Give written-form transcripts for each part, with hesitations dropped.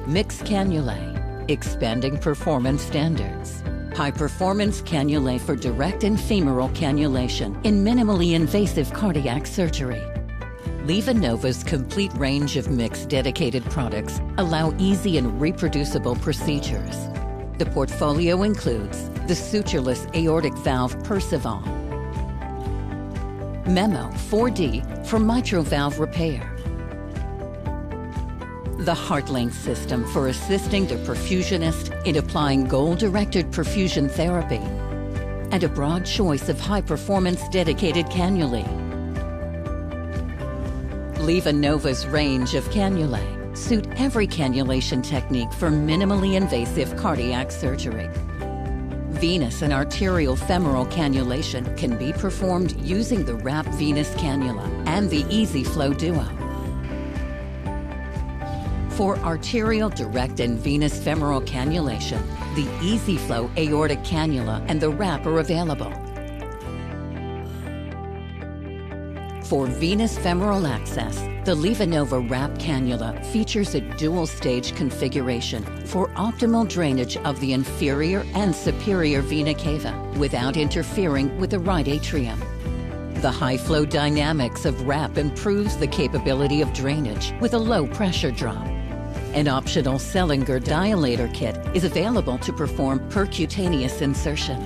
Mixed cannulae, expanding performance standards. High-performance cannulae for direct and femoral cannulation in minimally invasive cardiac surgery. LivaNova's complete range of mixed dedicated products allow easy and reproducible procedures. The portfolio includes the sutureless aortic valve Perceval, Memo 4D for mitral valve repair, the HeartLink system for assisting the perfusionist in applying goal-directed perfusion therapy, and a broad choice of high-performance dedicated cannulae. LivaNova's range of cannulae suit every cannulation technique for minimally invasive cardiac surgery. Venous and arterial femoral cannulation can be performed using the WRAP venous cannula and the EZ-Flow Duo. For arterial direct and venous femoral cannulation, the EZ-Flow aortic cannula and the WRAP are available. For venous femoral access, the LivaNova WRAP cannula features a dual-stage configuration for optimal drainage of the inferior and superior vena cava without interfering with the right atrium. The high-flow dynamics of WRAP improves the capability of drainage with a low pressure drop. An optional Sellinger dilator kit is available to perform percutaneous insertion.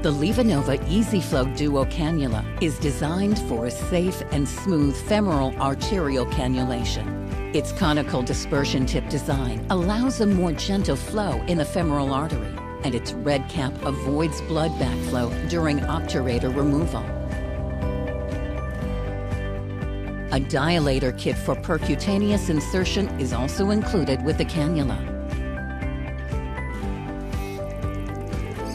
The LivaNova EZ-Flow Duo cannula is designed for a safe and smooth femoral arterial cannulation. Its conical dispersion tip design allows a more gentle flow in the femoral artery, and its red cap avoids blood backflow during obturator removal. A dilator kit for percutaneous insertion is also included with the cannula.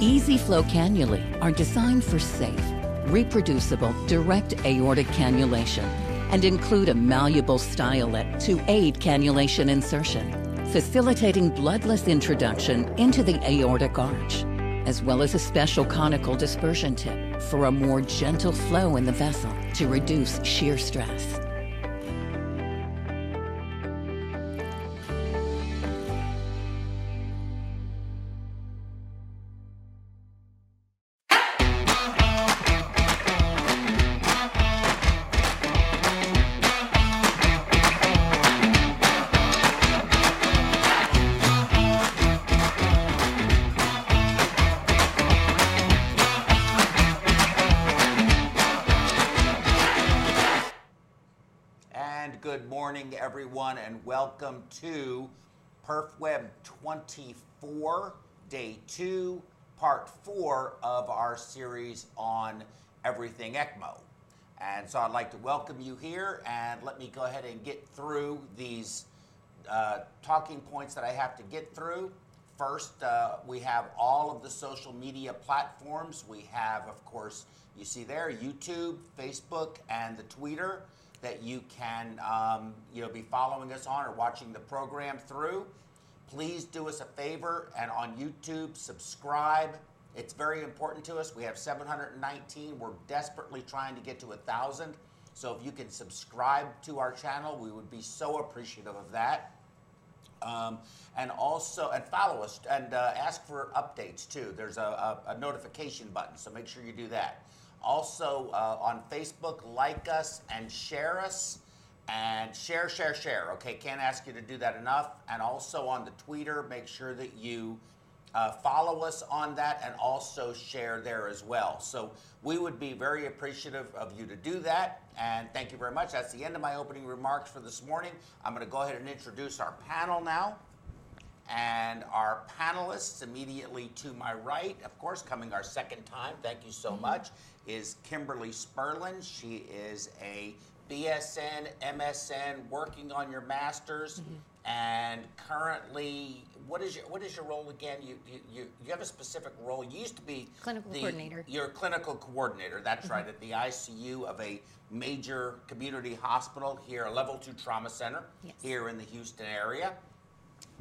EZ-Flow cannulae are designed for safe, reproducible, direct aortic cannulation and include a malleable stylet to aid cannulation insertion, facilitating bloodless introduction into the aortic arch, as well as a special conical dispersion tip for a more gentle flow in the vessel to reduce shear stress. Good morning, everyone, and welcome to PerfWeb 24, Day 2, Part 4 of our series on everything ECMO. And so I'd like to welcome you here, and let me go ahead and get through these talking points that I have to get through. First, we have all of the social media platforms. We have, of course, you see there, YouTube, Facebook, and the Twitter that you can be following us on or watching the program through. Please do us a favor and on YouTube, subscribe. It's very important to us. We have 719. We're desperately trying to get to 1,000. So if you can subscribe to our channel, we would be so appreciative of that. And also, and follow us and ask for updates too. There's a notification button, so make sure you do that. Also, on Facebook, like us and share us, and share, okay? Can't ask you to do that enough. And also on the Twitter, make sure that you follow us on that and also share there as well. So we would be very appreciative of you to do that, and thank you very much. That's the end of my opening remarks for this morning. I'm going to go ahead and introduce our panel now. And our panelists immediately to my right, of course, coming our second time, thank you so much, is Kimberly Sperlin. She is a BSN, MSN, working on your master's, and currently, what is your role again? You have a specific role. You used to be clinical coordinator. You're a clinical coordinator. That's right, at the ICU of a major community hospital here, a level 2 trauma center here in the Houston area.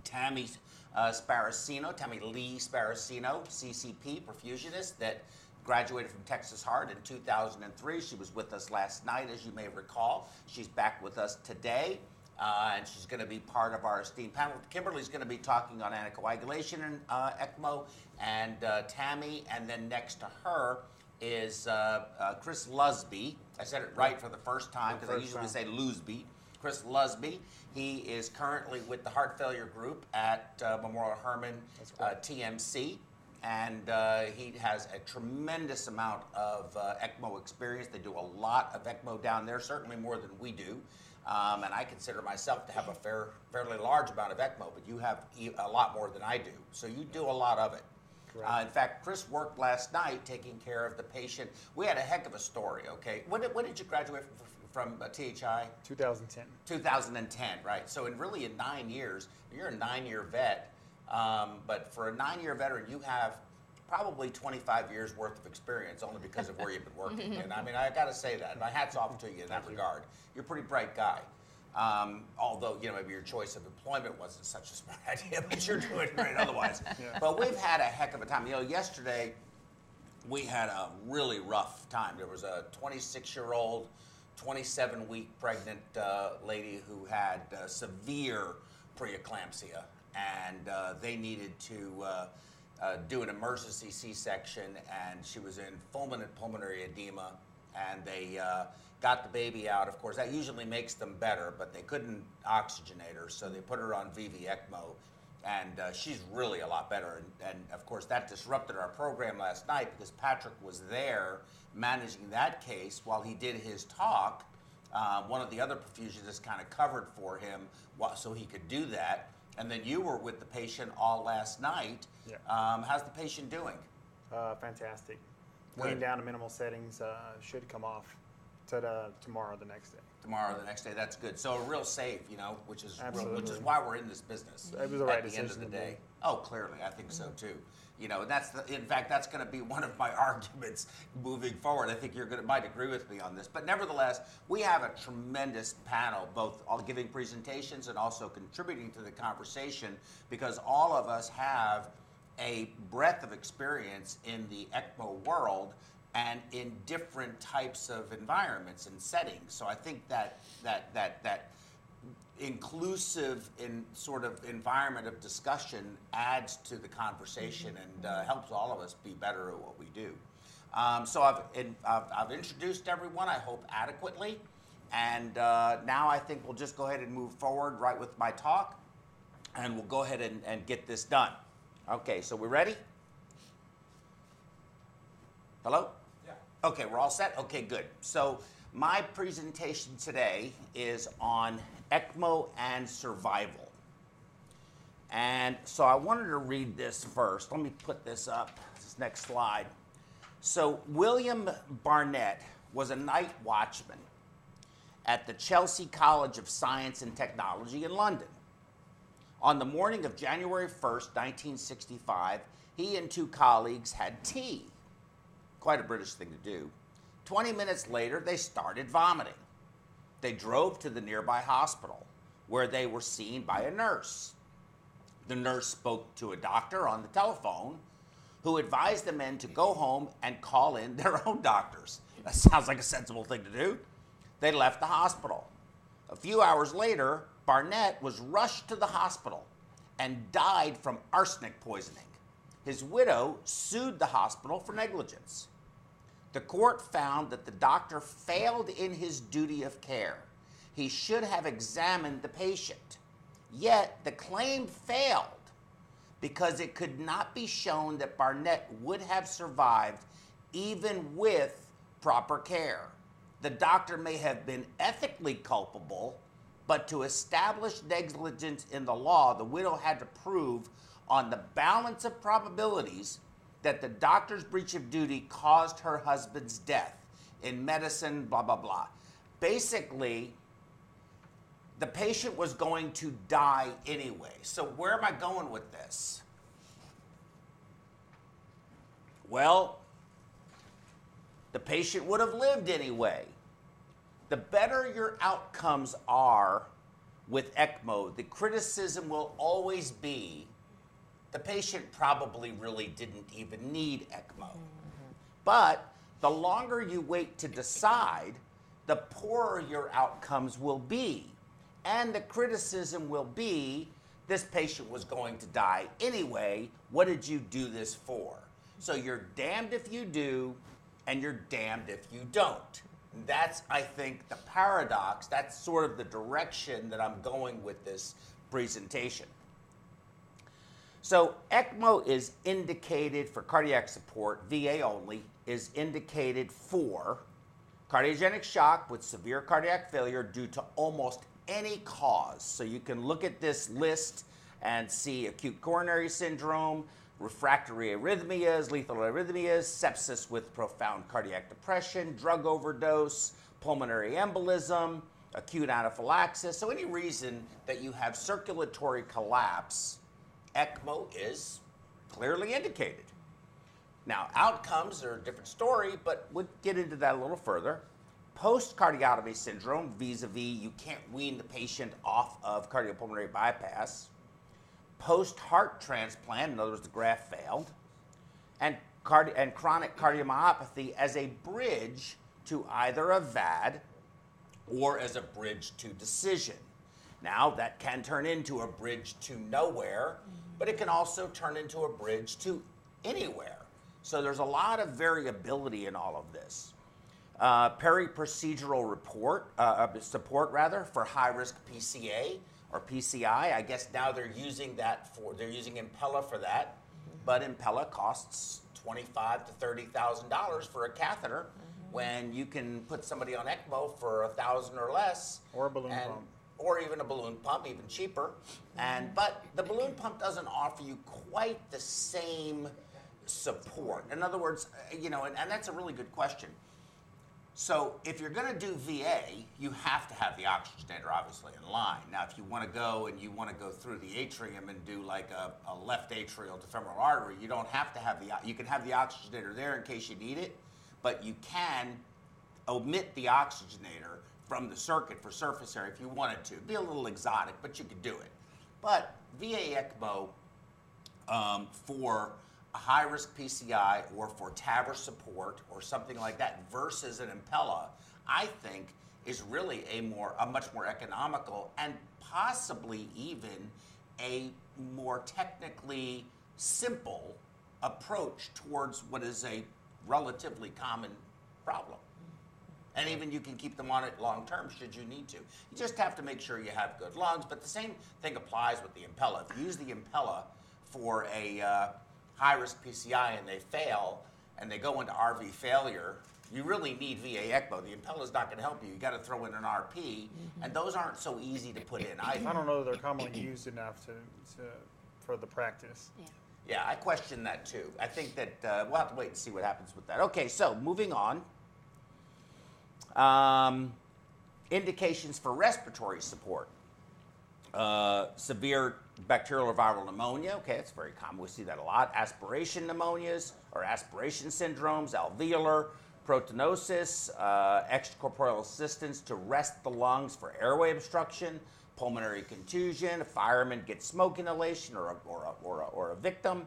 Tammy Lee Sparacino, CCP, perfusionist that graduated from Texas Heart in 2003. She was with us last night, as you may recall. She's back with us today. and she's going to be part of our esteemed panel. Kimberly's going to be talking on anticoagulation and ECMO, and Tammy, and then next to her is Chris Lusby. I said it right for the first time because I usually say Lusby. Chris Lusby. He is currently with the Heart Failure Group at Memorial Hermann TMC, and he has a tremendous amount of ECMO experience. They do a lot of ECMO down there, certainly more than we do. And I consider myself to have a fairly large amount of ECMO, but you have a lot more than I do. So you do a lot of it. In fact, Chris worked last night taking care of the patient. We had a heck of a story, okay? When did you graduate from THI? 2010. 2010, right. So in 9 years, you're a 9-year vet, but for a 9-year veteran, you have probably 25 years worth of experience only because of where you've been working. And I mean, I got to say that. My hat's off to you in that regard. You're a pretty bright guy. Although, maybe your choice of employment wasn't such a smart idea, but you're doing great otherwise. But we've had a heck of a time. Yesterday we had a really rough time. There was a 26-year-old, 27-week pregnant lady who had severe preeclampsia, and they needed to do an emergency C-section, and she was in fulminant pulmonary edema, and they got the baby out. Of course, that usually makes them better, but they couldn't oxygenate her, so they put her on VV ECMO, and she's really a lot better. And of course, that disrupted our program last night because Patrick was there managing that case while he did his talk. One of the other perfusionists kind of covered for him so he could do that. And then you were with the patient all last night. How's the patient doing? Fantastic. Weaned down to minimal settings, should come off tomorrow, the next day. Tomorrow, the next day. That's good. So a real save, which is why we're in this business. It was the right at the end of decision the to day. make. Oh, clearly, I think so too. In fact, that's going to be one of my arguments moving forward. I think might agree with me on this. But nevertheless, we have a tremendous panel, both all giving presentations and also contributing to the conversation, because all of us have a breadth of experience in the ECMO world and in different types of environments and settings. So I think that inclusive in sort of environment of discussion adds to the conversation and helps all of us be better at what we do. So I've introduced everyone, I hope adequately, and now I think we'll just go ahead and move forward right with my talk, and we'll go ahead and get this done. Okay, so we're ready? Hello? Yeah. Okay, we're all set? Okay, good. So my presentation today is on ECMO and survival. And so I wanted to read this first. Let me put this up, this next slide. So William Barnett was a night watchman at the Chelsea College of Science and Technology in London. On the morning of January 1st, 1965, he and two colleagues had tea. Quite a British thing to do. 20 minutes later, they started vomiting. They drove to the nearby hospital, where they were seen by a nurse. The nurse spoke to a doctor on the telephone, who advised the men to go home and call in their own doctors. That sounds like a sensible thing to do. They left the hospital. A few hours later, Barnett was rushed to the hospital and died from arsenic poisoning. His widow sued the hospital for negligence. The court found that the doctor failed in his duty of care. He should have examined the patient. Yet the claim failed because it could not be shown that Barnett would have survived even with proper care. The doctor may have been ethically culpable, but to establish negligence in the law, the widow had to prove on the balance of probabilities that the doctor's breach of duty caused her husband's death. In medicine, blah, blah, blah. Basically, the patient was going to die anyway. So where am I going with this? Well, the patient would have lived anyway. The better your outcomes are with ECMO, the criticism will always be the patient probably really didn't even need ECMO. But the longer you wait to decide, the poorer your outcomes will be. And the criticism will be, this patient was going to die anyway. What did you do this for? So you're damned if you do, and you're damned if you don't. That's, I think, the paradox. That's sort of the direction that I'm going with this presentation. So ECMO is indicated for cardiac support, VA only, is indicated for cardiogenic shock with severe cardiac failure due to almost any cause. So you can look at this list and see acute coronary syndrome, refractory arrhythmias, lethal arrhythmias, sepsis with profound cardiac depression, drug overdose, pulmonary embolism, acute anaphylaxis. So any reason that you have circulatory collapse, ECMO is clearly indicated. Now, outcomes are a different story, but we'll get into that a little further. Post-cardiotomy syndrome, vis-a-vis you can't wean the patient off of cardiopulmonary bypass. Post-heart transplant, in other words, the graft failed. And chronic cardiomyopathy as a bridge to either a VAD or as a bridge to decision. Now, that can turn into a bridge to nowhere, but it can also turn into a bridge to anywhere. So there's a lot of variability in all of this. Peri-procedural support for high-risk PCA or PCI. I guess now they're using Impella for that, but Impella costs $25,000 to $30,000 for a catheter when you can put somebody on ECMO for $1,000 or less. Or a balloon pump. Or even a balloon pump, even cheaper. But the balloon pump doesn't offer you quite the same support. In other words, and that's a really good question. So if you're going to do VA, you have to have the oxygenator obviously in line. Now, if you want to go through the atrium and do like a left atrial to femoral artery, you don't have to have you can have the oxygenator there in case you need it, but you can omit the oxygenator from the circuit for surface area if you wanted to. It'd be a little exotic, but you could do it. But VA ECMO for a high-risk PCI or for TAVR support or something like that versus an Impella, I think is really a much more economical and possibly even a more technically simple approach towards what is a relatively common problem. And even you can keep them on it long term should you need to. You just have to make sure you have good lungs, but the same thing applies with the Impella. If you use the Impella for a high-risk PCI and they fail and they go into RV failure, you really need VA ECMO. The Impella is not going to help you. You got to throw in an RP, and those aren't so easy to put in. I don't know that they're commonly used enough for the practice. Yeah, I question that too. I think that we'll have to wait and see what happens with that. Okay, so moving on. Indications for respiratory support. Severe bacterial or viral pneumonia, okay, that's very common. We see that a lot. Aspiration pneumonias or aspiration syndromes, alveolar proteinosis, extracorporeal assistance to rest the lungs for airway obstruction, pulmonary contusion, a fireman gets smoke inhalation or a victim,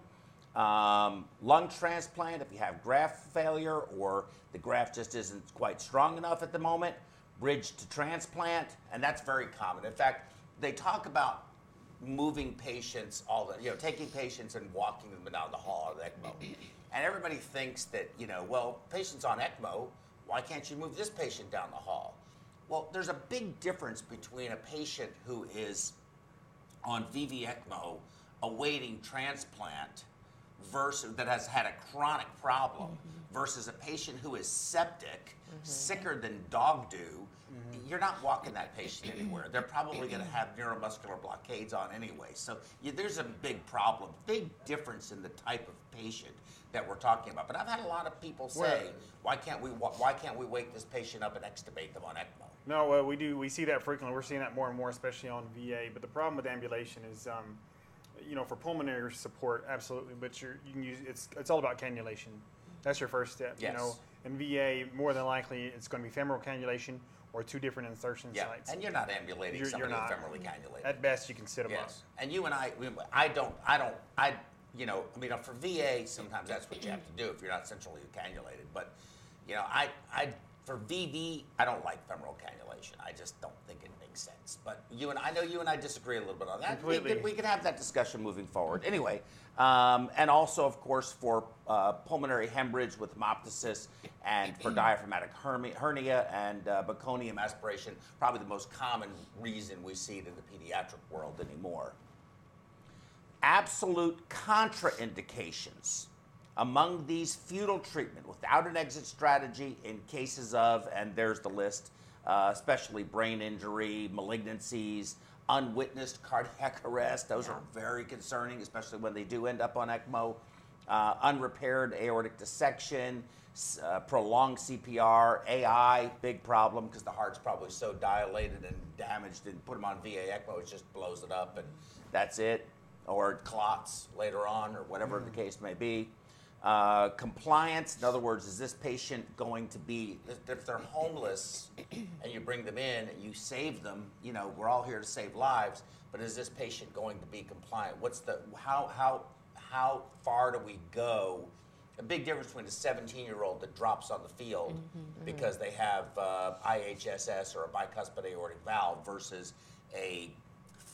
lung transplant if you have graft failure or the graft just isn't quite strong enough at the moment, bridge to transplant, and that's very common. In fact, they talk about moving patients, taking patients and walking them down the hall of ECMO. And everybody thinks that, patients on ECMO, why can't you move this patient down the hall? Well, there's a big difference between a patient who is on VV ECMO awaiting transplant that has had a chronic problem versus a patient who is septic, sicker than dog do. You're not walking that patient anywhere. They're probably going to have neuromuscular blockades on anyway. So there's a big problem, big difference in the type of patient that we're talking about. But I've had a lot of people say, why can't we wake this patient up and extubate them on ECMO? No, well, we do. We see that frequently. We're seeing that more and more, especially on VA. But the problem with ambulation is, for pulmonary support, absolutely. But you can use it's all about cannulation. That's your first step. Yes. In VA, more than likely, it's going to be femoral cannulation or two different insertion sites. And you're not ambulating somebody who's femorally cannulated. At best, you can sit them up. And you and for VA, sometimes that's what you have to do if you're not centrally cannulated. But, For VV, I don't like femoral cannulation. I just don't think it makes sense. But I know you and I disagree a little bit on that. Completely. We can have that discussion moving forward. Anyway, and also, of course, for pulmonary hemorrhage with hemoptysis and for diaphragmatic hernia and meconium aspiration, probably the most common reason we see it in the pediatric world anymore. Absolute contraindications. Among these, futile treatment without an exit strategy in cases of, and there's the list, especially brain injury, malignancies, unwitnessed cardiac arrest. Those are very concerning, especially when they do end up on ECMO. Unrepaired aortic dissection, prolonged CPR, AI, big problem because the heart's probably so dilated and damaged, and put them on VA ECMO, it just blows it up and that's it. Or clots later on, or whatever the case may be. Compliance, in other words, is this patient going to be, if they're homeless and you bring them in and you save them, we're all here to save lives, but is this patient going to be compliant? How far do we go? A big difference between a 17-year-old that drops on the field because they have IHSS or a bicuspid aortic valve versus a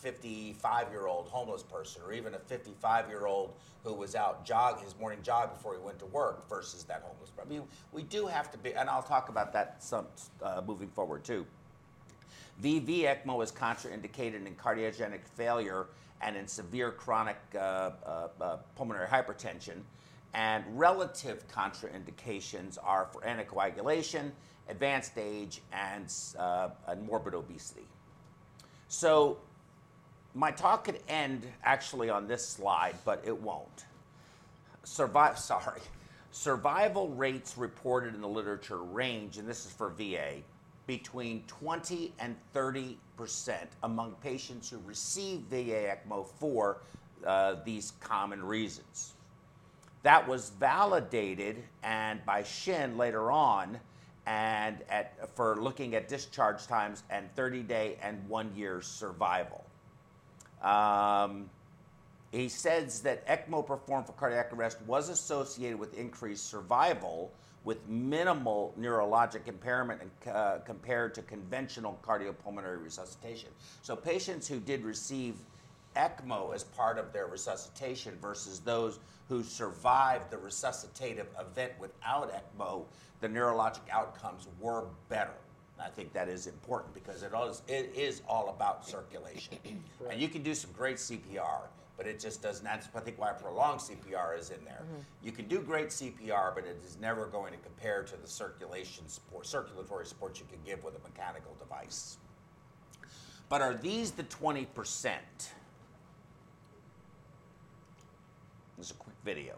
55-year-old homeless person, or even a 55-year-old who was out his morning jog before he went to work versus that homeless person. I mean, we do have to be, and I'll talk about that some moving forward too. VV ECMO is contraindicated in cardiogenic failure and in severe chronic pulmonary hypertension, and relative contraindications are for anticoagulation, advanced age, and morbid obesity. So my talk could end actually on this slide, but it won't. Survival rates reported in the literature range, and this is for VA, between 20 and 30% among patients who receive VA ECMO for these common reasons. That was validated and by Shin later on, and for looking at discharge times and 30-day and 1-year survival. He says that ECMO performed for cardiac arrest was associated with increased survival with minimal neurologic impairment compared to conventional cardiopulmonary resuscitation. So patients who did receive ECMO as part of their resuscitation versus those who survived the resuscitative event without ECMO, the neurologic outcomes were better. I think that is important because it is all about circulation. Right. And you can do some great CPR, but it just doesn't. That's, I think, why prolonged CPR is in there. You can do great CPR, but it is never going to compare to the circulatory support you can give with a mechanical device. But are these the 20%? This is a quick video.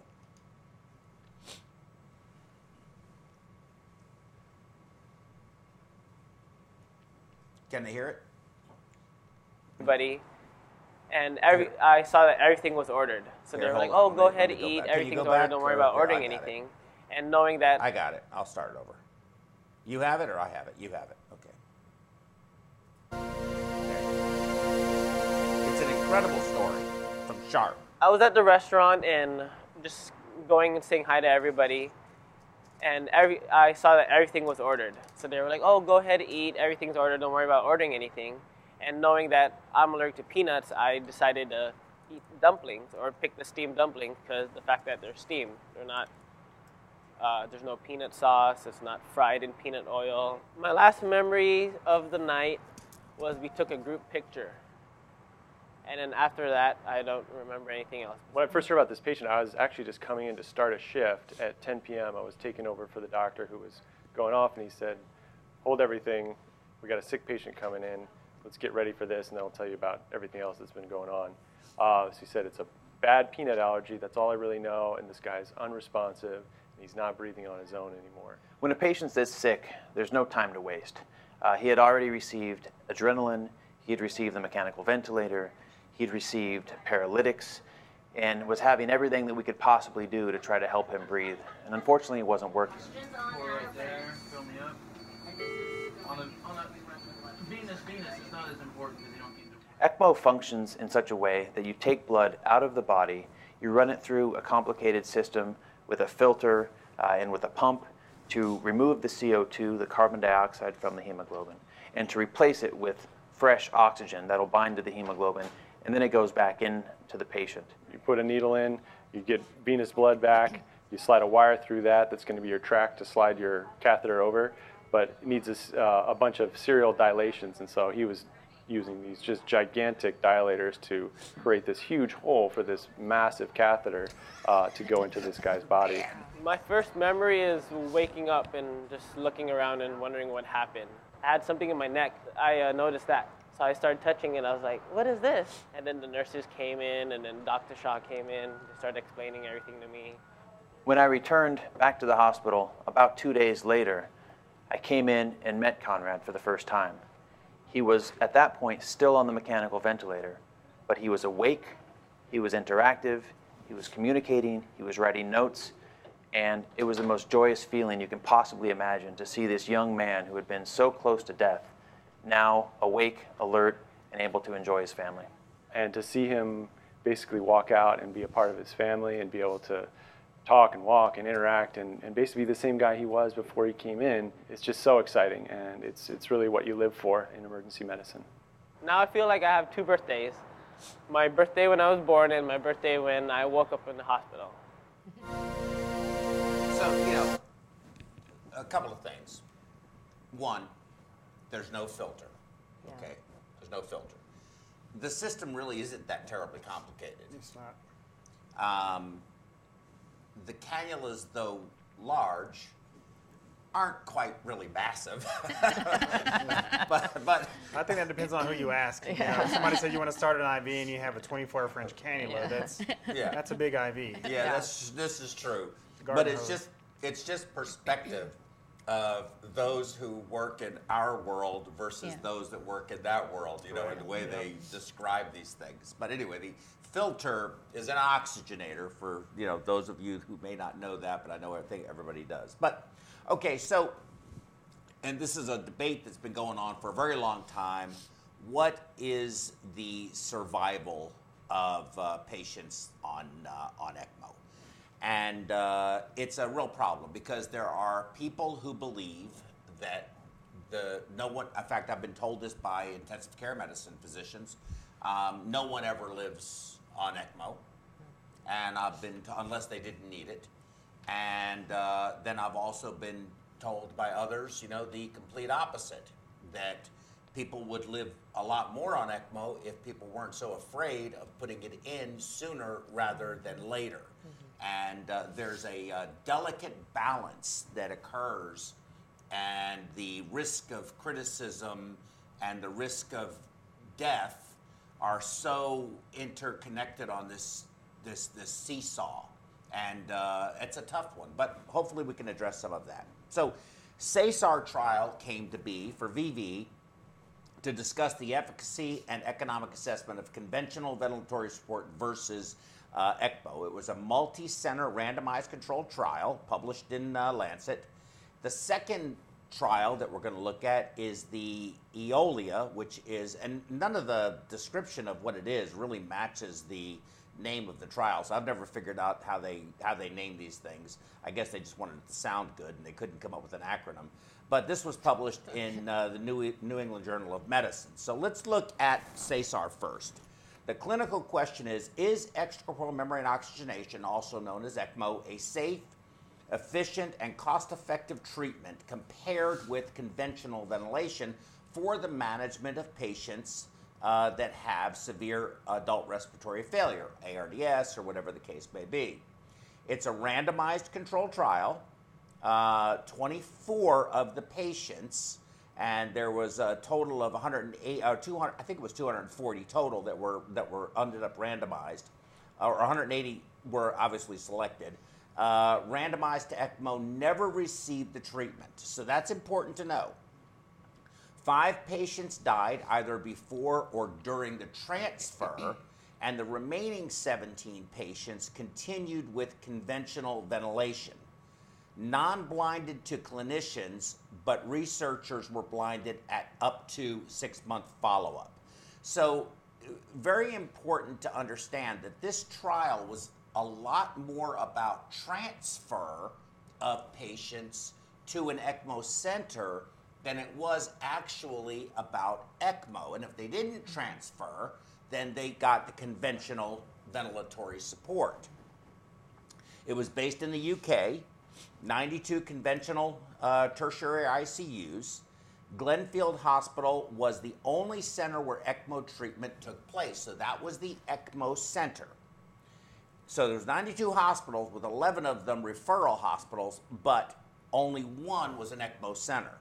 Can they hear it? Everybody, and I saw that everything was ordered. So they were like, "Oh, go ahead, eat. Everything's ordered. Don't worry about ordering anything." And knowing that, I got it. I'll start it over. You have it, or I have it. You have it. Okay. It's an incredible story from Sharp. I was at the restaurant and just going and saying hi to everybody. And I saw that everything was ordered. So they were like, "Oh, go ahead, eat. Everything's ordered. Don't worry about ordering anything." And knowing that I'm allergic to peanuts, I decided to eat dumplings or pick the steamed dumplings because the fact that they're steamed, they're not. There's no peanut sauce. It's not fried in peanut oil. My last memory of the night was we took a group picture. And then after that, I don't remember anything else. When I first heard about this patient, I was actually just coming in to start a shift at 10 p.m. I was taking over for the doctor who was going off, and he said, "Hold everything. We got a sick patient coming in. Let's get ready for this, and then I'll tell you about everything else that's been going on." So he said, "It's a bad peanut allergy. That's all I really know, and this guy's unresponsive, and he's not breathing on his own anymore." When a patient's this sick, there's no time to waste. He had already received adrenaline. He had received the mechanical ventilator. He'd received paralytics and was having everything that we could possibly do to try to help him breathe. And unfortunately, it wasn't working. Right there, fill me up. On a venous is not as important because you don't need to. ECMO functions in such a way that you take blood out of the body, you run it through a complicated system with a filter and with a pump to remove the CO2, the carbon dioxide from the hemoglobin, and to replace it with fresh oxygen that'll bind to the hemoglobin, and then it goes back into the patient. You put a needle in, you get venous blood back, you slide a wire through that, that's going to be your track to slide your catheter over, but it needs a bunch of serial dilations, and so he was using these just gigantic dilators to create this huge hole for this massive catheter to go into this guy's body. My first memory is waking up and just looking around and wondering what happened. I had something in my neck. I noticed that. So I started touching it. I was like, what is this? And then the nurses came in, and then Dr. Shaw came in. They started explaining everything to me. When I returned back to the hospital, about 2 days later, I came in and met Conrad for the first time. He was, at that point, still on the mechanical ventilator, but he was awake, he was interactive, he was communicating, he was writing notes, and it was the most joyous feeling you can possibly imagine to see this young man who had been so close to death now awake, alert, and able to enjoy his family. And to see him basically walk out and be a part of his family and be able to talk and walk and interact and basically be the same guy he was before he came in, it's just so exciting, and it's really what you live for in emergency medicine. Now I feel like I have 2 birthdays. My birthday when I was born and my birthday when I woke up in the hospital. So, a couple of things. One, there's no filter. Okay, there's no filter. The system really isn't that terribly complicated. It's not. The cannulas, though large, aren't quite really massive. but I think that depends on who you ask. You know, if somebody said you want to start an IV and you have a 24 French cannula, that's a big IV. Yeah, this is true. Garden But hose. it's just perspective of those who work in our world versus those that work in that world, and the way they describe these things. But anyway, the filter is an oxygenator for, those of you who may not know that, but I think everybody does. But, okay, so, and this is a debate that's been going on for a very long time. What is the survival of patients on ECMO? And it's a real problem because there are people who believe that no one, in fact, I've been told this by intensive care medicine physicians, no one ever lives on ECMO, and unless they didn't need it. And then I've also been told by others, the complete opposite, that people would live a lot more on ECMO if people weren't so afraid of putting it in sooner rather than later. And there's a delicate balance that occurs, and the risk of criticism and the risk of death are so interconnected on this seesaw, and it's a tough one, but hopefully we can address some of that. So SESAR trial came to be for VV to discuss the efficacy and economic assessment of conventional ventilatory support versus ECMO. It was a multi-center randomized controlled trial published in Lancet. The second trial that we're going to look at is the EOLIA, which is, and none of the description of what it is really matches the name of the trial, so I've never figured out how they name these things. I guess they just wanted it to sound good and they couldn't come up with an acronym. But this was published in the New England Journal of Medicine. So let's look at SESAR first. The clinical question is extracorporeal membrane oxygenation, also known as ECMO, a safe, efficient, and cost-effective treatment compared with conventional ventilation for the management of patients that have severe adult respiratory failure, ARDS, or whatever the case may be. It's a randomized controlled trial, 24 of the patients, and there was a total of 108, 200, I think it was 240 total that were ended up randomized, or 180 were obviously selected. Randomized to ECMO, never received the treatment. So that's important to know. 5 patients died either before or during the transfer, and the remaining 17 patients continued with conventional ventilation. Non-blinded to clinicians, but researchers were blinded at up to 6-month follow-up. So very important to understand that this trial was a lot more about transfer of patients to an ECMO center than it was actually about ECMO. And if they didn't transfer, then they got the conventional ventilatory support. It was based in the UK, 92 conventional tertiary ICUs. Glenfield Hospital was the only center where ECMO treatment took place, so that was the ECMO center. So there's 92 hospitals, with 11 of them referral hospitals, but only one was an ECMO center.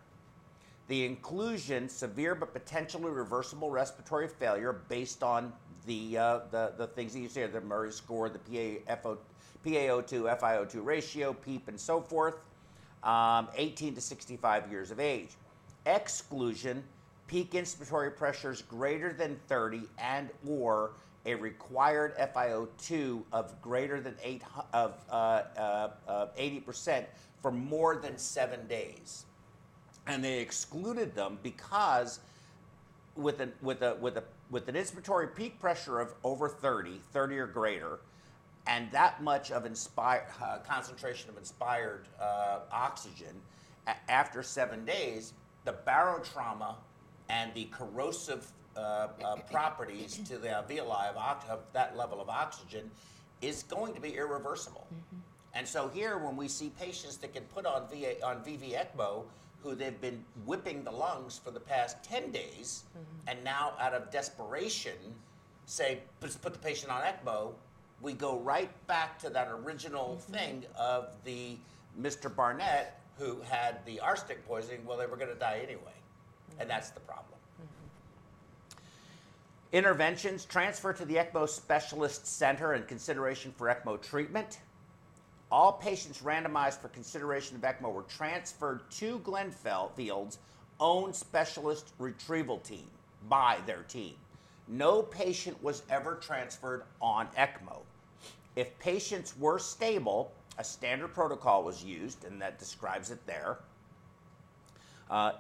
The inclusion, severe but potentially reversible respiratory failure based on the things that you see, the Murray score, the PaO2, FiO2 ratio, PEEP, and so forth, 18 to 65 years of age. Exclusion, peak inspiratory pressures greater than 30 and or a required FiO2 of greater than 80% for more than 7 days. And they excluded them because with an inspiratory peak pressure of over 30 or greater, and that much of concentration of inspired oxygen, after 7 days, the barotrauma and the corrosive properties to the alveoli of that level of oxygen is going to be irreversible. And so here, when we see patients that get put on VV ECMO, who they've been whipping the lungs for the past 10 days, and now out of desperation say, let's put the patient on ECMO, we go right back to that original thing of the Mr. Barnett who had the arsenic poisoning. Well, they were going to die anyway, and that's the problem. Interventions, transfer to the ECMO specialist center and consideration for ECMO treatment. All patients randomized for consideration of ECMO were transferred to Glenfield's own specialist retrieval team by their team. No patient was ever transferred on ECMO. If patients were stable, a standard protocol was used, and that describes it there.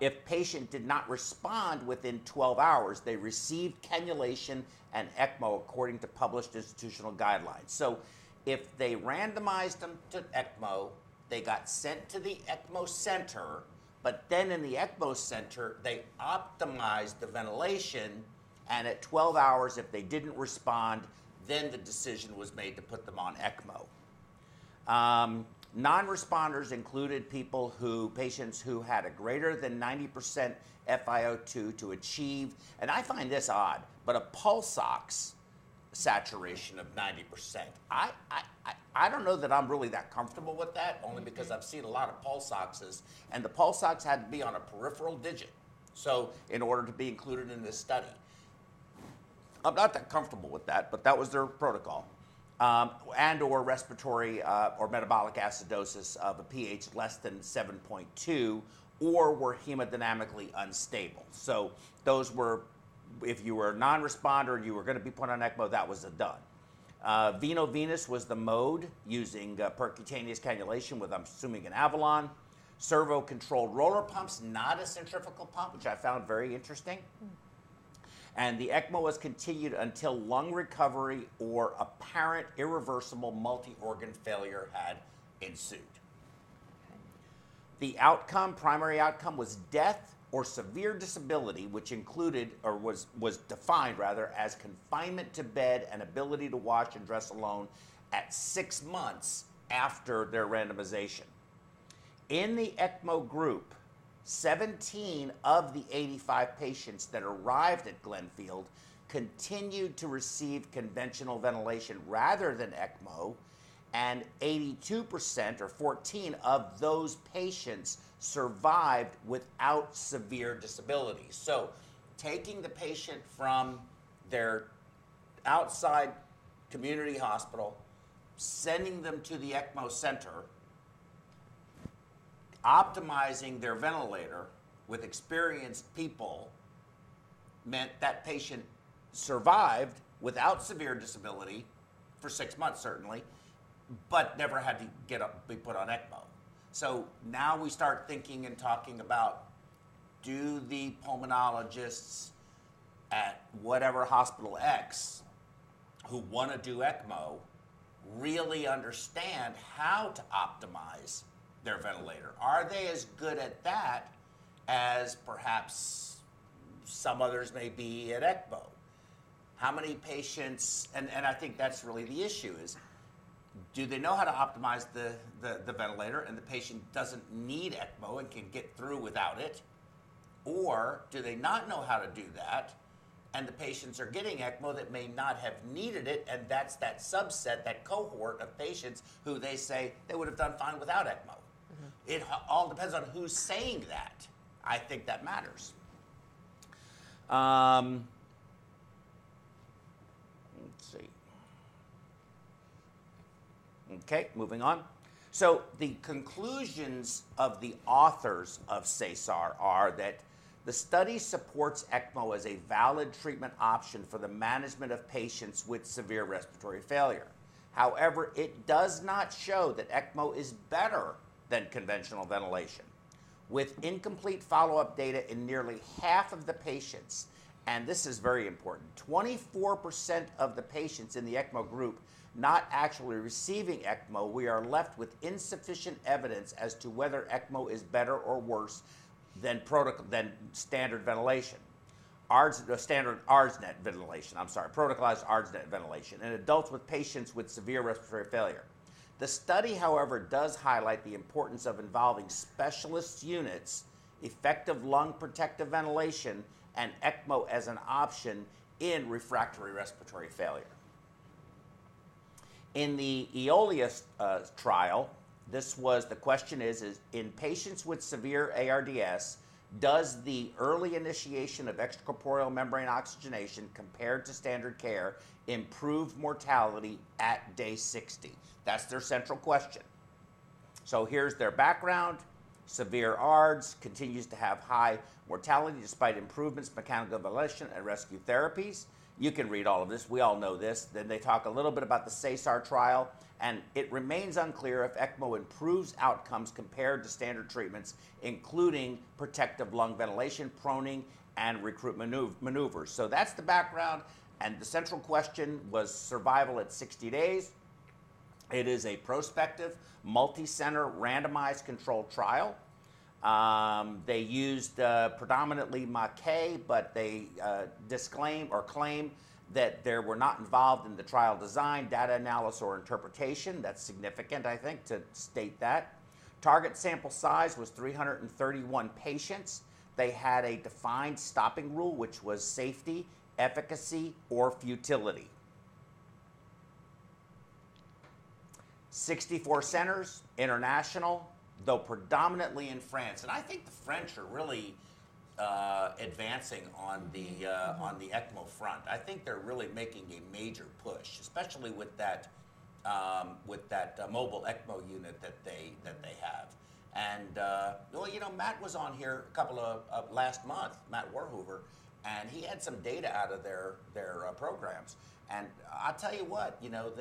If patient did not respond within 12 hours, they received cannulation and ECMO according to published institutional guidelines. So if they randomized them to ECMO, they got sent to the ECMO center, but then in the ECMO center, they optimized the ventilation, and at 12 hours, if they didn't respond, then the decision was made to put them on ECMO. Non-responders included patients who had a greater than 90% FiO2 to achieve, and I find this odd, but a pulse ox saturation of 90%. I don't know that I'm really that comfortable with that, only because I've seen a lot of pulse oxes, and the pulse ox had to be on a peripheral digit, so in order to be included in this study. I'm not that comfortable with that, but that was their protocol. And or respiratory or metabolic acidosis of a pH less than 7.2, or were hemodynamically unstable. So those were, if you were a non-responder and you were going to be put on ECMO, that was a done. Veno-Venous was the mode, using percutaneous cannulation with, I'm assuming, an Avalon. Servo-controlled roller pumps, not a centrifugal pump, which I found very interesting. And the ECMO was continued until lung recovery or apparent irreversible multi-organ failure had ensued. The outcome, primary outcome, was death or severe disability, which included, or was defined rather, as confinement to bed and ability to wash and dress alone at 6 months after their randomization. In the ECMO group, 17 of the 85 patients that arrived at Glenfield continued to receive conventional ventilation rather than ECMO, and 82%, or 14 of those patients, survived without severe disability. So taking the patient from their outside community hospital, sending them to the ECMO center, optimizing their ventilator with experienced people, meant that patient survived without severe disability for 6 months, certainly, but never had to be put on ECMO. So now we start thinking and talking about, do the pulmonologists at whatever hospital X who want to do ECMO really understand how to optimize their ventilator? Are they as good at that as perhaps some others may be at ECMO? How many patients, and I think that's really the issue, is do they know how to optimize the ventilator and the patient doesn't need ECMO and can get through without it? Or do they not know how to do that and the patients are getting ECMO that may not have needed it, and that's that subset, that cohort of patients who they say they would have done fine without ECMO? It all depends on who's saying that. I think that matters. Let's see. Okay, moving on. So the conclusions of the authors of SESAR are that the study supports ECMO as a valid treatment option for the management of patients with severe respiratory failure. However, it does not show that ECMO is better than conventional ventilation. With incomplete follow-up data in nearly half of the patients, and this is very important, 24% of the patients in the ECMO group not actually receiving ECMO, we are left with insufficient evidence as to whether ECMO is better or worse than standard ventilation. Standard ARDS-net ventilation, protocolized ARDS-net ventilation in adults with patients with severe respiratory failure. The study, however, does highlight the importance of involving specialist units, effective lung protective ventilation, and ECMO as an option in refractory respiratory failure. In the EOLIA trial, the question is in patients with severe ARDS, does the early initiation of extracorporeal membrane oxygenation compared to standard care improve mortality at day 60? That's their central question. So here's their background. Severe ARDS continues to have high mortality despite improvements in mechanical ventilation and rescue therapies. You can read all of this. We all know this. Then they talk a little bit about the SESAR trial, and it remains unclear if ECMO improves outcomes compared to standard treatments, including protective lung ventilation, proning, and recruit maneuvers. So that's the background, and the central question was survival at 60 days. It is a prospective, multi-center, randomized controlled trial. They used predominantly Maquet, but they claim that they were not involved in the trial design, data analysis, or interpretation. That's significant, I think, to state that. Target sample size was 331 patients. They had a defined stopping rule, which was safety, efficacy, or futility. 64 centers, international, though predominantly in France. And I think the French are really advancing on the ECMO front. I think they're really making a major push, especially with that mobile ECMO unit that they have. And well, you know, Matt was on here a couple of last month, Matt Warhoover, and he had some data out of their programs. And I'll tell you what, you know,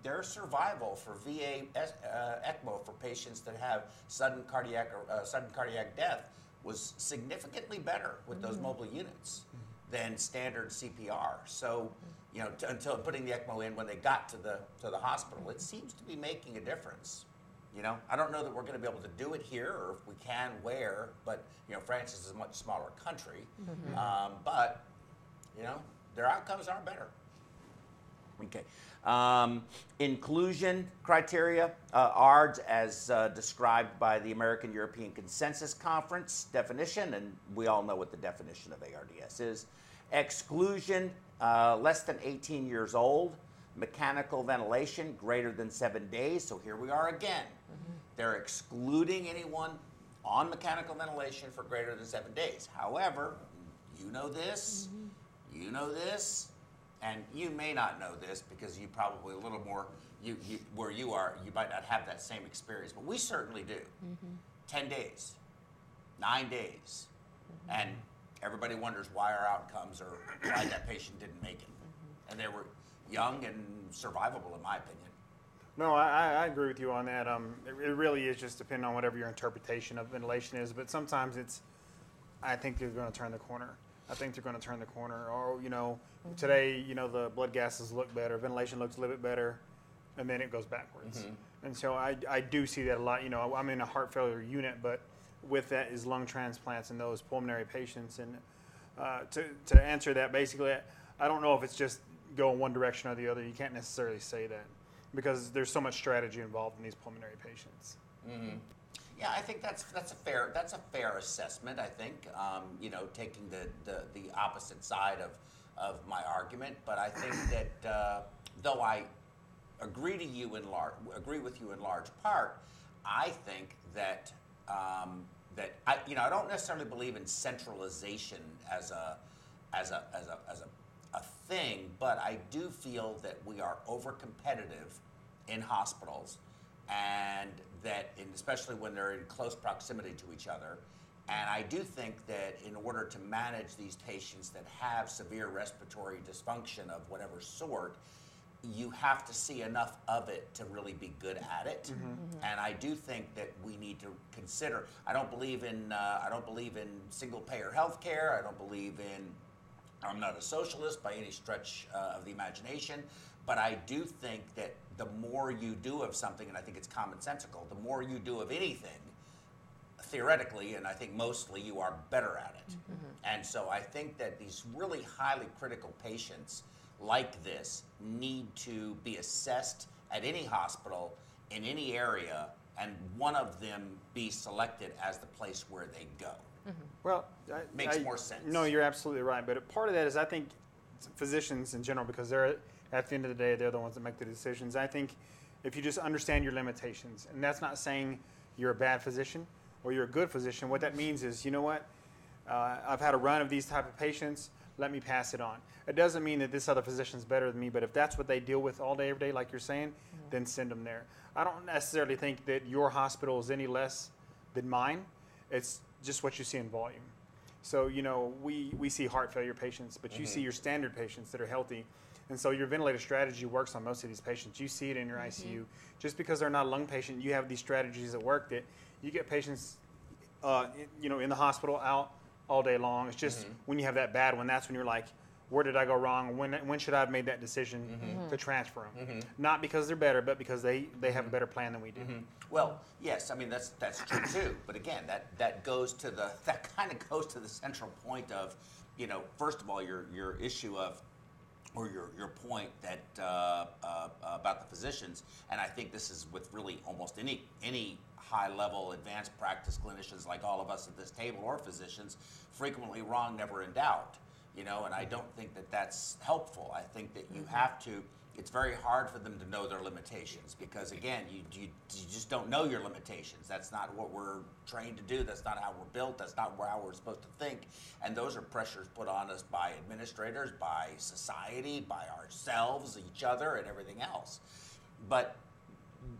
their survival for VA ECMO for patients that have sudden cardiac death was significantly better with those mobile units than standard CPR. So, you know, until putting the ECMO in when they got to the hospital, it seems to be making a difference. You know, I don't know that we're going to be able to do it here, or if we can, where. But you know, France is a much smaller country. But you know, their outcomes are better. Okay. Inclusion criteria, ARDS as described by the American European Consensus Conference definition, and we all know what the definition of ARDS is. Exclusion, less than 18 years old. Mechanical ventilation, greater than 7 days. So here we are again. They're excluding anyone on mechanical ventilation for greater than 7 days. However, you know this, you know this, and you may not know this because you probably a little more, where you are, you might not have that same experience, but we certainly do. 10 days, 9 days, and everybody wonders why our outcomes or why that patient didn't make it. And they were young and survivable, in my opinion. No, I agree with you on that. It really is just depending on whatever your interpretation of ventilation is, but sometimes I think they're going to turn the corner. I think they're going to turn the corner. Or, you know, today, you know, the blood gases look better, ventilation looks a little bit better. and then it goes backwards. And so I do see that a lot. You know, I'm in a heart failure unit, but with that is lung transplants and those pulmonary patients. And to answer that, basically, I don't know if it's just go in one direction or the other. You can't necessarily say that because there's so much strategy involved in these pulmonary patients. Yeah, I think that's a fair assessment. I think you know, taking the opposite side of my argument, but I think that though I agree with you in large part, I think that I don't necessarily believe in centralization as a thing, but I do feel that we are over competitive in hospitals, and that especially when they're in close proximity to each other. And I do think that in order to manage these patients that have severe respiratory dysfunction of whatever sort, you have to see enough of it to really be good at it. And I do think that we need to consider. I don't believe in single payer health care. I don't believe in. I'm not a socialist by any stretch of the imagination, but I do think that the more you do of something, and I think it's commonsensical, the more you do of anything, theoretically, and I think mostly, you are better at it. And so I think that these really highly critical patients like this need to be assessed at any hospital in any area, and one of them be selected as the place where they go. Well, Makes more sense. No, you're absolutely right. But a part of that is I think physicians in general, because they're at the end of the day, they're the ones that make the decisions. I think if you just understand your limitations, and that's not saying you're a bad physician or you're a good physician. What that means is, you know what, I've had a run of these type of patients. Let me pass it on. It doesn't mean that this other physician's better than me, but if that's what they deal with all day, every day, like you're saying, then send them there. I don't necessarily think that your hospital is any less than mine. It's just what you see in volume. So, you know, we see heart failure patients, but you see your standard patients that are healthy. And so your ventilator strategy works on most of these patients. You see it in your ICU. Just because they're not a lung patient, you have these strategies that work that you get patients, you know, in the hospital out all day long. It's just when you have that bad one, that's when you're like, where did I go wrong? When should I have made that decision to transfer them? Not because they're better, but because they have a better plan than we do. Well, yes, I mean that's true too. But again, that kind of goes to the central point of, you know, first of all, your issue of, or your point that about the physicians, and I think this is with really almost any high-level advanced practice clinicians like all of us at this table, or physicians, frequently wrong, never in doubt. You know, and I don't think that that's helpful. I think that you have to. It's very hard for them to know their limitations because, again, you just don't know your limitations. That's not what we're trained to do. That's not how we're built. That's not how we're supposed to think. And those are pressures put on us by administrators, by society, by ourselves, each other, and everything else. But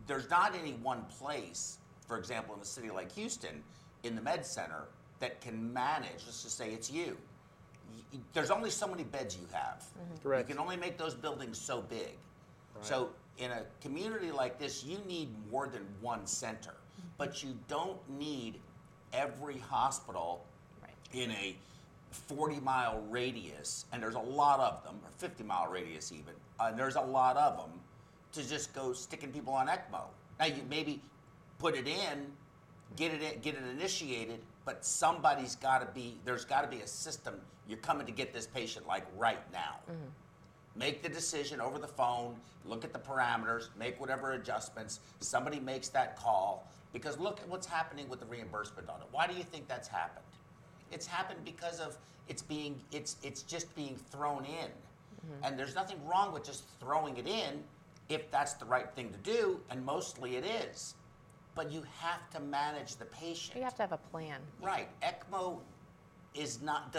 there's not any one place, for example, in a city like Houston, in the med center, that can manage, let's just say it's you. There's only so many beds you have. Correct. You can only make those buildings so big. Right. So in a community like this, you need more than one center, but you don't need every hospital in a 40-mile radius, and there's a lot of them, or 50-mile radius even, and there's a lot of them, to just go sticking people on ECMO. Now you maybe put it in, get it initiated, but there's got to be a system. You're coming to get this patient like right now. Make the decision over the phone, look at the parameters, make whatever adjustments. Somebody makes that call, because look at what's happening with the reimbursement on it. Why do you think that's happened? It's happened because of it's just being thrown in. And there's nothing wrong with just throwing it in if that's the right thing to do, and mostly it is. But you have to manage the patient. You have to have a plan. Right. ECMO is not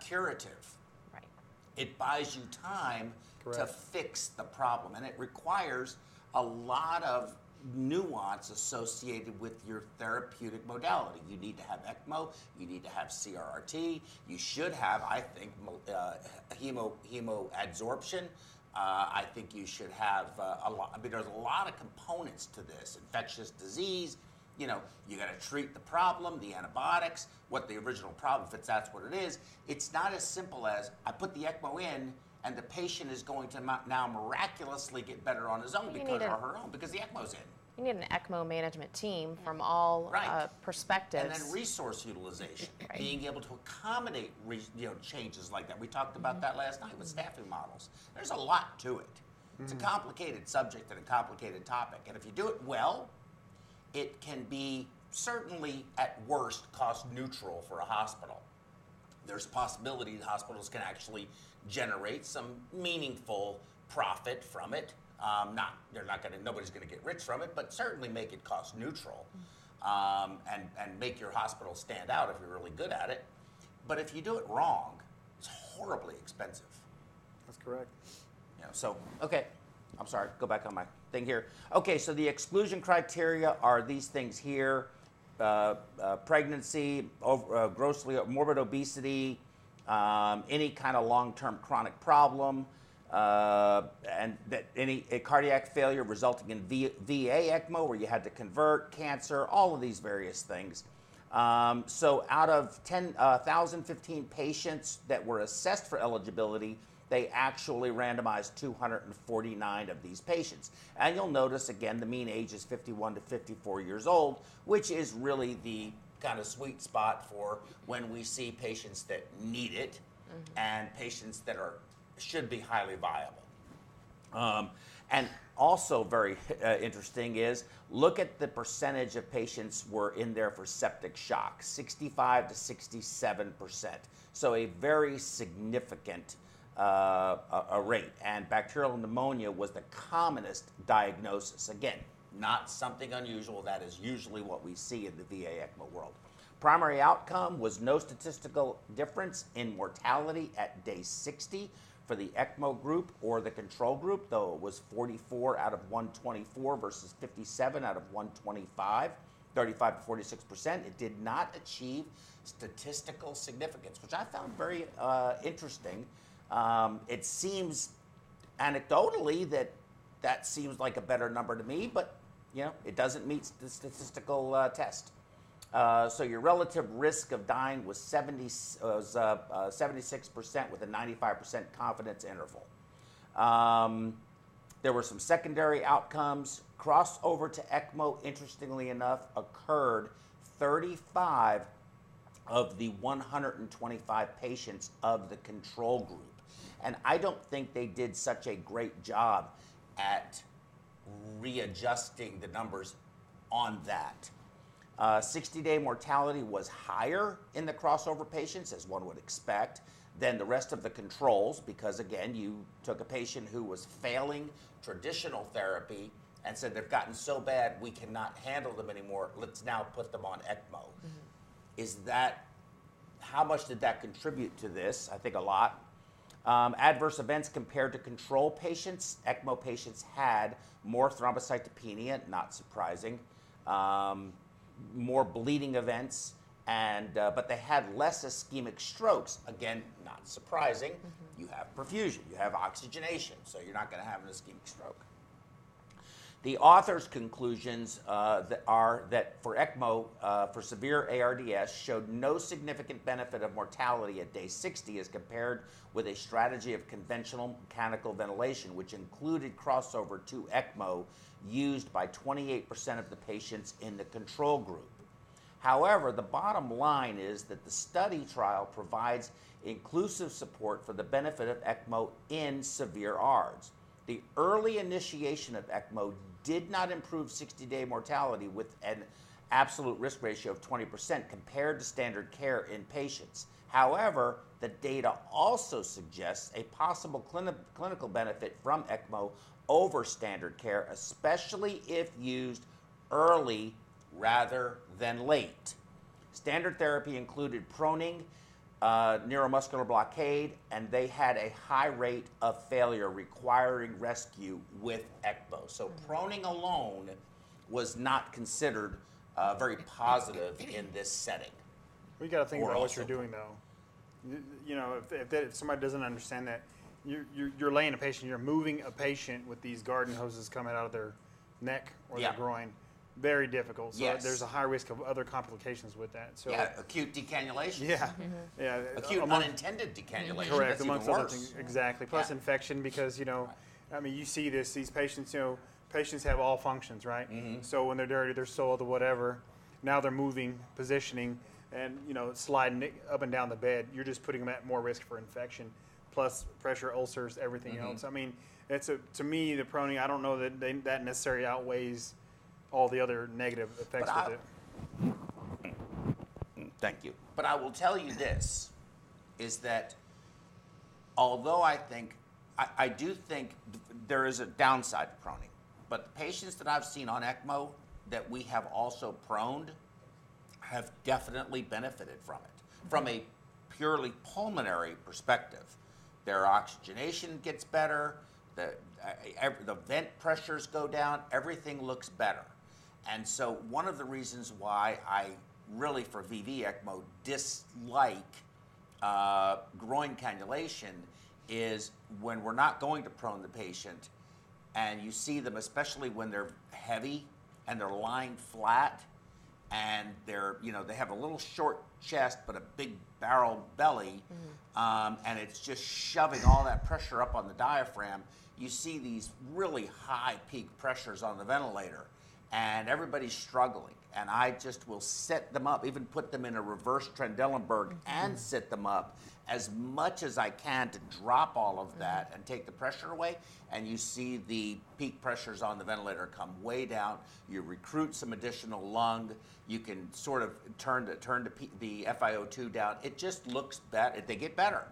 curative. Right. It buys you time to fix the problem, and it requires a lot of nuance associated with your therapeutic modality. You need to have ECMO, you need to have CRRT, you should have, I think, hemoadsorption. I think you should have a lot. I mean, there's a lot of components to this. Infectious disease, you know, you got to treat the problem, the antibiotics, what the original problem, if that's what it is. It's not as simple as I put the ECMO in and the patient is going to now miraculously get better on his own because or her own because the ECMO's in. You need an ECMO management team from all perspectives. And then resource utilization, being able to accommodate changes like that. We talked about that last night with staffing models. There's a lot to it. It's a complicated subject and a complicated topic. And if you do it well, it can be certainly at worst cost neutral for a hospital. There's a possibility that hospitals can actually generate some meaningful profit from it. Nobody's going to get rich from it, but certainly make it cost neutral, and make your hospital stand out if you're really good at it. But if you do it wrong, it's horribly expensive. That's correct. Okay, I'm sorry, go back on my thing here. Okay, so the exclusion criteria are these things here: pregnancy, grossly morbid obesity, any kind of long-term chronic problem. And that any cardiac failure resulting in VA ECMO, where you had to convert, cancer, all of these various things. So out of 1,015 patients that were assessed for eligibility, they actually randomized 249 of these patients. And you'll notice, again, the mean age is 51 to 54 years old, which is really the kind of sweet spot for when we see patients that need it and patients that should be highly viable. And also very interesting is look at the percentage of patients were in there for septic shock, 65 to 67%. So a very significant rate. And bacterial pneumonia was the commonest diagnosis. Again, not something unusual. That is usually what we see in the VA ECMO world. Primary outcome was no statistical difference in mortality at day 60 for the ECMO group or the control group, though it was 44 out of 124 versus 57 out of 125, 35 to 46%. It did not achieve statistical significance, which I found very interesting. It seems anecdotally that seems like a better number to me, but it doesn't meet the statistical test. So your relative risk of dying was 76% with a 95% confidence interval. There were some secondary outcomes. Crossover to ECMO, interestingly enough, occurred 35 of the 125 patients of the control group. And I don't think they did such a great job at readjusting the numbers on that. 60-day mortality was higher in the crossover patients, as one would expect, than the rest of the controls, because again, you took a patient who was failing traditional therapy and said they've gotten so bad we cannot handle them anymore, let's now put them on ECMO. How much did that contribute to this? I think a lot. Adverse events compared to control patients, ECMO patients had more thrombocytopenia, not surprising, more bleeding events, but they had less ischemic strokes. Again, not surprising. You have perfusion, you have oxygenation, so you're not going to have an ischemic stroke. The author's conclusions are that for ECMO, for severe ARDS, showed no significant benefit of mortality at day 60 as compared with a strategy of conventional mechanical ventilation, which included crossover to ECMO used by 28% of the patients in the control group. However, the bottom line is that the study trial provides inclusive support for the benefit of ECMO in severe ARDS. The early initiation of ECMO did not improve 60-day mortality with an absolute risk ratio of 20% compared to standard care in patients. However, the data also suggests a possible clinical benefit from ECMO over standard care, especially if used early rather than late. Standard therapy included proning, neuromuscular blockade, and they had a high rate of failure requiring rescue with ECMO. So proning alone was not considered very positive in this setting. We got to think about what you're doing, though. If somebody doesn't understand that, you're laying a patient, you're moving a patient with these garden hoses coming out of their neck or their groin. very difficult. So Yes. there's a high risk of other complications with that. So Yeah, acute decannulation. yeah, yeah. Acute among- unintended decannulation. Correct, That's amongst even other worse. things. Exactly. Plus Yeah. infection, because I mean, you see these patients. Patients have all functions, right? So when they're dirty, they're soiled or whatever. Now they're moving, positioning, and sliding up and down the bed. You're just putting them at more risk for infection, plus pressure, ulcers, everything else. I mean, to me, the proning. I don't know that that necessarily outweighs all the other negative effects with it. Thank you. But I will tell you this, is that although I do think there is a downside to proning, but the patients that I've seen on ECMO that we have also proned have definitely benefited from it. From a purely pulmonary perspective, their oxygenation gets better, the vent pressures go down, everything looks better. And so one of the reasons why I really, for VV ECMO, dislike groin cannulation is when we're not going to prone the patient and you see them, especially when they're heavy and they're lying flat and they have a little short chest but a big barrel belly, and it's just shoving all that pressure up on the diaphragm. You see these really high peak pressures on the ventilator, and everybody's struggling. And I just will set them up, even put them in a reverse Trendelenburg and sit them up as much as I can to drop all of that and take the pressure away. And you see the peak pressures on the ventilator come way down. You recruit some additional lung. You can sort of turn the FiO2 down. It just looks better. They get better.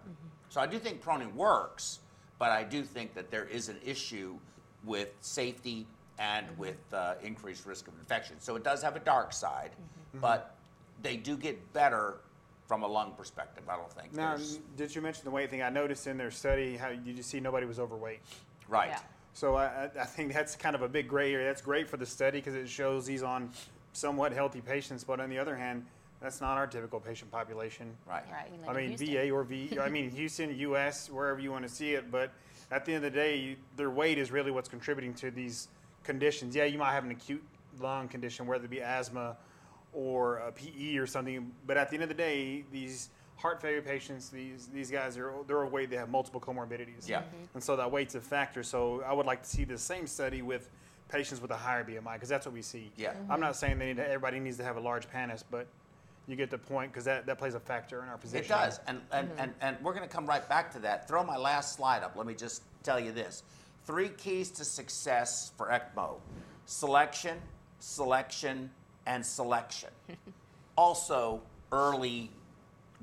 So I do think proning works, but I do think that there is an issue with safety and with increased risk of infection. So it does have a dark side, but they do get better from a lung perspective, I don't think. Now, did you mention the weight thing? I noticed in their study how you just see nobody was overweight. Right. Yeah. So I think that's kind of a big gray area. That's great for the study because it shows these on somewhat healthy patients, but on the other hand, that's not our typical patient population. Right. Right. You I mean, Houston. VA or Houston, U.S., wherever you want to see it. But at the end of the day, their weight is really what's contributing to these conditions. Yeah, you might have an acute lung condition, whether it be asthma or a PE or something. But at the end of the day, these heart failure patients, these guys, they're overweight. They have multiple comorbidities. Yeah. And so that weight's a factor. So I would like to see the same study with patients with a higher BMI because that's what we see. Yeah. I'm not saying everybody needs to have a large pannus, but you get the point because that plays a factor in our position. It does, and we're going to come right back to that. Throw my last slide up. Let me just tell you this. 3 keys to success for ECMO: selection, selection, and selection. Also, early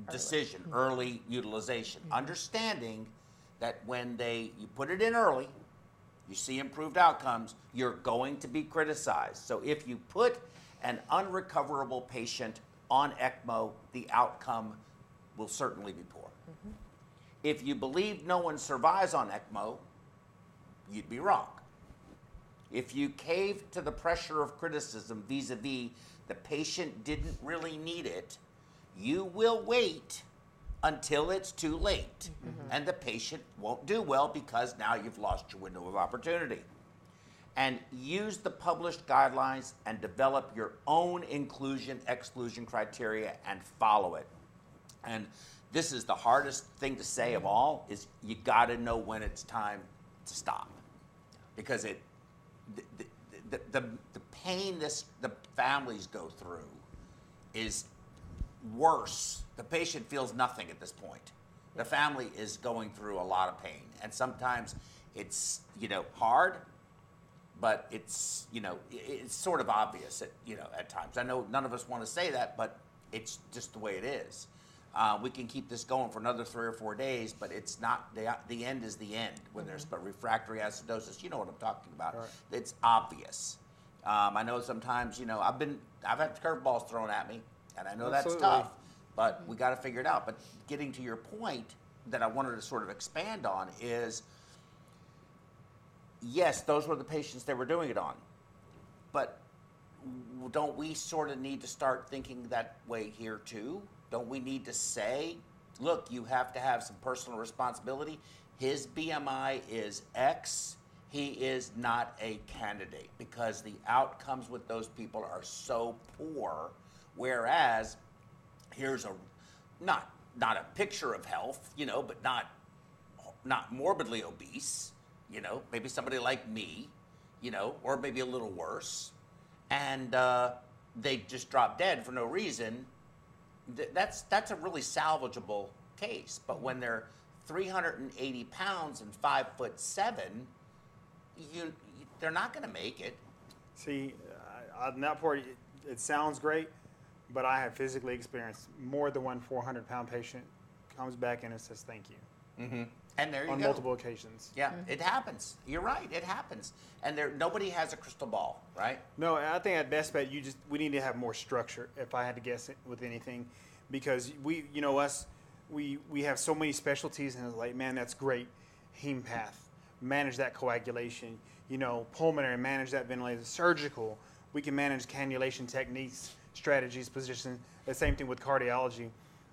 decision, early utilization. Understanding that when you put it in early, you see improved outcomes, you're going to be criticized. So if you put an unrecoverable patient on ECMO, the outcome will certainly be poor. If you believe no one survives on ECMO, you'd be wrong. If you cave to the pressure of criticism vis-a-vis the patient didn't really need it, you will wait until it's too late. And the patient won't do well because now you've lost your window of opportunity. And use the published guidelines and develop your own inclusion-exclusion criteria and follow it. And this is the hardest thing to say of all, is you gotta know when it's time to stop. Because the pain the families go through is worse. The patient feels nothing at this point. The family is going through a lot of pain, and sometimes it's hard, but it's it's sort of obvious at times. I know none of us want to say that, but it's just the way it is. We can keep this going for another 3 or 4 days, but it's not the end is the end when there's refractory acidosis. You know what I'm talking about. Right. It's obvious. I know sometimes I've had curveballs thrown at me, and I know that's tough, but we got to figure it out. But getting to your point that I wanted to sort of expand on is, yes, those were the patients they were doing it on, but don't we sort of need to start thinking that way here too? Don't we need to say, look, you have to have some personal responsibility. His BMI is X. he is not a candidate because the outcomes with those people are so poor. Whereas here's not a picture of health, but not morbidly obese, maybe somebody like me, or maybe a little worse, and they just drop dead for no reason. That's a really salvageable case. But when they're 380 pounds and 5'7", they're not going to make it. See, on that part, it sounds great, but I have physically experienced more than one 400-pound patient comes back in and says thank you. Mm-hmm. And there you go. On multiple occasions. Yeah, it happens. You're right, it happens. And nobody has a crystal ball, right? No, I think at best bet, we need to have more structure, if I had to guess it with anything, because we have so many specialties, and it's like, man, that's great. Heme path, manage that coagulation, pulmonary, manage that ventilation, surgical, we can manage cannulation techniques, strategies, position, the same thing with cardiology.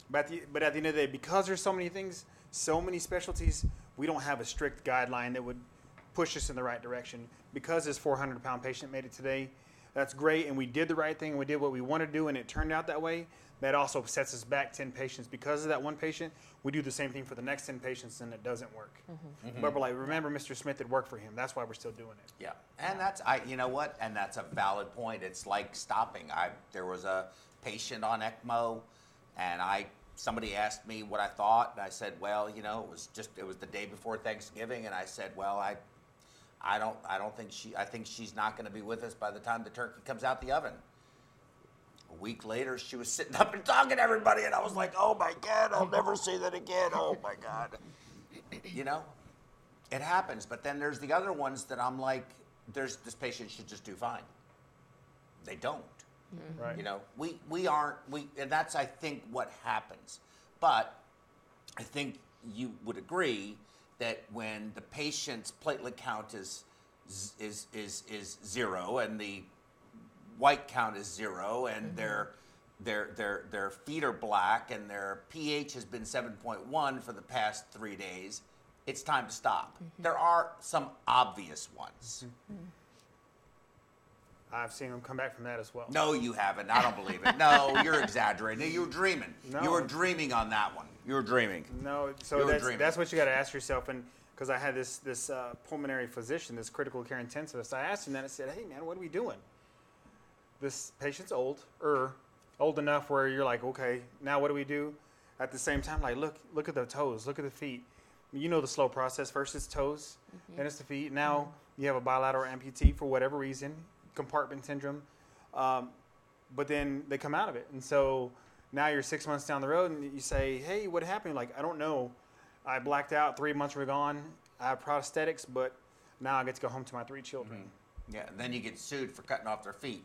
But at the end of the day, because there's so many things, so many specialties, we don't have a strict guideline that would push us in the right direction. Because this 400-pound patient made it today, that's great, and we did the right thing, and we did what we wanted to do, and it turned out that way. That also sets us back 10 patients. Because of that one patient, we do the same thing for the next 10 patients, and it doesn't work. Mm-hmm. Mm-hmm. But we're like, remember, Mr. Smith, it worked for him. That's why we're still doing it. Yeah, and you know what? And that's a valid point. It's like stopping. There was a patient on ECMO, and somebody asked me what I thought, and I said, well, it was the day before Thanksgiving, and I said, well, I think she's not going to be with us by the time the turkey comes out the oven. A week later, she was sitting up and talking to everybody, and I was like, oh my God, I'll never see that again. Oh my God. It happens. But then there's the other ones that I'm like, this patient should just do fine. They don't. Right. And that's, I think, what happens. But I think you would agree that when the patient's platelet count is zero and the white count is zero and their feet are black and their pH has been 7.1 for the past 3 days, it's time to stop. Mm-hmm. There are some obvious ones. Mm-hmm. I've seen them come back from that as well. No, you haven't. I don't believe it. No, you're exaggerating. You were dreaming. No. You were dreaming on that one. You were dreaming. No, so that's what you got to ask yourself. And because I had this pulmonary physician, this critical care intensivist, I asked him that. I said, hey, man, what are we doing? This patient's old enough where you're like, okay, now what do we do? At the same time, like, look at the toes, look at the feet. You know the slow process. First it's toes, then it's the feet. Now you have a bilateral amputee for whatever reason, compartment syndrome, but then they come out of it. And so now you're 6 months down the road and you say, hey, what happened? Like, I don't know. I blacked out, 3 months were gone. I have prosthetics, but now I get to go home to my 3 children. Mm-hmm. Yeah, and then you get sued for cutting off their feet.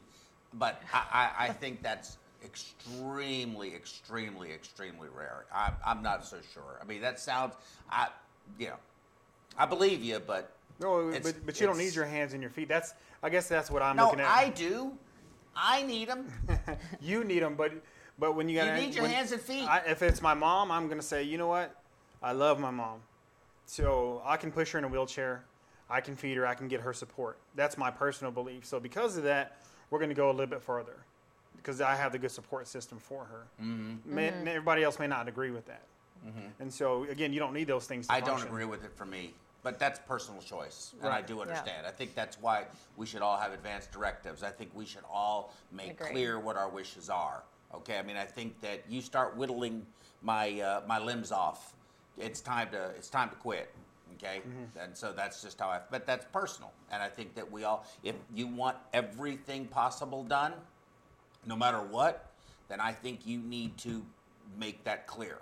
But I think that's extremely, extremely, extremely rare. I'm not so sure. I mean, that sounds, I believe you, but no, but you don't need your hands and your feet. I guess that's what I'm looking at. No, I do. I need them. You need them, but when you need your hands and feet. If it's my mom, I'm gonna say, you know what? I love my mom, so I can push her in a wheelchair. I can feed her. I can get her support. That's my personal belief. So because of that, we're going to go a little bit further because I have the good support system for her. Mm-hmm. Everybody else may not agree with that. Mm-hmm. And so, again, you don't need those things to function. Don't agree with it for me, but that's personal choice, and I do understand. Yeah. I think that's why we should all have advanced directives. I think we should all make clear what our wishes are. Okay? I mean, I think that you start whittling my limbs off, it's time to quit. Okay, and so that's just how but that's personal. And I think that if you want everything possible done, no matter what, then I think you need to make that clear.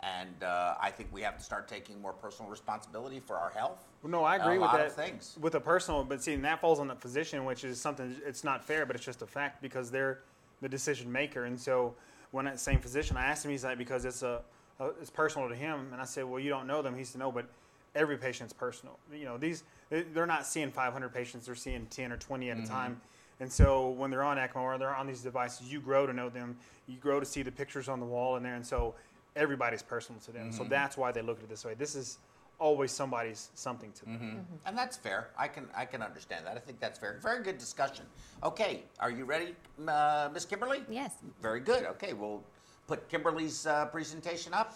And I think we have to start taking more personal responsibility for our health. Well, no, I agree with that. Of things. With the personal, but see, and that falls on the physician, which is something, it's not fair, but it's just a fact because they're the decision maker. And so when that same physician, I asked him, he's like, because it's personal to him. And I said, well, you don't know them. He said, no, but every patient's personal. They're not seeing 500 patients; they're seeing 10 or 20 at a time. And so when they're on ECMO or they're on these devices, you grow to know them. You grow to see the pictures on the wall in there, and so everybody's personal to them. So that's why they look at it this way. This is always somebody's something to them. And that's fair. I can understand that. I think that's fair. Very good discussion. Okay, are you ready, Miss Kimberly? Yes. Very good. Okay, we'll put Kimberly's presentation up.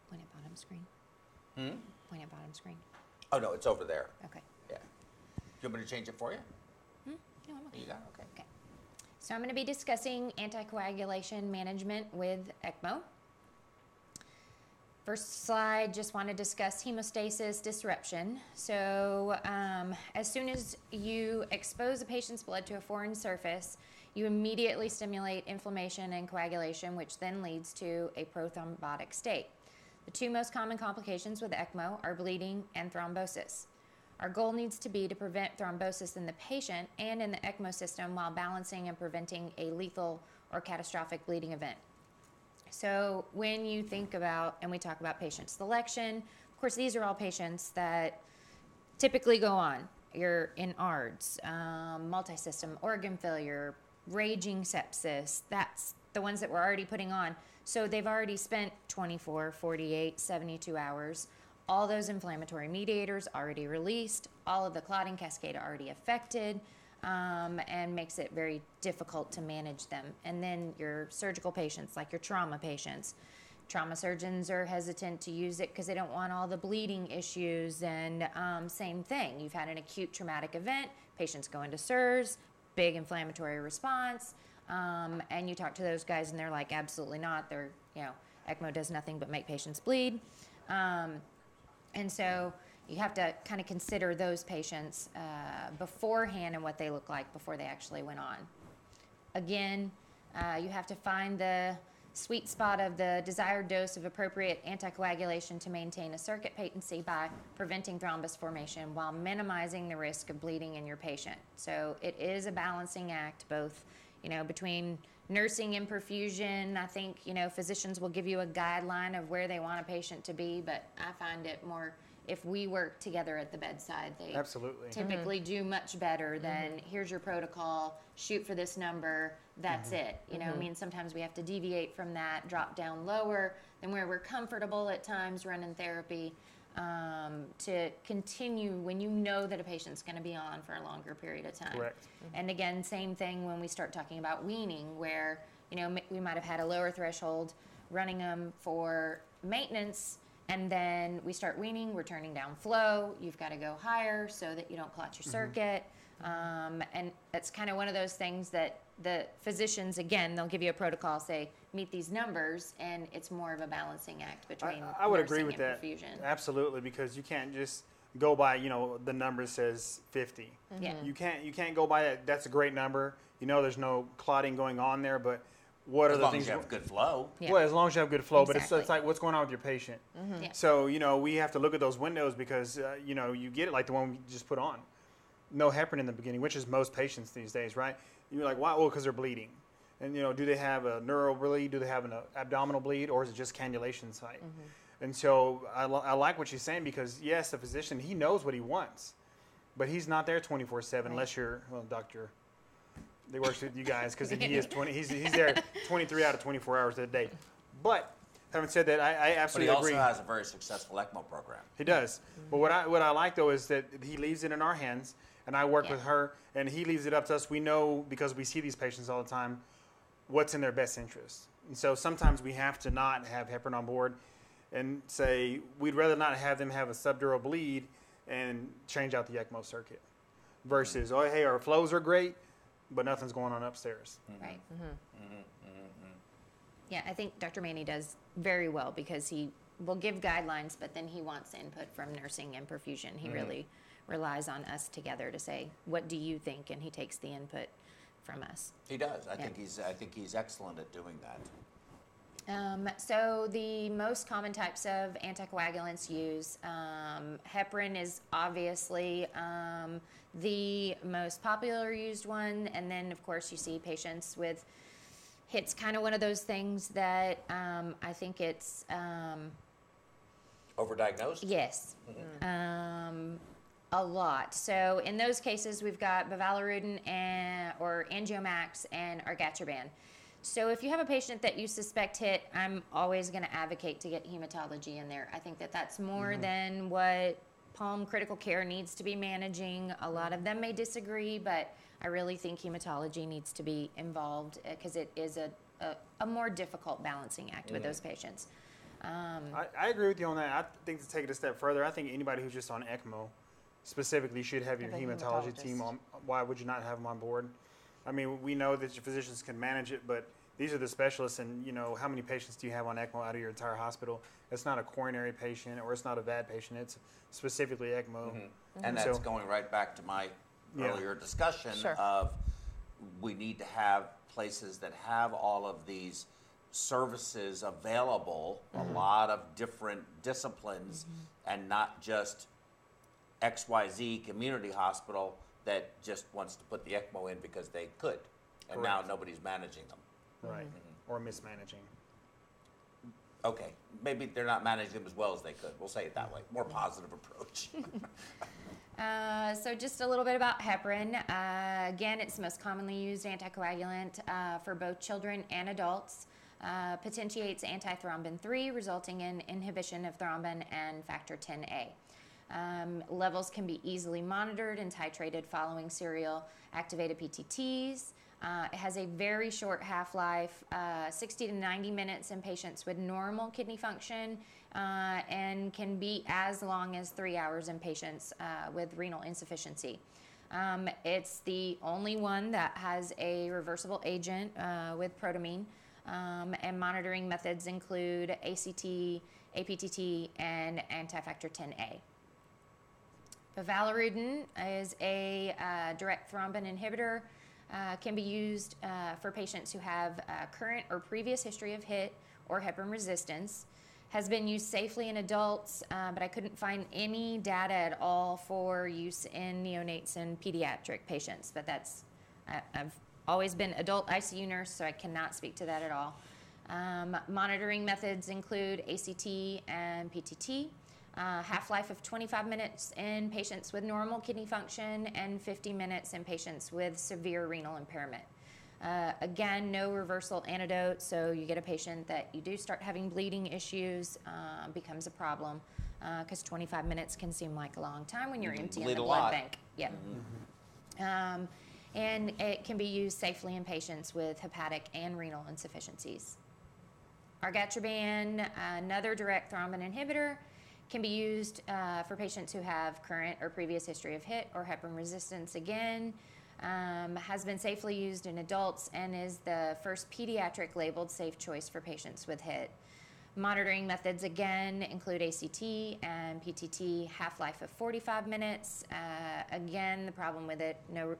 Point at bottom screen. Point at bottom screen. Oh, no, it's over there. Okay. Yeah. Do you want me to change it for you? No, I'm okay. You got it? Okay. Okay. So I'm going to be discussing anticoagulation management with ECMO. First slide, just want to discuss hemostasis disruption. So as soon as you expose a patient's blood to a foreign surface, you immediately stimulate inflammation and coagulation, which then leads to a prothrombotic state. The two most common complications with ECMO are bleeding and thrombosis. Our goal needs to be to prevent thrombosis in the patient and in the ECMO system while balancing and preventing a lethal or catastrophic bleeding event. So when you think about, and we talk about patient selection, of course these are all patients that typically go on. You're in ARDS, multisystem organ failure, raging sepsis. That's the ones that we're already putting on. So they've already spent 24, 48, 72 hours. All those inflammatory mediators already released, all of the clotting cascade already affected, and makes it very difficult to manage them. And then your surgical patients, like your trauma patients, trauma surgeons are hesitant to use it because they don't want all the bleeding issues. And same thing, you've had an acute traumatic event, patients go into SIRS, big inflammatory response, and you talk to those guys and they're like, absolutely not. They're, ECMO does nothing but make patients bleed. And so you have to kind of consider those patients beforehand and what they look like before they actually went on. Again, you have to find the sweet spot of the desired dose of appropriate anticoagulation to maintain a circuit patency by preventing thrombus formation while minimizing the risk of bleeding in your patient. So it is a balancing act, both between nursing and perfusion. I think, physicians will give you a guideline of where they want a patient to be, but I find it more, if we work together at the bedside, they Absolutely. typically do much better than here's your protocol, shoot for this number, that's it. I mean, sometimes we have to deviate from that, drop down lower than where we're comfortable at times running therapy, to continue when you know that a patient's going to be on for a longer period of time. Correct. And again, same thing when we start talking about weaning, where we might have had a lower threshold, running them for maintenance, and then we start weaning, we're turning down flow. You've got to go higher so that you don't clot your circuit. And that's kind of one of those things that the physicians, again, they'll give you a protocol, say, meet these numbers, and it's more of a balancing act between I would nursing agree with and that. perfusion. Absolutely, because you can't just go by, the number says 50. Yeah. You can't go by that. That's a great number. There's no clotting going on there, but what are the things? As long as you have good flow. Yeah. Well, as long as you have good flow, Exactly. but it's like what's going on with your patient. Yeah. So we have to look at those windows because you get it like the one we just put on. No heparin in the beginning, which is most patients these days, right? You're like, why? Well, because they're bleeding. And do they have a neural bleed? Do they have an abdominal bleed, or is it just cannulation site? And so I like what she's saying because yes, the physician, he knows what he wants, but he's not there 24/7 unless you're doctor. They works with you guys because he is 20. He's there 23 out of 24 hours a day. But having said that, I absolutely agree. But he also has a very successful ECMO program. He does. But what I like though is that he leaves it in our hands, and I work with her, and he leaves it up to us. We know because we see these patients all the time what's in their best interest. And so sometimes we have to not have heparin on board and say we'd rather not have them have a subdural bleed and change out the ECMO circuit versus, oh, hey, our flows are great, but nothing's going on upstairs. Right. Yeah, I think Dr. Manny does very well because he will give guidelines, but then he wants input from nursing and perfusion. He really relies on us together to say, what do you think? And he takes the input from us. He does. I think he's excellent at doing that. So the most common types of anticoagulants used, heparin is obviously the most popular used one, and then of course you see patients with, it's kind of one of those things that I think it's Overdiagnosed? yes. A lot. So in those cases, we've got Bivalirudin or Angiomax and Argatroban. So if you have a patient that you suspect HIT, I'm always going to advocate to get hematology in there. I think that that's more than what Palm Critical Care needs to be managing. A lot of them may disagree, but I really think hematology needs to be involved because it is a more difficult balancing act with those patients. I agree with you on that. I think to take it a step further, I think anybody who's just on ECMO specifically should have your hematology team on. Why would you not have them on board? I mean, we know that your physicians can manage it, but these are the specialists, and you know, how many patients do you have on ECMO out of your entire hospital? It's not a coronary patient or it's not a VAD patient, it's specifically ECMO. And that's going right back to my earlier discussion of we need to have places that have all of these services available, a lot of different disciplines, and not just XYZ community hospital that just wants to put the ECMO in because they could, and now nobody's managing them. Right, or mismanaging. Okay, maybe they're not managing them as well as they could. We'll say it that way. More positive approach. So just a little bit about heparin. Again, it's the most commonly used anticoagulant for both children and adults. Potentiates antithrombin 3, resulting in inhibition of thrombin and factor 10A. Levels can be easily monitored and titrated following serial activated PTTs. It has a very short half-life, 60 to 90 minutes in patients with normal kidney function, and can be as long as 3 hours in patients with renal insufficiency. It's the only one that has a reversible agent with protamine, and monitoring methods include ACT, APTT, and anti-factor 10A. Bivalirudin is a direct thrombin inhibitor. Can be used for patients who have current or previous history of HIT or heparin resistance. Has been used safely in adults, but I couldn't find any data at all for use in neonates and pediatric patients. But that's, I've always been adult ICU nurse, so I cannot speak to that at all. Monitoring methods include ACT and PTT. Half-life of 25 minutes in patients with normal kidney function and 50 minutes in patients with severe renal impairment. Again, no reversal antidote, so you get a patient that you do start having bleeding issues, becomes a problem, because 25 minutes can seem like a long time when you're emptying the blood bank. Yeah. And it can be used safely in patients with hepatic and renal insufficiencies. Argatroban, another direct thrombin inhibitor, can be used for patients who have current or previous history of HIT or heparin resistance. Again, has been safely used in adults and is the first pediatric labeled safe choice for patients with HIT. Monitoring methods again include ACT and PTT, half-life of 45 minutes. Again, the problem with it, no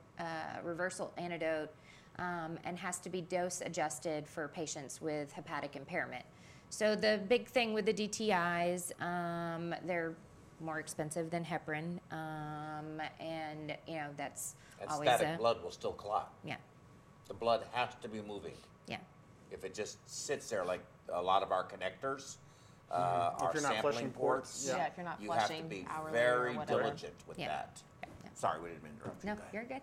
reversal antidote, and has to be dose adjusted for patients with hepatic impairment. So the big thing with the DTIs, they're more expensive than heparin, and you know that's and always static blood will still clot. Yeah. The blood has to be moving. Yeah. If it just sits there like a lot our connectors, our you're not sampling flushing ports, Yeah, if you're not you have to flushing be hourly very or whatever. diligent with Yeah. that. Yeah. Sorry, we didn't mean to interrupt you. No, Go ahead. you're good.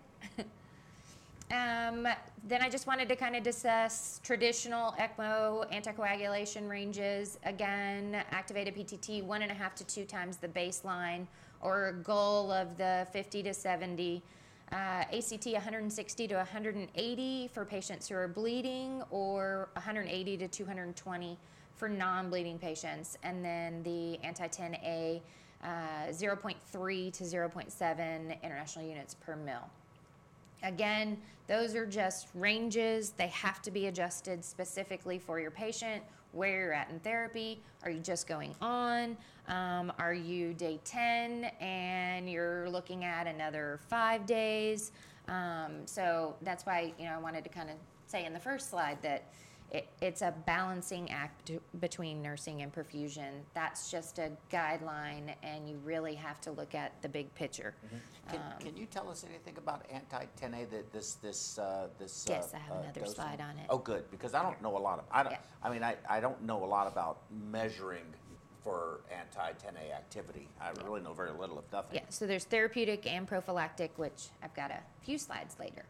Then I just wanted to kind of discuss traditional ECMO anticoagulation ranges. Again, activated PTT 1.5 to 2 times the baseline, or a goal of the 50 to 70. ACT 160 to 180 for patients who are bleeding, or 180 to 220 for non-bleeding patients. And then the anti-10A 0.3 to 0.7 international units per mil. Again, those are just ranges. They have to be adjusted specifically for your patient, where you're at in therapy. Are you just going on? Are you day 10 and you're looking at another 5 days? So that's why, you know, I wanted to kind of say in the first slide that it's a balancing act between nursing and perfusion. That's just a guideline, and you really have to look at the big picture. Can you tell us anything about anti-10A? That this Yes, I have another dosing? slide on it. Oh, good, because I don't know a lot of. I don't know a lot about measuring for anti-10A activity? I really know very little, if nothing. Yeah, so there's therapeutic and prophylactic, which I've got a few slides later.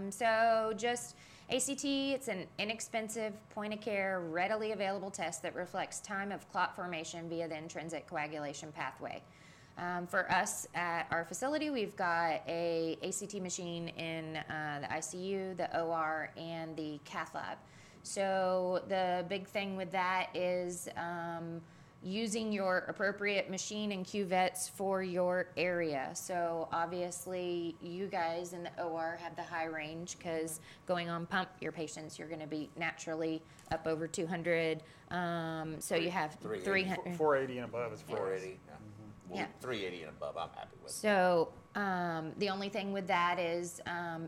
So just ACT, it's an inexpensive, point-of-care, readily available test that reflects time of clot formation via the intrinsic coagulation pathway. For us at our facility, we've got a ACT machine in the ICU, the OR, and the cath lab. So the big thing with that is using your appropriate machine and cuvettes for your area. So obviously you guys in the OR have the high range because going on pump your patients, you're going to be naturally up over 200. So you have 300. 480 and above is 480. Yeah. Well, Yeah. 380 and above, I'm happy with. So the only thing with that is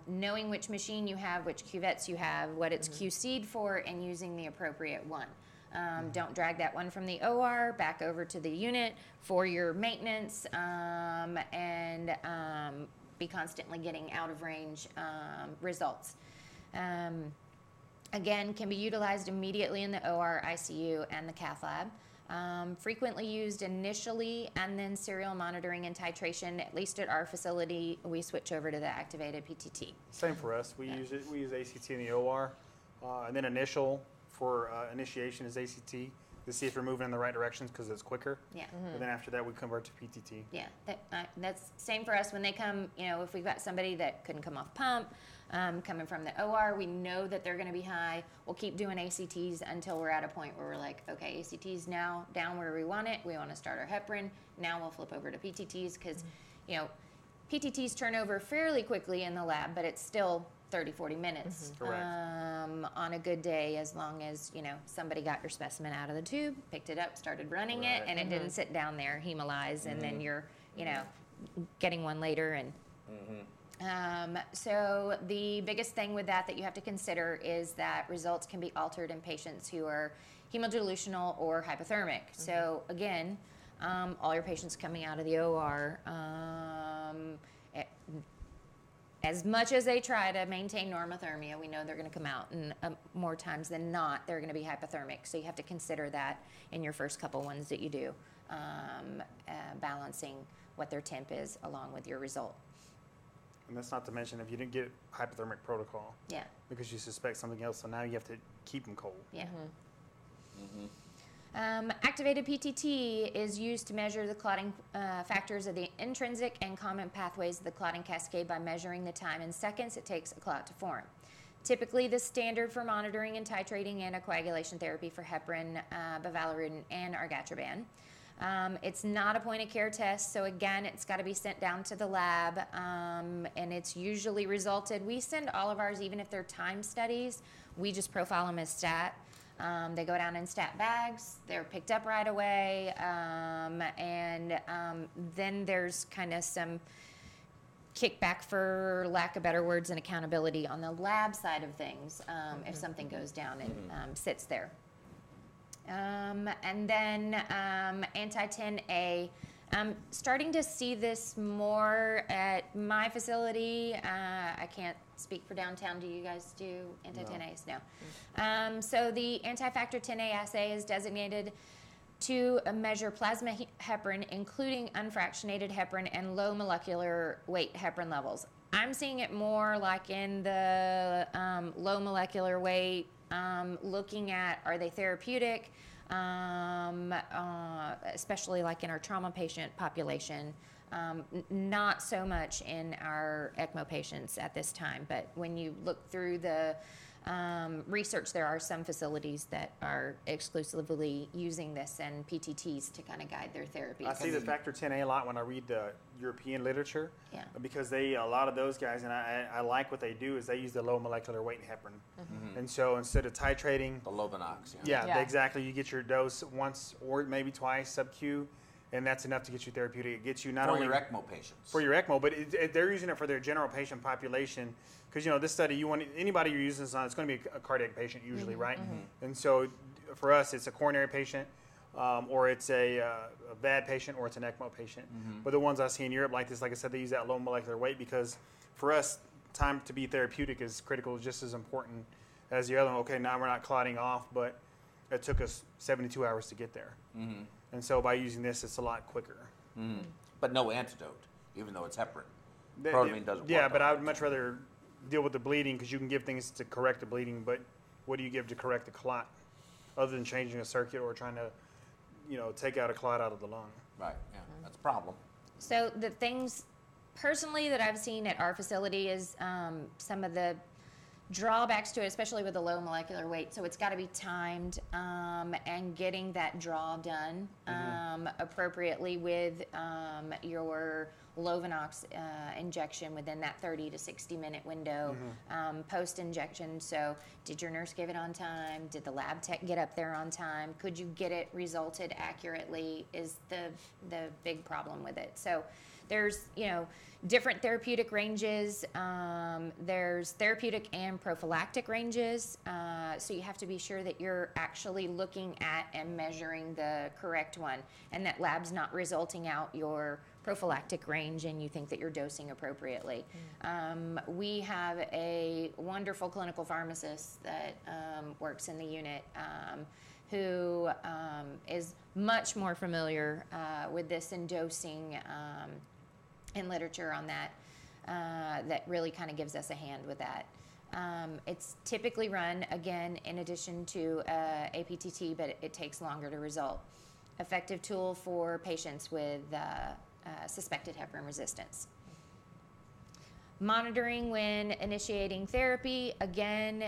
knowing which machine you have, which cuvettes you have, what it's QC'd for, and using the appropriate one. Don't drag that one from the OR back over to the unit for your maintenance and be constantly getting out of range results. Again, can be utilized immediately in the OR, ICU, and the cath lab. Frequently used initially and then serial monitoring and titration. At least at our facility, we switch over to the activated PTT. Same for us. We use it. We use ACT in the OR, and then initial for initiation is ACT to see if you're moving in the right directions because it's quicker. Yeah. And then after that, we convert to PTT. Yeah, that's same for us when they come. You know, if we've got somebody that couldn't come off pump, coming from the OR, we know that they're going to be high. We'll keep doing ACTs until we're at a point where we're like, okay, ACTs now down where we want it. We want to start our heparin. Now we'll flip over to PTTs because, you know, PTTs turn over fairly quickly in the lab, but it's still 30, 40 minutes on a good day, as long as, you know, somebody got your specimen out of the tube, picked it up, started running it, and it didn't sit down there, hemolyze, and then you're, you know, getting one later. And so the biggest thing with that you have to consider is that results can be altered in patients who are hemodilutional or hypothermic. So again, all your patients coming out of the OR, as much as they try to maintain normothermia, we know they're going to come out, and more times than not, they're going to be hypothermic. So you have to consider that in your first couple ones that you do, balancing what their temp is along with your result. And that's not to mention if you didn't get hypothermic protocol. Yeah. Because you suspect something else, so now you have to keep them cold. Yeah. Activated PTT is used to measure the clotting factors of the intrinsic and common pathways of the clotting cascade by measuring the time in seconds it takes a clot to form. Typically, the standard for monitoring and titrating anticoagulation therapy for heparin, bivalirudin, and argatroban. It's not a point-of-care test, so again, it's got to be sent down to the lab, and it's usually resulted. We send all of ours, even if they're time studies, we just profile them as stat. They go down in stat bags, they're picked up right away, and then there's kind of some kickback, for lack of better words, and accountability on the lab side of things if something goes down and sits there. And then anti-10A. I'm starting to see this more at my facility. I can't speak for downtown. Do you guys do anti-10As? No. So the anti-factor 10A assay is designated to measure plasma heparin, including unfractionated heparin and low molecular weight heparin levels. I'm seeing it more like in the low molecular weight, looking at, are they therapeutic? Especially like in our trauma patient population, not so much in our ECMO patients at this time, but when you look through the research, there are some facilities that are exclusively using this and PTTs to kind of guide their therapy. I see the factor 10A a lot when I read the European literature, Yeah. because a lot of those guys, and I like what they do, is they use the low molecular weight heparin. And so instead of titrating, The Lovenox. Yeah. exactly, you get your dose once or maybe twice sub-Q, and that's enough to get you therapeutic. It gets you not For only your ECMO patients. for your ECMO, but they're using it for their general patient population. Because, you know, this study, you want anybody you're using this on, it's going to be a cardiac patient usually, right? And so for us, it's a coronary patient, or it's a VAD patient, or it's an ECMO patient. But the ones I see in Europe like this, like I said, they use that low molecular weight because for us, time to be therapeutic is critical, just as important as the other one. Okay, now we're not clotting off, but it took us 72 hours to get there. Mm-hmm. And so by using this, it's a lot quicker. Mm-hmm. But no antidote, even though it's heparin. Protamine doesn't work. Yeah, but I would much rather deal with the bleeding, because you can give things to correct the bleeding, but what do you give to correct the clot, other than changing a circuit or trying to, take out a clot out of the lung? Right, yeah, that's a problem. So the things personally that I've seen at our facility is some of the drawbacks to it, especially with the low molecular weight. So it's got to be timed, and getting that draw done appropriately with your Lovenox injection within that 30 to 60 minute window post injection. So did your nurse give it on time? Did the lab tech get up there on time? Could you get it resulted accurately is the big problem with it. So there's, different therapeutic ranges. There's therapeutic and prophylactic ranges. So you have to be sure that you're actually looking at and measuring the correct one, and that lab's not resulting out your prophylactic range and you think that you're dosing appropriately. We have a wonderful clinical pharmacist that works in the unit who is much more familiar with this and dosing and literature on that that really kind of gives us a hand with that. It's typically run, again, in addition to APTT, but it takes longer to result. Effective tool for patients with suspected heparin resistance. Monitoring when initiating therapy, again,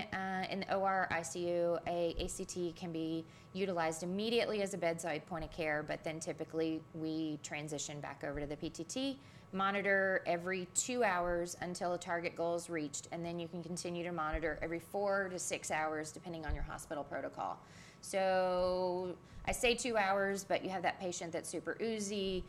in the OR ICU, a ACT can be utilized immediately as a bedside point of care, but then typically we transition back over to the PTT. Monitor every 2 hours until a target goal is reached, and then you can continue to monitor every 4 to 6 hours depending on your hospital protocol. So I say 2 hours, but you have that patient that's super oozy.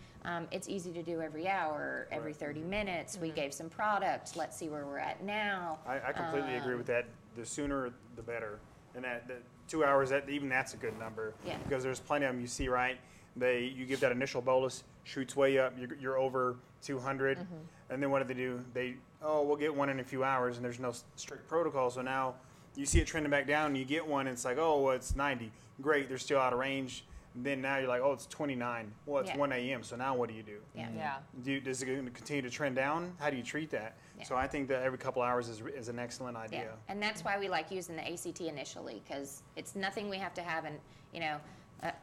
It's easy to do every hour, every 30 minutes. We gave some product. Let's see where we're at now. I completely agree with that. The sooner, the better. And that 2 hours, that's a good number. Yeah. Because there's plenty of them you see, right? You give that initial bolus, shoots way up, you're over 200, and then what do? We'll get one in a few hours, and there's no strict protocol. So now you see it trending back down, and you get one, and it's like, it's 90. Great, they're still out of range. And then now you're like, it's 29. Well, it's 1 a.m., so now what do you do? Yeah. Does it continue to trend down? How do you treat that? Yeah. So I think that every couple hours is an excellent idea. Yeah. And that's why we like using the ACT initially, because it's nothing we have to have and,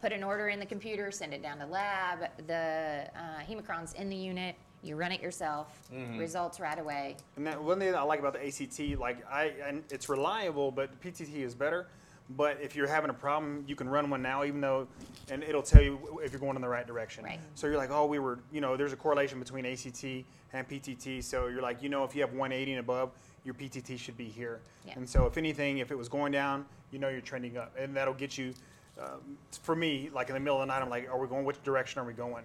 put an order in the computer, send it down to lab. The hemocron's in the unit. You run it yourself. Results right away. And that one thing I like about the ACT, and it's reliable, but PTT is better. But if you're having a problem, you can run one now, and it'll tell you if you're going in the right direction. Right. So you're like, there's a correlation between ACT and PTT. So you're like, if you have 180 and above, your PTT should be here. Yeah. And so if anything, if it was going down, you're trending up, and that'll get you. For me, like in the middle of the night, I'm like, which direction are we going?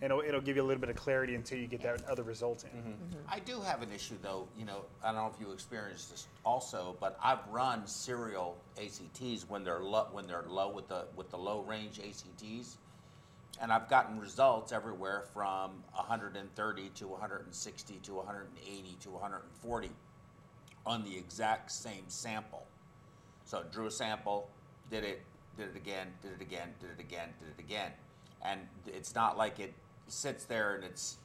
And it'll give you a little bit of clarity until you get that other result in. I do have an issue, though. I don't know if you experienced this also, but I've run serial ACTs when they're low with the low range ACTs, and I've gotten results everywhere from 130 to 160 to 180 to 140 on the exact same sample. So drew a sample, did it again, did it again, did it again, did it again. And it's not like it sits there and it's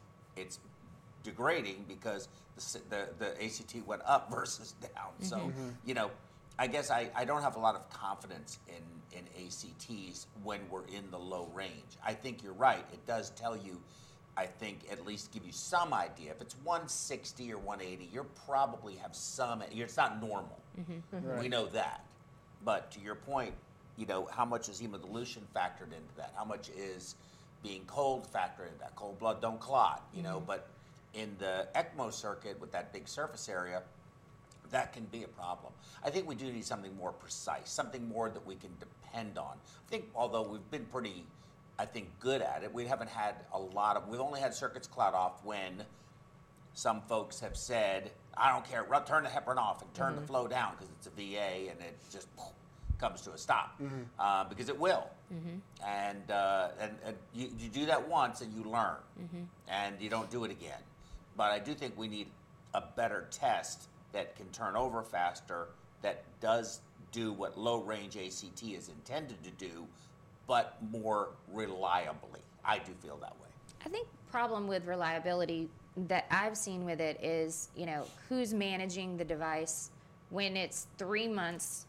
degrading because the ACT went up versus down. So, I guess I don't have a lot of confidence in ACTs when we're in the low range. I think you're right. It does tell you, I think, at least give you some idea. If it's 160 or 180, you probably have some, it's not normal. Right. We know that. But to your point, how much is hemodilution factored into that? How much is being cold factored into that? Cold blood don't clot, but in the ECMO circuit with that big surface area, that can be a problem. I think we do need something more precise, something more that we can depend on. I think although we've been pretty, good at it, we've only had circuits clot off when some folks have said, I don't care, turn the heparin off and turn the flow down because it's a VA and it just comes to a stop because it will. And you do that once and you learn and you don't do it again. But I do think we need a better test that can turn over faster, that does do what low-range ACT is intended to do, but more reliably. I do feel that way. I think problem with reliability that I've seen with it is, who's managing the device when it's 3 months,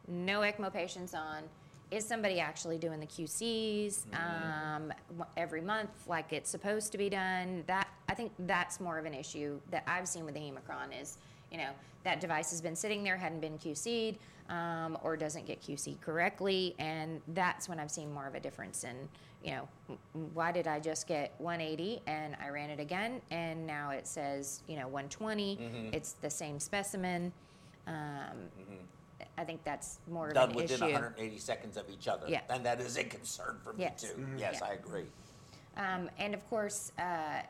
no ECMO patients on. Is somebody actually doing the QCs every month like it's supposed to be done? I think that's more of an issue that I've seen with the Hemocron is, that device has been sitting there, hadn't been QC'd, or doesn't get QC'd correctly, and that's when I've seen more of a difference in, why did I just get 180 and I ran it again and now it says, 120, it's the same specimen. I think that's more of an issue. Done within 180 seconds of each other. Yeah. And that is a concern for me too. Yes, I agree. And of course,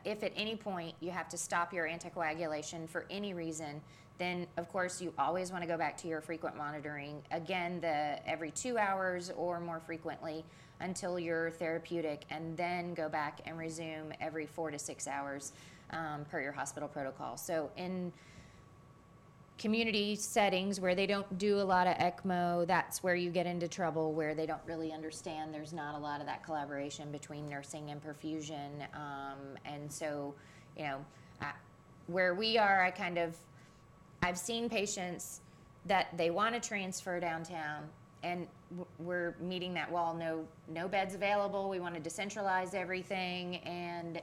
if at any point you have to stop your anticoagulation for any reason, then of course you always want to go back to your frequent monitoring. Again, every 2 hours or more frequently until you're therapeutic, and then go back and resume every 4 to 6 hours per your hospital protocol. So in community settings where they don't do a lot of ECMO, that's where you get into trouble, where they don't really understand there's not a lot of that collaboration between nursing and perfusion. And so, where we are, I've seen patients that they want to transfer downtown, and we're meeting that wall, no beds available, we want to decentralize everything, and,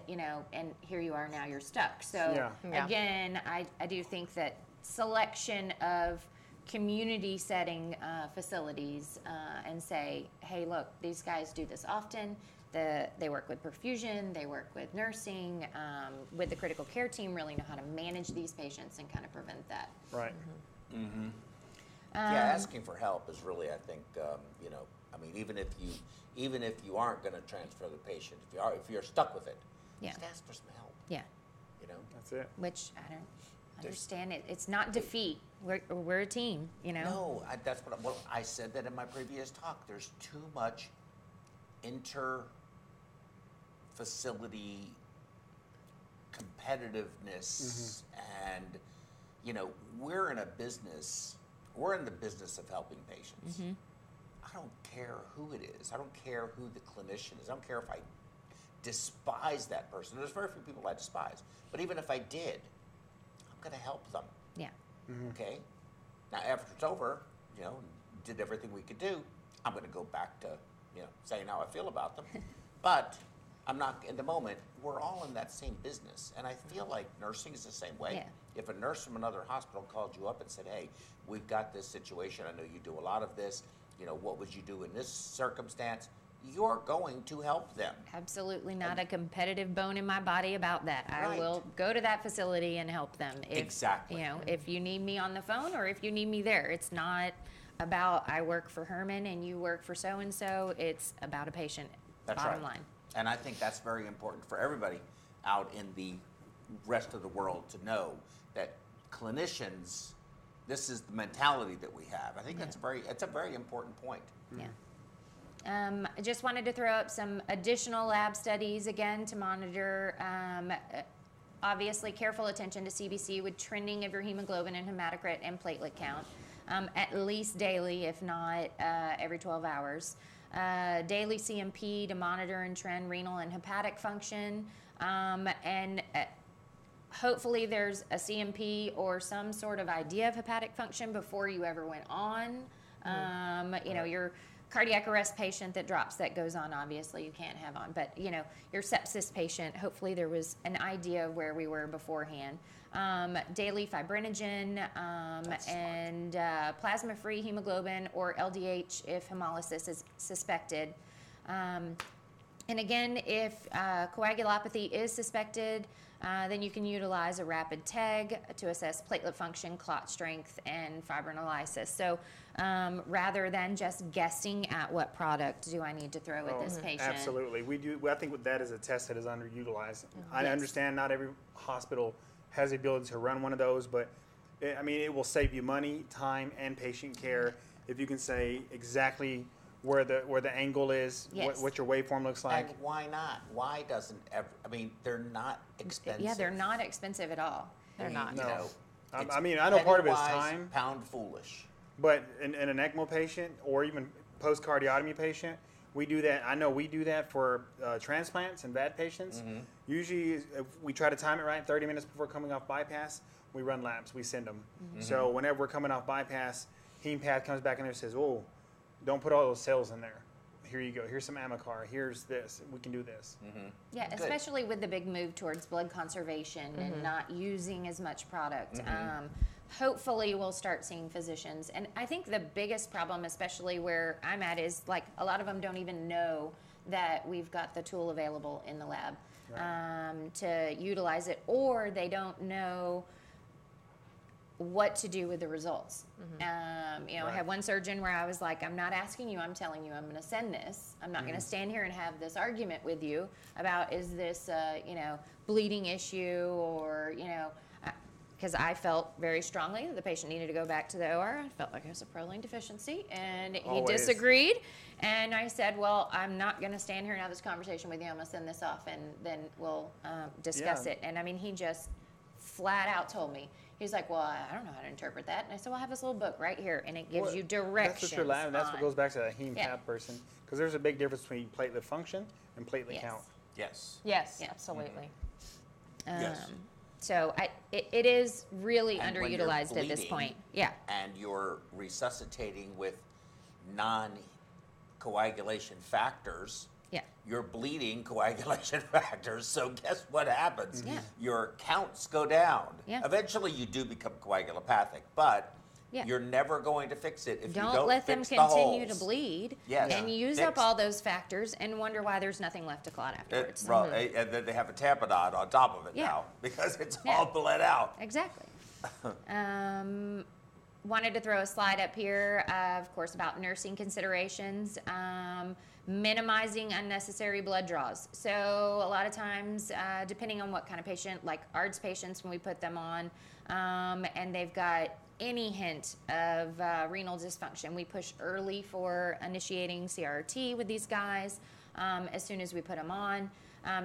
and here you are now, you're stuck. So again, I do think that selection of community setting facilities and say, hey, look, these guys do this often. They work with perfusion, they work with nursing, with the critical care team, really know how to manage these patients and kind of prevent that. Right. Yeah, asking for help is really, I think, even if you aren't going to transfer the patient, if you're stuck with it, just ask for some help. Yeah. That's it. Which I don't understand it. It's not defeat. We're a team, No, that's what I said that in my previous talk. There's too much inter-facility competitiveness, and we're in the business of helping patients. I don't care who it is. I don't care who the clinician is. I don't care if I despise that person. There's very few people I despise, but even if I did, I'm going to help them. Yeah. Okay? Now, after it's over, did everything we could do, I'm going to go back to, saying how I feel about them. But I'm not, in the moment, we're all in that same business. And I feel like nursing is the same way. Yeah. If a nurse from another hospital called you up and said, hey, we've got this situation, I know you do a lot of this, what would you do in this circumstance? You're going to help them. Absolutely not a competitive bone in my body about that. I Right. will go to that facility and help them. Exactly. If you need me on the phone or if you need me there. It's not about I work for Herman and you work for so-and-so. It's about a patient, That's bottom right. line. And I think that's very important for everybody out in the rest of the world to know that clinicians, this is the mentality that we have. I think that's a very important point. Yeah. I just wanted to throw up some additional lab studies again to monitor. Obviously, careful attention to CBC with trending of your hemoglobin and hematocrit and platelet count, at least daily, if not every 12 hours. Daily CMP to monitor and trend renal and hepatic function, and hopefully there's a CMP or some sort of idea of hepatic function before you ever went on. Your cardiac arrest patient that drops, that goes on, obviously you can't have on, but your sepsis patient, hopefully there was an idea of where we were beforehand. Daily fibrinogen, and plasma-free hemoglobin or LDH if hemolysis is suspected. And again, if coagulopathy is suspected, then you can utilize a rapid TEG to assess platelet function, clot strength, and fibrinolysis. So rather than just guessing at what product do I need to throw at this patient. Absolutely. I think that is a test that is underutilized. I understand not every hospital has the ability to run one of those, but it will save you money, time, and patient care if you can say exactly where the angle is, what your waveform looks like. And why not? Why doesn't they're not expensive. Yeah, they're not expensive at all. They're not. No. I know part of it is time. Pound foolish. But in an ECMO patient or even post-cardiotomy patient, we do that. I know we do that for transplants and bad patients. Usually, if we try to time it right, 30 minutes before coming off bypass, we run labs. We send them. So whenever we're coming off bypass, heme path comes back in there and says, "Oh, don't put all those cells in there. Here you go. Here's some Amicar. Here's this. We can do this." Yeah, especially with the big move towards blood conservation and not using as much product. Hopefully we'll start seeing physicians. And I think the biggest problem, especially where I'm at, is like a lot of them don't even know that we've got the tool available in the lab to utilize it, or they don't know what to do with the results. You know, I had one surgeon where I was like, I'm not asking you, I'm telling you I'm going to send this. I'm not going to stand here and have this argument with you about is this you know, bleeding issue, or, you know, because I felt very strongly that the patient needed to go back to the OR. I felt like it was a proline deficiency, and he disagreed. And I said, well, I'm not going to stand here and have this conversation with you. I'm going to send this off, and then we'll discuss it. And I mean, he just flat out told me. He's like, well, I don't know how to interpret that. And I said, well, I have this little book right here, and it gives you directions. That's what your lab, that's what goes back to that heme path person. Because there's a big difference between platelet function and platelet count. Yes, absolutely. So it is really And when underutilized you're at this bleeding point. Yeah. And you're resuscitating with non-coagulation factors. Yeah. You're bleeding coagulation factors, so guess what happens? Yeah. Your counts go down. Yeah. Eventually you do become coagulopathic, but you're never going to fix it if you don't let them fix the continue to holes. bleed Yes. and use up all those factors and wonder why there's nothing left to clot afterwards. And then they have a tamponade on top of it now because it's all bled out. Exactly. Wanted to throw a slide up here, of course, about nursing considerations. Minimizing unnecessary blood draws. So a lot of times, depending on what kind of patient, like ARDS patients, when we put them on, and they've got any hint of renal dysfunction, we push early for initiating CRT with these guys as soon as we put them on.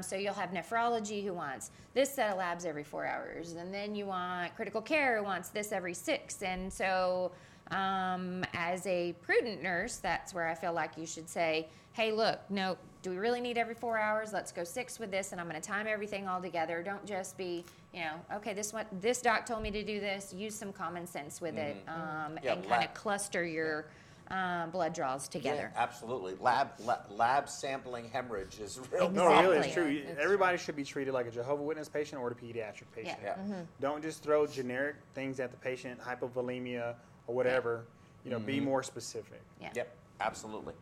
So you'll have nephrology who wants this set of labs every 4 hours, and then you want critical care who wants this every 6. And so as a prudent nurse, that's where I feel like you should say, hey, look, no, do we really need every 4 hours? Let's go 6 with this, and I'm going to time everything all together. Don't just be, you know, okay, this doc told me to do this. Use some common sense with it, and kind of cluster your blood draws together. Yeah, absolutely. Lab sampling hemorrhage is real. No, really, it's true. Everybody should be treated like a Jehovah's Witness patient or a pediatric patient. Don't just throw generic things at the patient, hypovolemia or whatever. You know, be more specific. Yep, absolutely.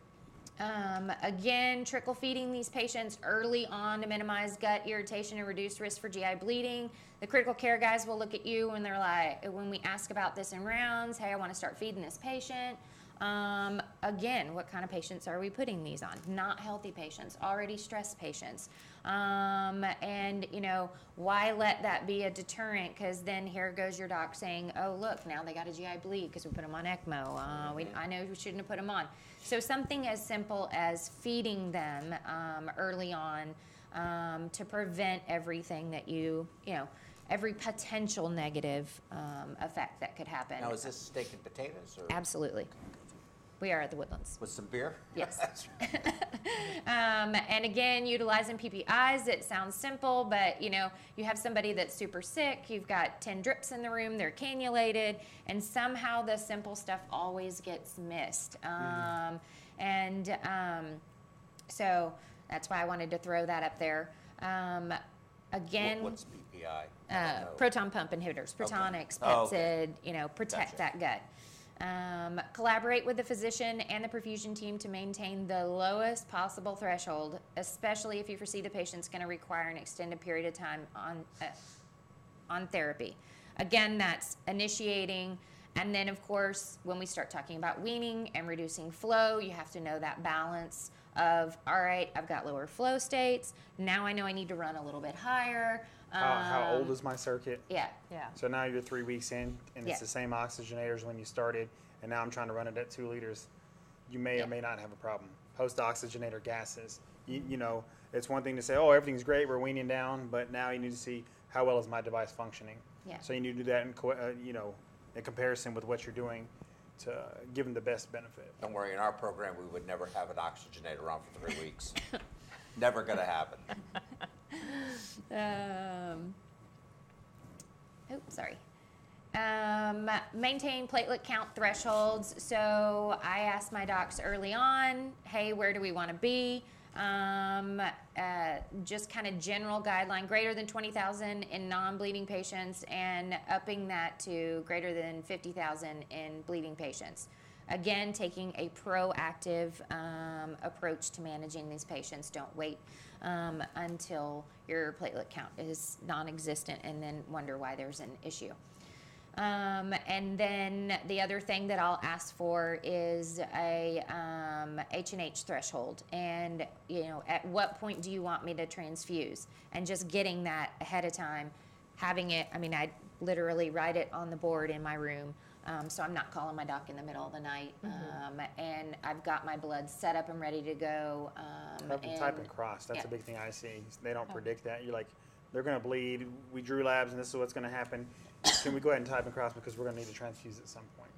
Again, trickle feeding these patients early on to minimize gut irritation and reduce risk for GI bleeding. The critical care guys will look at you when they're like, when we ask about this in rounds, hey, I want to start feeding this patient. Again, what kind of patients are we putting these on? Not healthy patients, already stressed patients. And, you know, why let that be a deterrent? Because then here goes your doc saying, oh, look, now they got a GI bleed because we put them on ECMO. I know we shouldn't have put them on. So something as simple as feeding them early on to prevent everything that you know, every potential negative effect that could happen. Now, is this steak and potatoes? Or? Absolutely. We are at the Woodlands. With some beer? Yes. And again, utilizing PPIs, it sounds simple, but you know, you have somebody that's super sick, you've got 10 drips in the room, they're cannulated, and somehow the simple stuff always gets missed. So that's why I wanted to throw that up there. Again, what's PPI? Proton pump inhibitors, Protonics, Pepsid, you know, protect that gut. Collaborate with the physician and the perfusion team to maintain the lowest possible threshold, especially if you foresee the patient's going to require an extended period of time on therapy. Again, that's initiating, and then of course, when we start talking about weaning and reducing flow, you have to know that balance of, all right, I've got lower flow states, now I know I need to run a little bit higher. How old is my circuit? Yeah. So now you're 3 weeks in, and it's the same oxygenators when you started, and now I'm trying to run it at 2 liters. You may or may not have a problem. Post-oxygenator gases. You know, it's one thing to say, oh, everything's great, we're weaning down, but now you need to see how well is my device functioning. So you need to do that in, you know, in comparison with what you're doing. give them the best benefit. Don't worry, in our program, we would never have an oxygenator on for 3 weeks. Never going to happen. Sorry. Maintain platelet count thresholds. So I asked my docs early on, hey, where do we want to be? Just kind of general guideline, greater than 20,000 in non-bleeding patients and upping that to greater than 50,000 in bleeding patients. Again, taking a proactive approach to managing these patients. Don't wait until your platelet count is non-existent and then wonder why there's an issue. And then the other thing that I'll ask for is a H&H threshold. And, at what point do you want me to transfuse? And just getting that ahead of time, having it, I literally write it on the board in my room. So I'm not calling my doc in the middle of the night. And I've got my blood set up and ready to go. Type and cross. That's a big thing I see. They don't predict that. You're like, they're going to bleed. We drew labs, and this is what's going to happen. Can we go ahead and type and cross because we're going to need to transfuse at some point?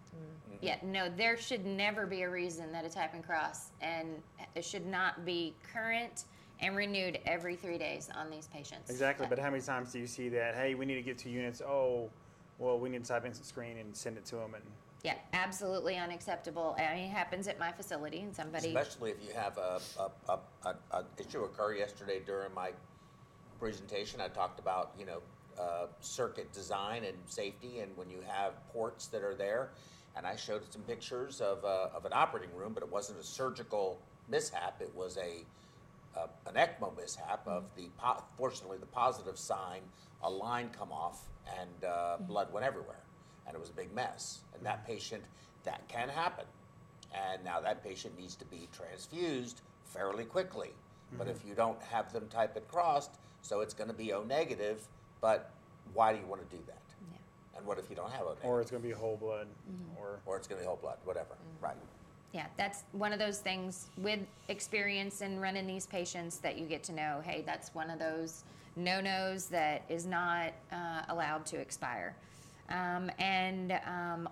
Yeah, no, there should never be a reason that a type and cross, and it should not be current and renewed every 3 days on these patients. Exactly, but how many times do you see that, hey, we need to get 2 units, oh, well, we need to type in some screen and send it to them? And yeah, absolutely unacceptable. It happens at my facility, and somebody... Especially if you have an issue occur. Yesterday during my presentation, I talked about, circuit design and safety, and when you have ports that are there, and I showed some pictures of an operating room, but it wasn't a surgical mishap. It was an ECMO mishap of fortunately the positive sign, a line come off and blood went everywhere, and it was a big mess. And that patient, that can happen, and now that patient needs to be transfused fairly quickly. But if you don't have them type it crossed, so it's going to be O negative. But why do you want to do that? Yeah. And what if you don't have O negative? Or it's going to be whole blood. Or it's going to be whole blood, whatever. Right. Yeah, that's one of those things with experience in running these patients that you get to know, hey, that's one of those no-nos that is not allowed to expire.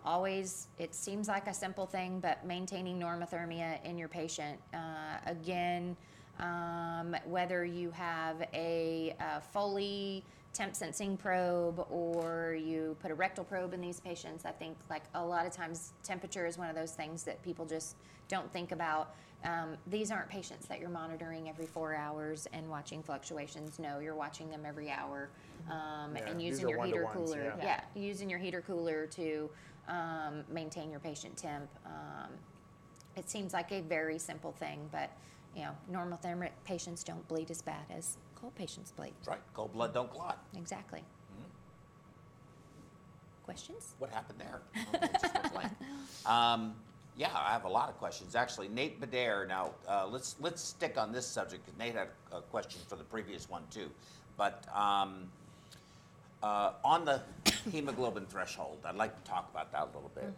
Always, it seems like a simple thing, but maintaining normothermia in your patient. Again, whether you have a Foley temp sensing probe or you put a rectal probe in these patients, I think like a lot of times temperature is one of those things that people just don't think about. These aren't patients that you're monitoring every 4 hours and watching fluctuations. No, you're watching them every hour and using your heater cooler. Yeah, using your heater cooler to maintain your patient temp. It seems like a very simple thing, but normothermic patients don't bleed as bad as cold patients bleed. Right. Cold blood don't clot. Exactly. Questions? What happened there? It just went blank. Yeah, I have a lot of questions. Actually, Nate Badair. Now, let's stick on this subject because Nate had a question for the previous one too. But on the hemoglobin threshold, I'd like to talk about that a little bit.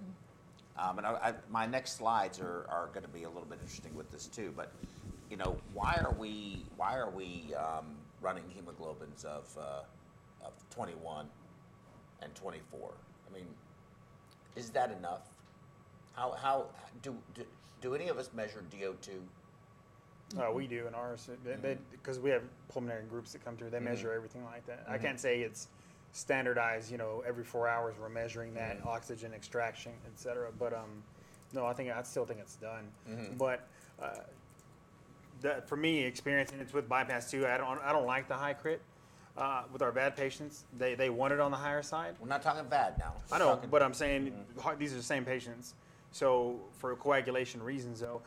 And my next slides are going to be a little bit interesting with this too. But why are we running hemoglobins of 21 and 24? I mean, is that enough? How do any of us measure DO2? We do in ours, because we have pulmonary groups that come through. They measure everything like that. I can't say it's standardized. Every 4 hours we're measuring that oxygen extraction, et cetera. But no, I still think it's done. But for me, experiencing it's with bypass too. I don't like the high crit. With our VAD patients, they want it on the higher side. We're not talking VAD now. I know, but I'm saying these are the same patients. So for coagulation reasons, though,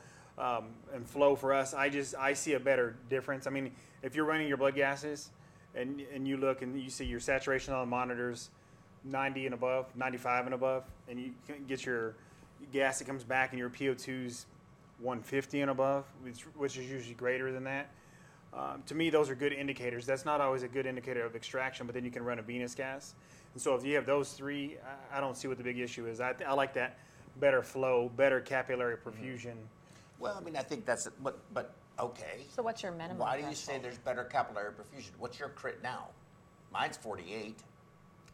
and flow for us, I see a better difference. I mean, if you're running your blood gases and you look and you see your saturation on the monitors 90 and above, 95 and above, and you get your gas that comes back and your PO2's 150 and above, which is usually greater than that. To me, those are good indicators. That's not always a good indicator of extraction, but then you can run a venous gas. And so if you have those three, I don't see what the big issue is. I like that better flow, better capillary perfusion. Well, I mean, I think that's it, but okay. So what's your minimum? Why do you say there's better capillary perfusion? What's your crit now? Mine's 48.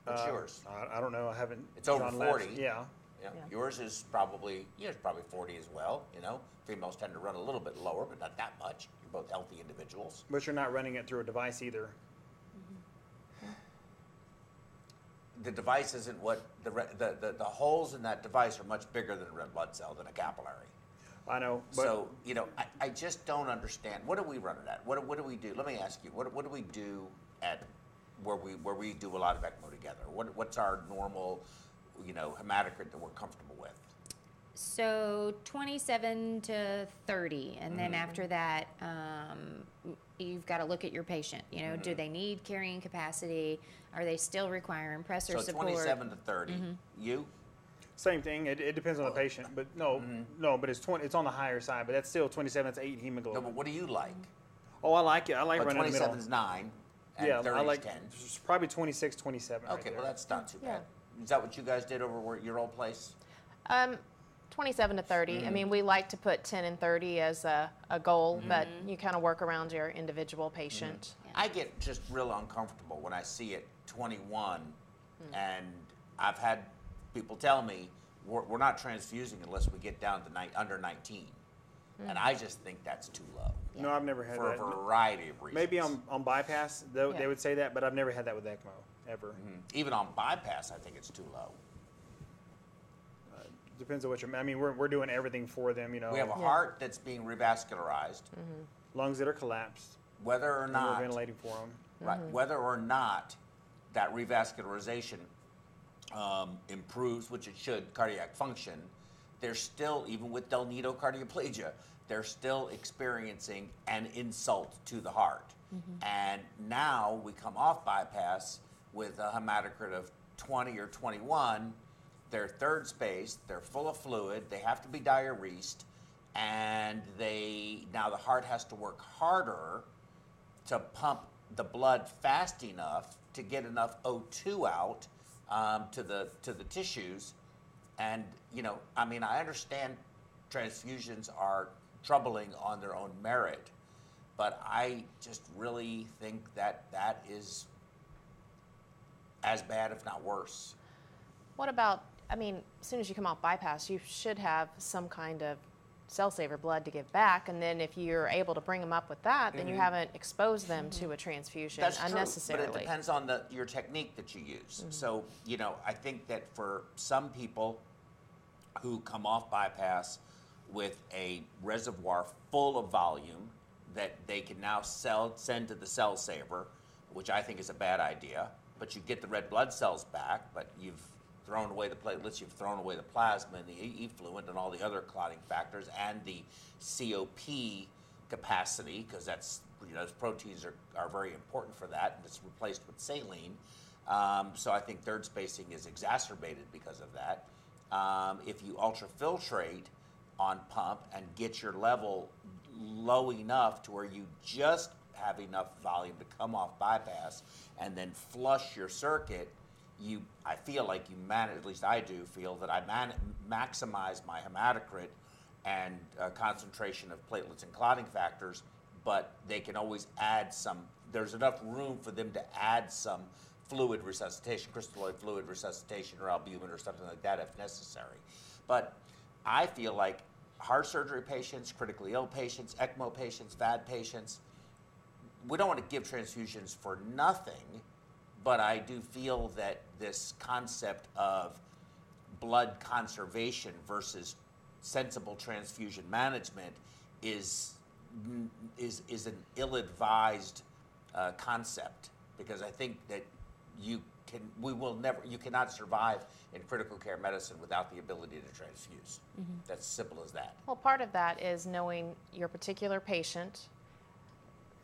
What's yours? I don't know. I haven't. It's over 40. Yeah. You know, Yeah. yours is probably, it's probably 40 as well. You know, females tend to run a little bit lower, but not that much. You're both healthy individuals. But you're not running it through a device either. The device isn't what the holes in that device are much bigger than a red blood cell, than a capillary. I know. But So, you know, I just don't understand. What do we run it at? What do we do? Let me ask you, what do we do at where we do a lot of ECMO together? What's our normal, hematocrit that we're comfortable with? So 27 to 30, and then after that, you've got to look at your patient. Do they need carrying capacity? Are they still requiring pressor So support? 27 to 30. You? same thing. It depends on the patient, but no, but it's 20. It's on the higher side, but that's still 27. That's 8 No, hemoglobin. but what do you like? Oh, I like it. I like running in the middle. 27 is 9, and Yeah, 30 I like is 10. it's probably 26, 27. Okay, right there. well, that's not too bad. Is that what you guys did over your old place? 27 to 30. I mean, we like to put 10 and 30 as a goal, but you kind of work around your individual patient. I get just real uncomfortable when I see it 21, and I've had people tell me we're not transfusing unless we get down to under 19, and I just think that's too low No, I've never had for that. a variety of reasons. Maybe on bypass, they would say that, but I've never had that with ECMO ever. Even on bypass, I think it's too low. Depends on what you're. I mean, we're doing everything for them. We have a heart that's being revascularized, lungs that are collapsed. whether or And not we're ventilating for them. right, whether or not that revascularization improves, which it should, cardiac function, they're still, even with del nido cardioplegia, they're still experiencing an insult to the heart. And now we come off bypass with a hematocrit of 20 or 21, they're third spaced, they're full of fluid, they have to be diuresed, and now the heart has to work harder to pump the blood fast enough to get enough O2 out to the tissues. And I mean, I understand transfusions are troubling on their own merit, but I just really think that is as bad, if not worse. What about, I mean, as soon as you come off bypass, you should have some kind of cell saver blood to give back, and then if you're able to bring them up with that, then you haven't exposed them to a transfusion That's unnecessarily. true, but it depends on your technique that you use. So, I think that for some people who come off bypass with a reservoir full of volume that they can now send to the cell saver, which I think is a bad idea, but you get the red blood cells back, but you've thrown away the platelets, you've thrown away the plasma and the effluent and all the other clotting factors and the COP capacity, because that's, those proteins are very important for that, and it's replaced with saline. So I think third spacing is exacerbated because of that. If you ultrafiltrate on pump and get your level low enough to where you just have enough volume to come off bypass and then flush your circuit, I feel like you manage, at least I do feel that I maximize my hematocrit and concentration of platelets and clotting factors, but they can always add there's enough room for them to add some fluid resuscitation, crystalloid fluid resuscitation or albumin or something like that if necessary. But I feel like heart surgery patients, critically ill patients, ECMO patients, VAD patients, we don't want to give transfusions for nothing, but I do feel that this concept of blood conservation versus sensible transfusion management is an ill-advised concept, because I think that you cannot survive in critical care medicine without the ability to transfuse. That's as simple as that. Well, part of that is knowing your particular patient,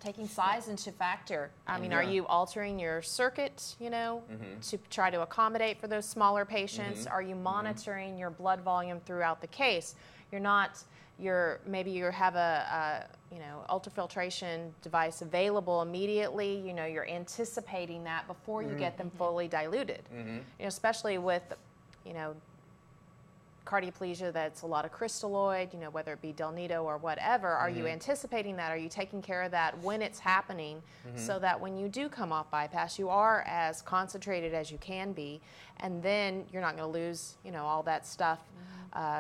taking size into factor. I mean, are you altering your circuit, to try to accommodate for those smaller patients? Are you monitoring your blood volume throughout the case? Maybe you have a ultrafiltration device available immediately. You're anticipating that before you get them fully diluted. Especially with, cardioplegia that's a lot of crystalloid, whether it be del nido or whatever, are you anticipating that? Are you taking care of that when it's happening so that when you do come off bypass, you are as concentrated as you can be, and then you're not going to lose, all that stuff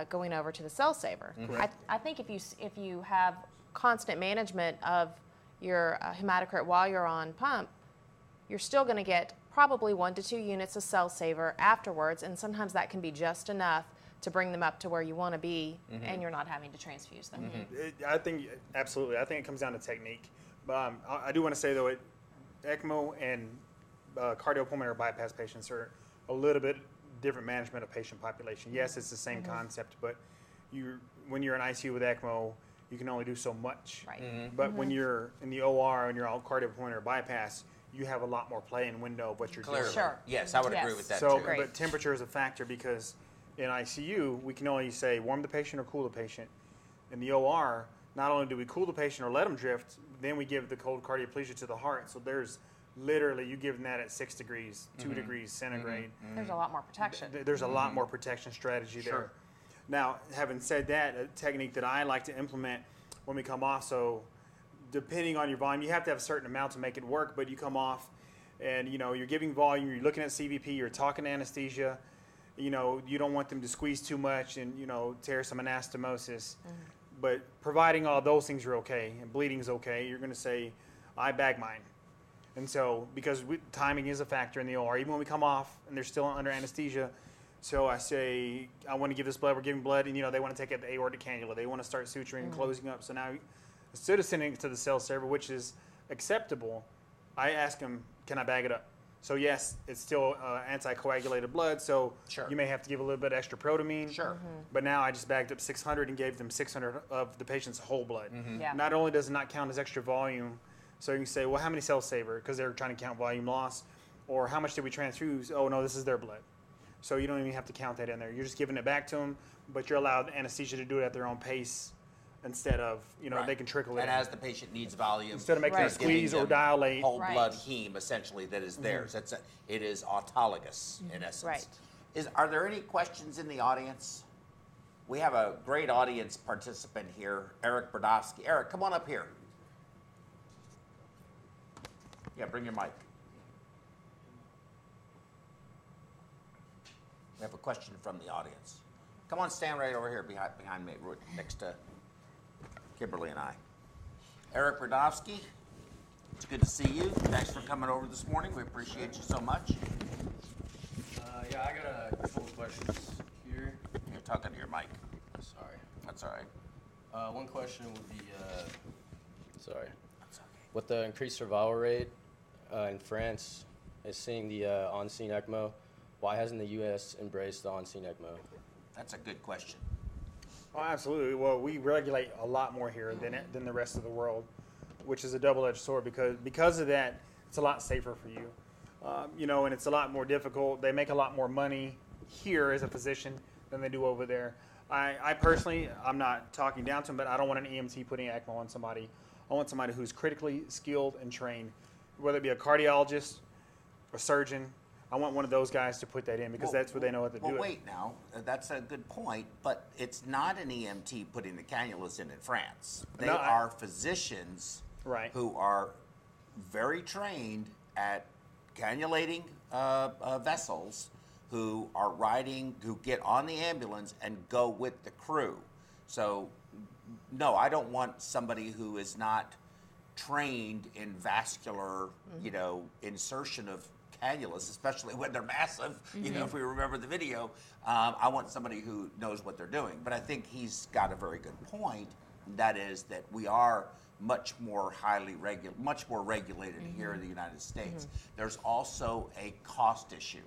going over to the cell saver. I think if you have constant management of your hematocrit while you're on pump, you're still going to get probably 1 to 2 units of cell saver afterwards, and sometimes that can be just enough to bring them up to where you want to be, and you're not having to transfuse them. I think, absolutely, I think it comes down to technique. But I do want to say, though, ECMO and cardiopulmonary bypass patients are a little bit different management of patient population. Yes, it's the same concept, but when you're in ICU with ECMO, you can only do so much. Right. But when you're in the OR and you're on cardiopulmonary bypass, you have a lot more play and window of what you're doing. Sure. Yes, I would agree with that So, too. but temperature is a factor because in ICU, we can only say warm the patient or cool the patient. In the OR, not only do we cool the patient or let them drift, then we give the cold cardioplegia to the heart. So there's literally, you give them that at 6 degrees, 2 degrees centigrade. There's a lot more protection. There's a lot more protection strategy there. Now, having said that, a technique that I like to implement when we come off, so depending on your volume, you have to have a certain amount to make it work, but you come off and, you're giving volume, you're looking at CVP, you're talking anesthesia, you don't want them to squeeze too much and, tear some anastomosis. But providing all those things are okay and bleeding is okay, you're going to say, I bag mine. And so, because timing is a factor in the OR, even when we come off and they're still under anesthesia, so I say, I want to give this blood, we're giving blood, and they want to take out the aortic cannula. They want to start suturing and closing up. So now, instead of sending it to the cell saver, which is acceptable, I ask them, can I bag it up? So yes, it's still anticoagulated blood, so you may have to give a little bit extra protamine. But now I just bagged up 600 and gave them 600 of the patient's whole blood. Not only does it not count as extra volume, so you can say, well, how many cells saver? Because they're trying to count volume loss. Or how much did we transfuse? Oh, no, this is their blood. So you don't even have to count that in there. You're just giving it back to them, but you're allowed anesthesia to do it at their own pace instead of, they can trickle it. And as the patient needs volume, instead of making them squeeze or dilate. Whole blood heme, essentially, that is theirs. It is autologous, in essence. Are there any questions in the audience? We have a great audience participant here, Eric Brodowski. Eric, come on up here. Yeah, bring your mic. We have a question from the audience. Come on, stand right over here behind me, next to Kimberly and I. Eric Brodowski, it's good to see you. Thanks for coming over this morning. We appreciate you so much. Yeah, I got a couple of questions here. You're talking to your mic. Sorry. That's all right. One question would be, sorry. That's okay. With the increased survival rate in France, is seeing the on-scene ECMO, why hasn't the U.S. embraced the on-scene ECMO? That's a good question. Oh, absolutely. Well, we regulate a lot more here than the rest of the world, which is a double-edged sword because of that, it's a lot safer for you. And it's a lot more difficult. They make a lot more money here as a physician than they do over there. I personally, I'm not talking down to them, but I don't want an EMT putting ECMO on somebody. I want somebody who's critically skilled and trained, whether it be a cardiologist, a surgeon. I want one of those guys to put that in because that's where they know what to do. Well, wait now. That's a good point, but it's not an EMT putting the cannulas in France. They are physicians who are very trained at cannulating vessels, who get on the ambulance and go with the crew. So, no, I don't want somebody who is not trained in vascular, insertion of cannulas, especially when they're massive, if we remember the video. I want somebody who knows what they're doing. But I think he's got a very good point. That is that we are much more regulated here in the United States. There's also a cost issue.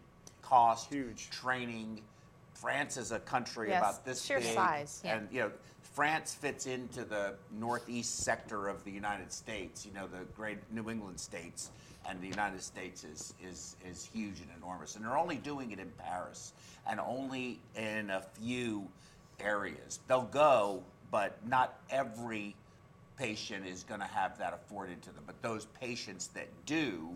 Huge. Training. France is a country about this sheer big. Size. And, France fits into the northeast sector of the United States, the great New England states. And the United States is huge and enormous. And they're only doing it in Paris and only in a few areas. They'll go, but not every patient is going to have that afforded to them. But those patients that do,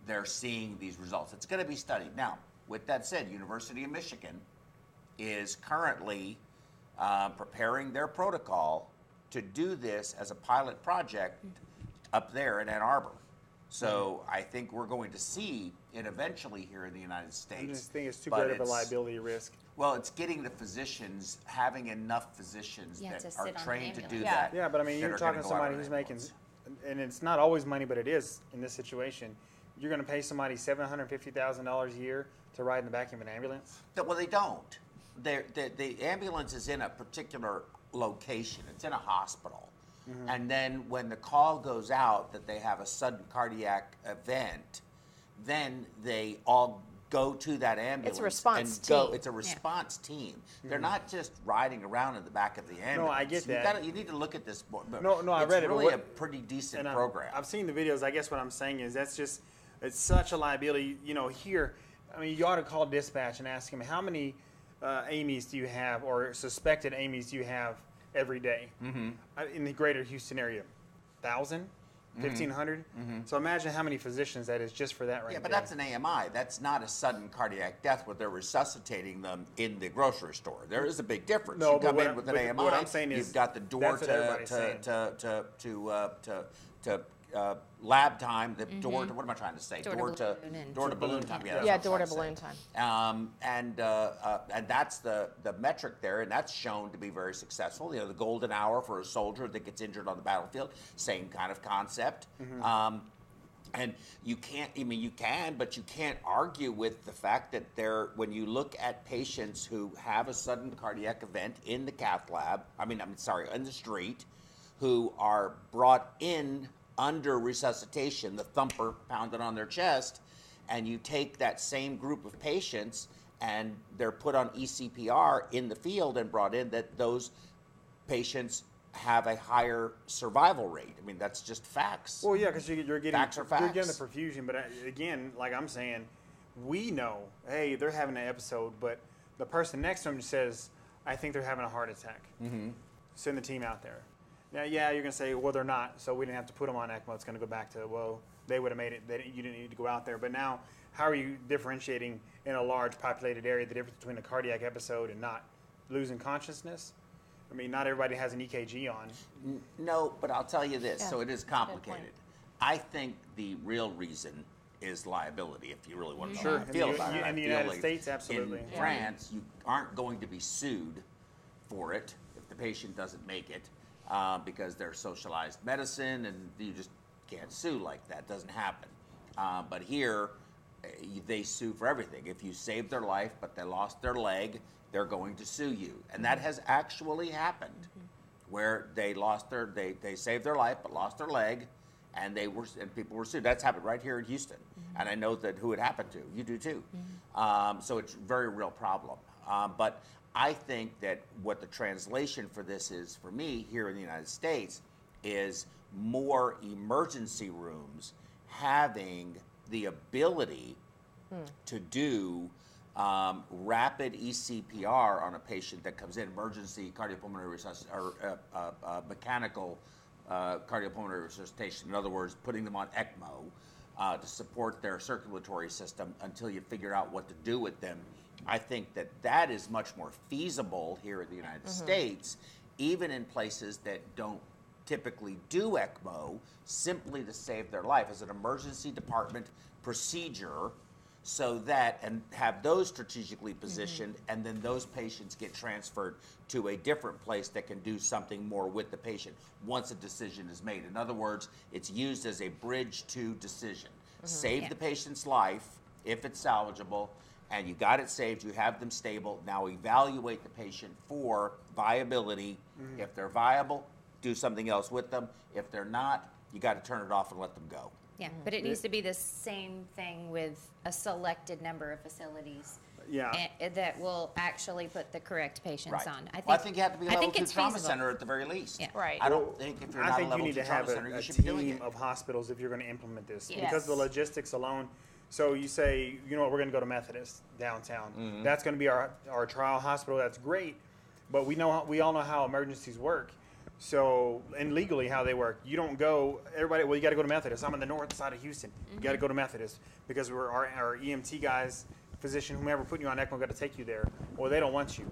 they're seeing these results. It's going to be studied. Now, with that said, University of Michigan is currently preparing their protocol to do this as a pilot project up there in Ann Arbor. So I think we're going to see it eventually here in the United States. I just think it's too but great of a liability risk. Well, it's getting the physicians, having enough physicians Yeah, that to are sit on trained the to do ambulance. that. Yeah, but I mean, that you're are talking gonna to go out somebody on who's an making, ambulance. and it's not always money, but it is in this situation. You're going to pay somebody $750,000 a year to ride in the back of an ambulance? Well, they don't. The ambulance is in a particular location. It's in a hospital. And then when the call goes out that they have a sudden cardiac event, then they all go to that ambulance. response and go. team. It's a response team. They're not just riding around in the back of the ambulance. No, I get that. You need to look at this more. No, I read it, It's but really what- a pretty decent And program. I've seen the videos. I guess what I'm saying is it's such a liability. You know, here, I mean, you ought to call dispatch and ask them how many AMEs do you have or suspected AMEs do you have every day in the greater Houston area? 1,000? 1,500? So imagine how many physicians that is just for that right Yeah, but there. that's an AMI. That's not a sudden cardiac death where they're resuscitating them in the grocery store. There is a big difference. No, you but come what in I- with an but AMI, what I'm saying is you've got the door that's what everybody's saying. to lab time, the door to, what am I trying to say? Door to balloon and- door to balloon time. Yeah, that's Yeah, what I'm door to trying balloon say. time. And that's the metric there, and that's shown to be very successful. You know, the golden hour for a soldier that gets injured on the battlefield, same kind of concept. And you can't, I mean, you can, but you can't argue with the fact that when you look at patients who have a sudden cardiac event in the cath lab, in the street, who are brought in under resuscitation, the thumper pounded on their chest, and you take that same group of patients and they're put on ECPR in the field and brought in, that those patients have a higher survival rate. I mean, that's just facts. Well, yeah, because you're getting Facts are you're getting the facts. perfusion, but again, like I'm saying, we know, hey, they're having an episode, but the person next to them says, I think they're having a heart attack. Send the team out there. Now, yeah, you're going to say, well, they're not, so we didn't have to put them on ECMO. It's going to go back to, well, they would have made it. You didn't need to go out there. But now, how are you differentiating in a large populated area the difference between a cardiac episode and not losing consciousness? I mean, not everybody has an EKG on. No, but I'll tell you this, Yeah, so it is that's a good point. complicated. I think the real reason is liability, if you really want to know Sure. how I feel In the- about it. in I the feel United like States, absolutely. In Yeah. France, you aren't going to be sued for it if the patient doesn't make it, because they're socialized medicine and you just can't sue like that. It doesn't happen. But here, they sue for everything. If you saved their life but they lost their leg, they're going to sue you. And that has actually happened, where they saved their life but lost their leg, and people were sued. That's happened right here in Houston. And I know who it happened to. You do too. So it's a very real problem. But I think that what the translation for this is, for me here in the United States, is more emergency rooms having the ability to do rapid ECPR on a patient that comes in, emergency cardiopulmonary mechanical cardiopulmonary resuscitation. In other words, putting them on ECMO to support their circulatory system until you figure out what to do with them. I think that is much more feasible here in the United States, even in places that don't typically do ECMO, simply to save their life as an emergency department procedure, so that, and have those strategically positioned, and then those patients get transferred to a different place that can do something more with the patient once a decision is made. In other words, it's used as a bridge to decision. Save the patient's life if it's salvageable, and you got it saved, you have them stable. Now evaluate the patient for viability. If they're viable, do something else with them. If they're not, you got to turn it off and let them go. Yeah, but it needs to be the same thing with a selected number of facilities. Yeah. That will actually put the correct patients on. I think you have to be a I level think 2 it's trauma feasible. center at the very least. Yeah. Right. I don't think if you're I not think a level you need 2 to trauma have center, a you should be doing team it. of hospitals if you're going to implement this. Yes. Because of the logistics alone. So you say, you know what, we're going to go to Methodist downtown. That's going to be our trial hospital. That's great. But we all know how emergencies work. So, and legally how they work. You don't go, everybody, well, you got to go to Methodist. I'm on the north side of Houston. You got to go to Methodist because our EMT guys physician, whomever putting you on ECMO, got to take you there, or they don't want you,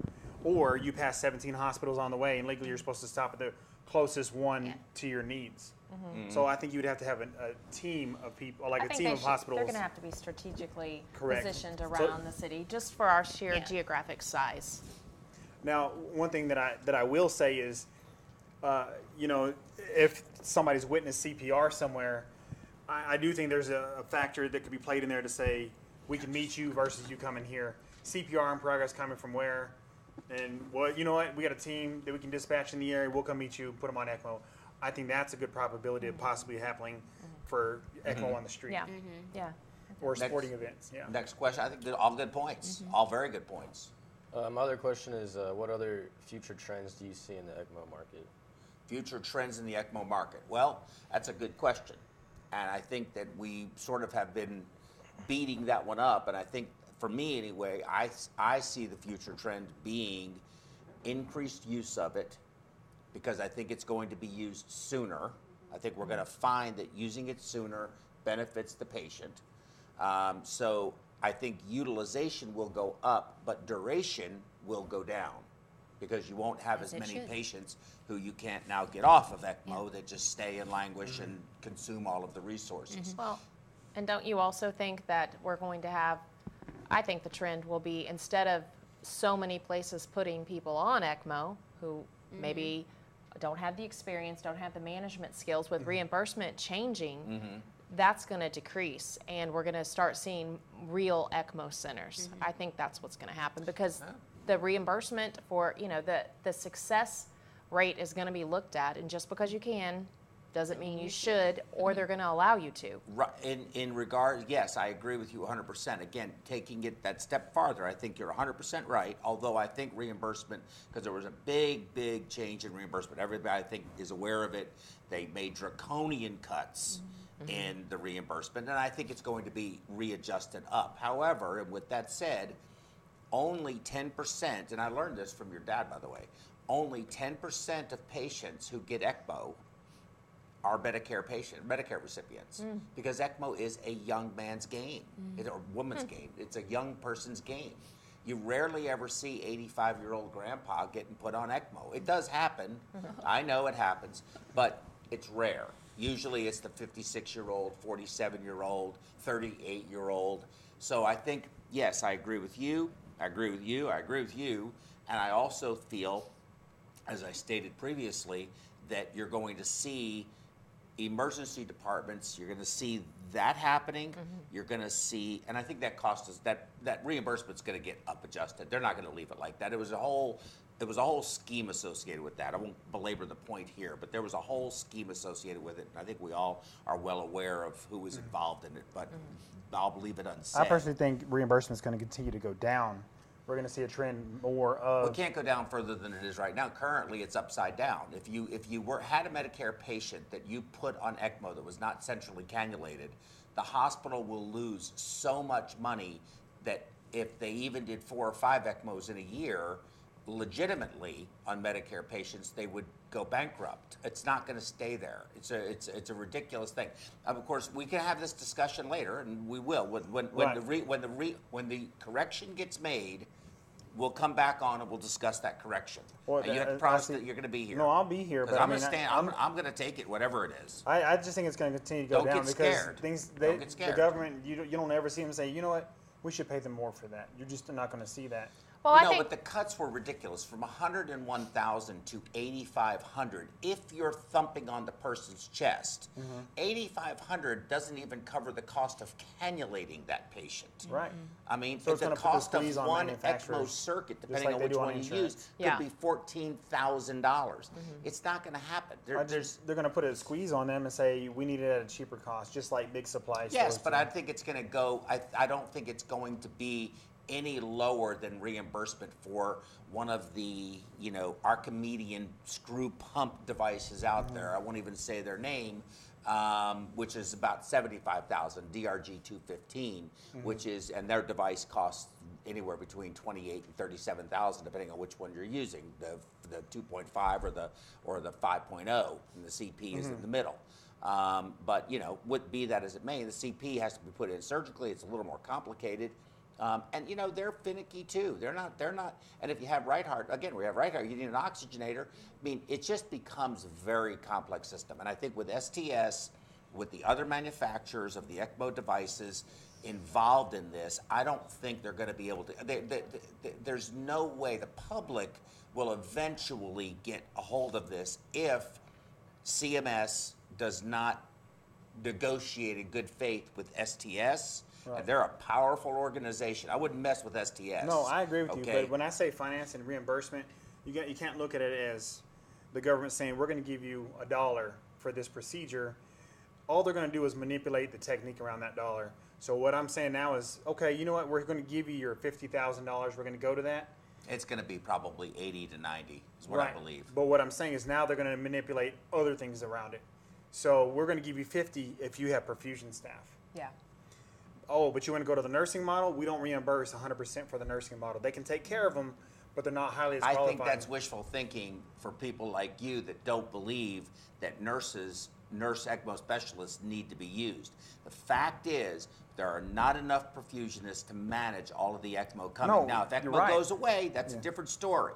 or you pass 17 hospitals on the way, and legally you're supposed to stop at the closest one to your needs. So I think you would have to have a team of people, like a team of hospitals. They're going to have to be strategically Correct. positioned around the city, just for our sheer geographic size. Now, one thing that I will say is, you know, if somebody's witnessed CPR somewhere, I do think there's a factor that could be played in there to say, we can meet you versus you coming here. CPR in progress coming from where? And, well, you know what? We got a team that we can dispatch in the area. We'll come meet you, put them on ECMO. I think that's a good probability of possibly happening for ECMO on the street. Yeah, yeah. Or sporting events, yeah. Next question. I think they're all good points. All very good points. My other question is, what other future trends do you see in the ECMO market? Future trends in the ECMO market. Well, that's a good question. And I think that we sort of have been beating that one up. And I think, for me anyway, I see the future trend being increased use of it, because I think it's going to be used sooner. I think we're going to find that using it sooner benefits the patient. So I think utilization will go up, but duration will go down, because you won't have as many patients who you can't now get off of ECMO that just stay and languish and consume all of the resources. Well, and don't you also think that we're going to have, I think the trend will be, instead of so many places putting people on ECMO who maybe don't have the experience, don't have the management skills, with reimbursement changing, that's going to decrease, and we're going to start seeing real ECMO centers. I think that's what's going to happen, because the reimbursement for, you know, the success rate is going to be looked at, and just because you can doesn't mean you should, or they're going to allow you to. Right. In regard, yes, I agree with you 100%. Again, taking it that step farther, I think you're 100% right, although I think reimbursement, because there was a big change in reimbursement. Everybody, I think, is aware of it. They made draconian cuts in the reimbursement, and I think it's going to be readjusted up. However, and with that said, only 10%, and I learned this from your dad, by the way, only 10% of patients who get ECMO are Medicare recipients, because ECMO is a young man's game, or woman's game. It's a young person's game. You rarely ever see 85-year-old grandpa getting put on ECMO. It does happen. I know it happens, but it's rare. Usually it's the 56-year-old, 47-year-old, 38-year-old. So I think, yes, I agree with you. I agree with you. I agree with you. And I also feel, as I stated previously, that you're going to see emergency departments, you're going to see that happening. You're going to see, and I think that cost is that reimbursement's going to get up adjusted. They're not going to leave it like that. It was a whole scheme associated with that. I won't belabor the point here, but there was a whole scheme associated with it, and I think we all are well aware of who was involved in it, but I'll leave it unsaid. I personally think reimbursement is going to continue to go down. We're going to see a trend more of. Well, it can't go down further than it is right now. Currently, it's upside down. If you had a Medicare patient that you put on ECMO that was not centrally cannulated, the hospital will lose so much money that if they even did 4 or 5 ECMOs in a year, legitimately on Medicare patients, they would go bankrupt. It's not going to stay there. It's a ridiculous thing. Of course, we can have this discussion later, and we will. When the correction gets made, we'll come back on and we'll discuss that correction. Well, you have to promise that you're going to be here. No, I'll be here. But I'm going to stand. I'm going to take it, whatever it is. I just think it's going to continue to go down, because Don't get scared. The government, you don't ever see them say, you know what, we should pay them more for that. You're just not going to see that. Well, no, but the cuts were ridiculous, from 101,000 to 8,500. If you're thumping on the person's chest, 8,500 doesn't even cover the cost of cannulating that patient. Right. I mean, So the cost of one ECMO circuit, depending on which one you use, could be $14,000. It's not going to happen. They're going to put a squeeze on them and say, we need it at a cheaper cost, just like big supply stores. Yes, but I think it's going to go. I don't think it's going to be any lower than reimbursement for one of the, Archimedean screw pump devices out there. I won't even say their name, which is about $75,000, DRG 215, which is, and their device costs anywhere between $28,000 and $37,000, depending on which one you're using, the 2.5 or the 5.0, and the CP is in the middle. But be that as it may, the CP has to be put in surgically. It's a little more complicated. And you know, they're finicky too. They're not, and if you have right heart, again, we have right heart, you need an oxygenator. I mean, it just becomes a very complex system. And I think with STS, with the other manufacturers of the ECMO devices involved in this, I don't think they're going to be able to, there's no way the public will eventually get a hold of this if CMS does not negotiate in good faith with STS. Right. And they're a powerful organization. I wouldn't mess with STS. No, I agree with you. Okay. But when I say finance and reimbursement, you can't look at it as the government saying we're going to give you $1 for this procedure. All they're going to do is manipulate the technique around that dollar. So what I'm saying now is, okay, you know what? We're going to give you your $50,000. We're going to go to that. It's going to be probably 80 to 90 is what Right. I believe. But what I'm saying is now they're going to manipulate other things around it. So we're going to give you 50 if you have perfusion staff. Yeah. Oh, but you want to go to the nursing model? We don't reimburse 100% for the nursing model. They can take care of them, but they're not highly as I qualified. think that's wishful thinking for people like you that don't believe that nurse ECMO specialists need to be used. The fact is, there are not enough perfusionists to manage all of the ECMO coming. No, now, if you're ECMO right. goes away, that's a different story.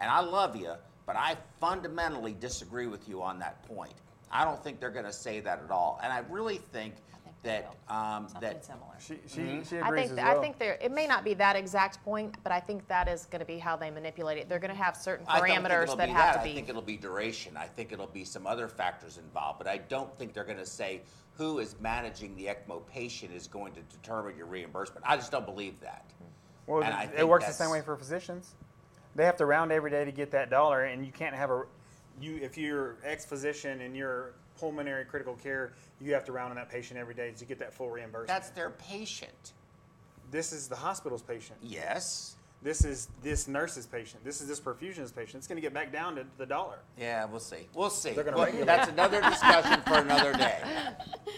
And I love you, but I fundamentally disagree with you on that point. I don't think they're going to say that at all. And I really think that Something similar. She I agrees think as well. I think it may not be that exact point, but I think that is going to be how they manipulate it. They're going to have certain parameters that have to be. I think it'll be duration. I think it'll be some other factors involved, but I don't think they're going to say who is managing the ECMO patient is going to determine your reimbursement. I just don't believe that. Well, And I it think works the that's- same way for physicians. They have to round every day to get that dollar, and you can't have if you're ex-physician and you're pulmonary critical care, you have to round on that patient every day to get that full reimbursement. That's their patient. This is the hospital's patient. Yes. This is this nurse's patient. This is this perfusionist patient. It's going to get back down to the dollar. Yeah, we'll see. We'll see. They're gonna Well, regulate. that's another discussion for another day.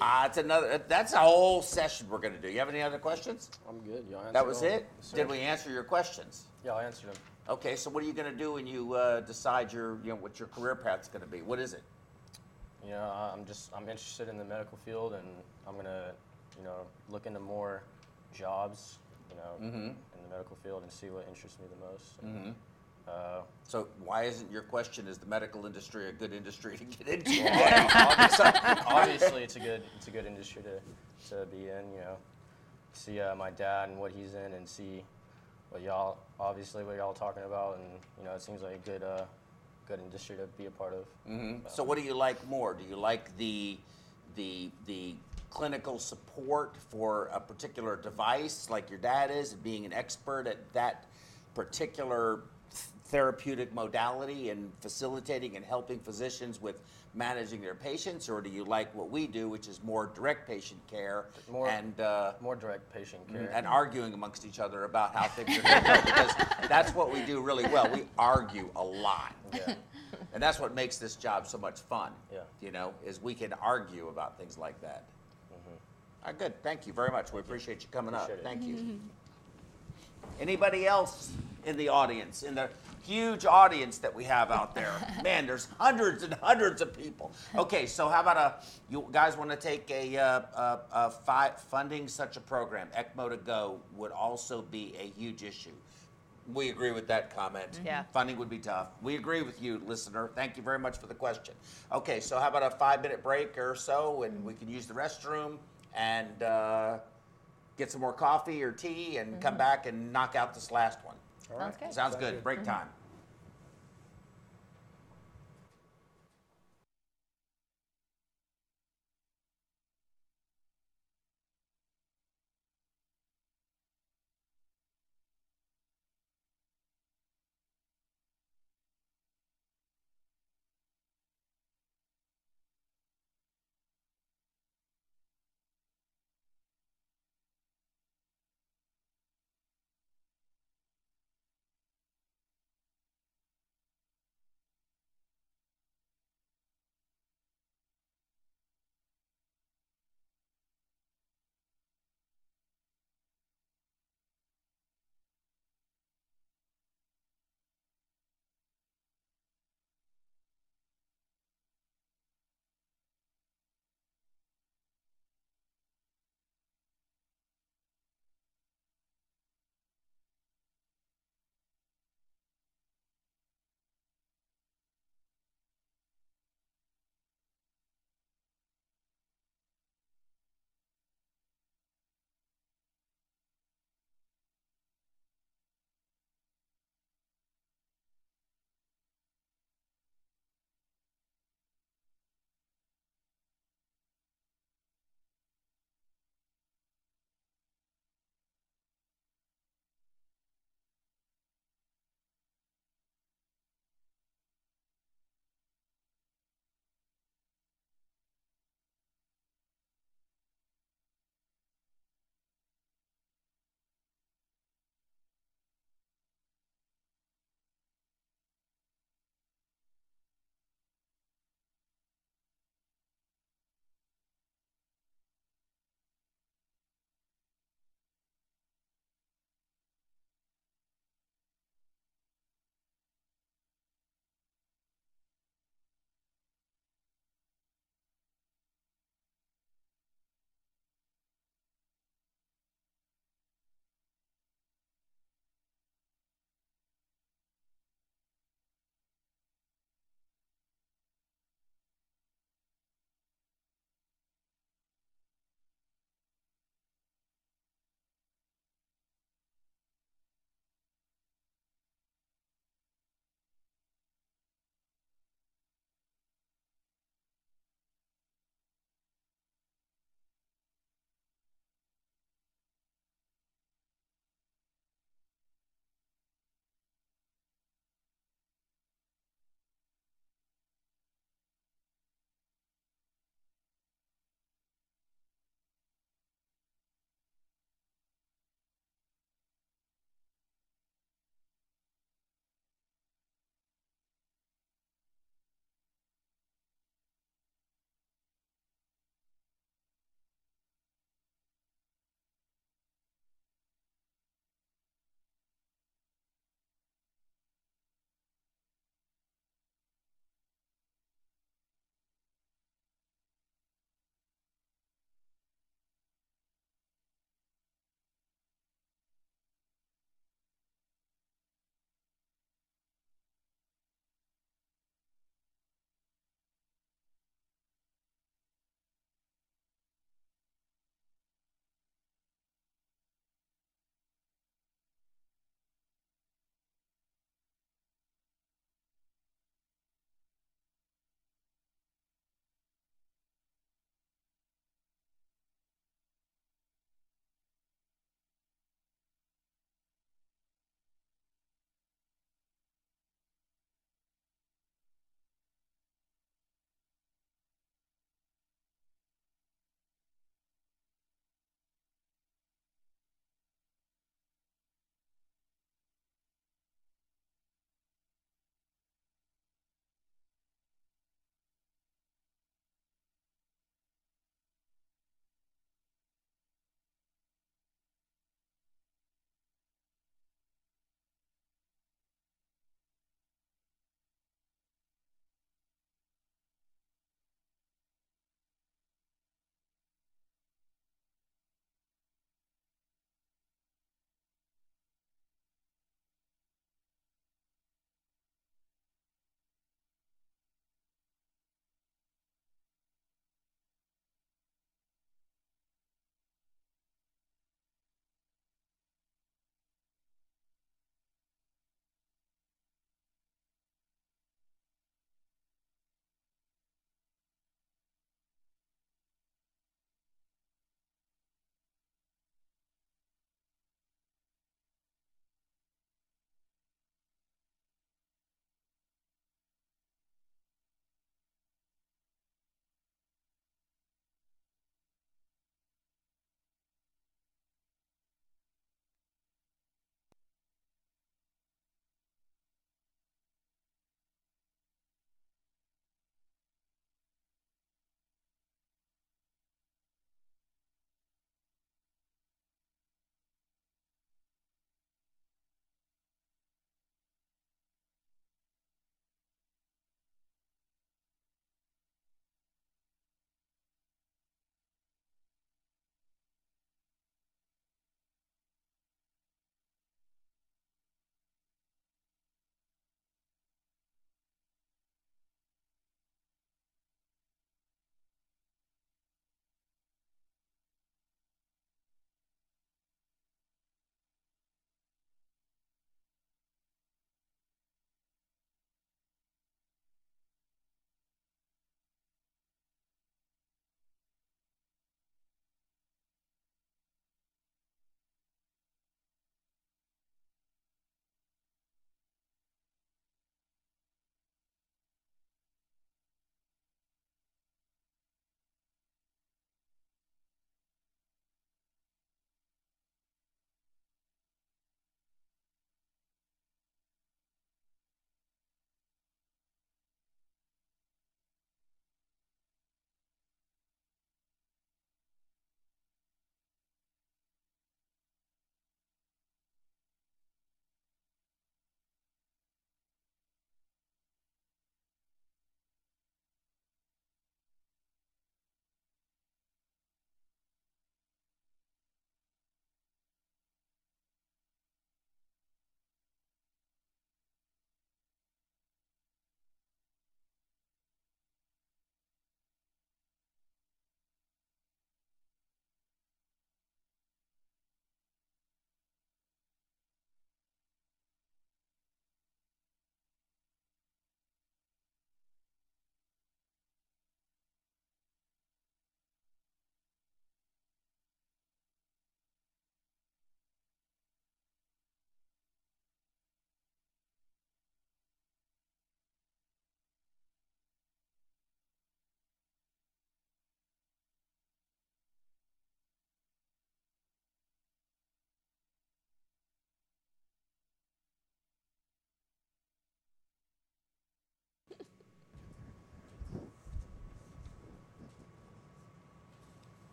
That's a whole session we're going to do. You have any other questions? I'm good. Y'all answered That was all. it? Yes, sir. Did we answer your questions? Yeah, I answered them. Okay, so what are you going to do when you decide what your career path's going to be? What is it? You know, I'm interested in the medical field, and I'm gonna, look into more jobs, in the medical field and see what interests me the most. And, So why isn't your question, is the medical industry a good industry to get into? obviously, it's a good industry to be in. See my dad and what he's in, and see what y'all talking about, and it seems like a good industry to be a part of. So what do you like more? Do you like the clinical support for a particular device like your dad is, and being an expert at that particular therapeutic modality and facilitating and helping physicians with managing their patients, or do you like what we do, which is more direct patient care More direct patient care. and arguing amongst each other about how things are going to go? Because that's what we do really well. We argue a lot. Yeah. And that's what makes this job so much fun. Yeah. Is we can argue about things like that. All right, good. Thank you very much. We appreciate you coming up. Appreciate it. Thank you. Anybody else in the audience, in the huge audience that we have out there? Man, there's hundreds and hundreds of people. Okay, so how about you guys want to take funding such a program? ECMO to go would also be a huge issue. We agree with that comment. Yeah. Funding would be tough. We agree with you, listener. Thank you very much for the question. Okay, so how about a 5-minute break or so, and we can use the restroom and get some more coffee or tea and come back and knock out this last one. All right. Sounds good. Sounds good. Break time.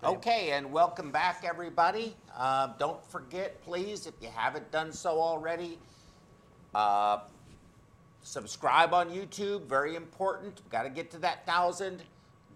Okay, and welcome back, everybody. Don't forget, please, if you haven't done so already, subscribe on YouTube, very important. Got to get to that 1,000.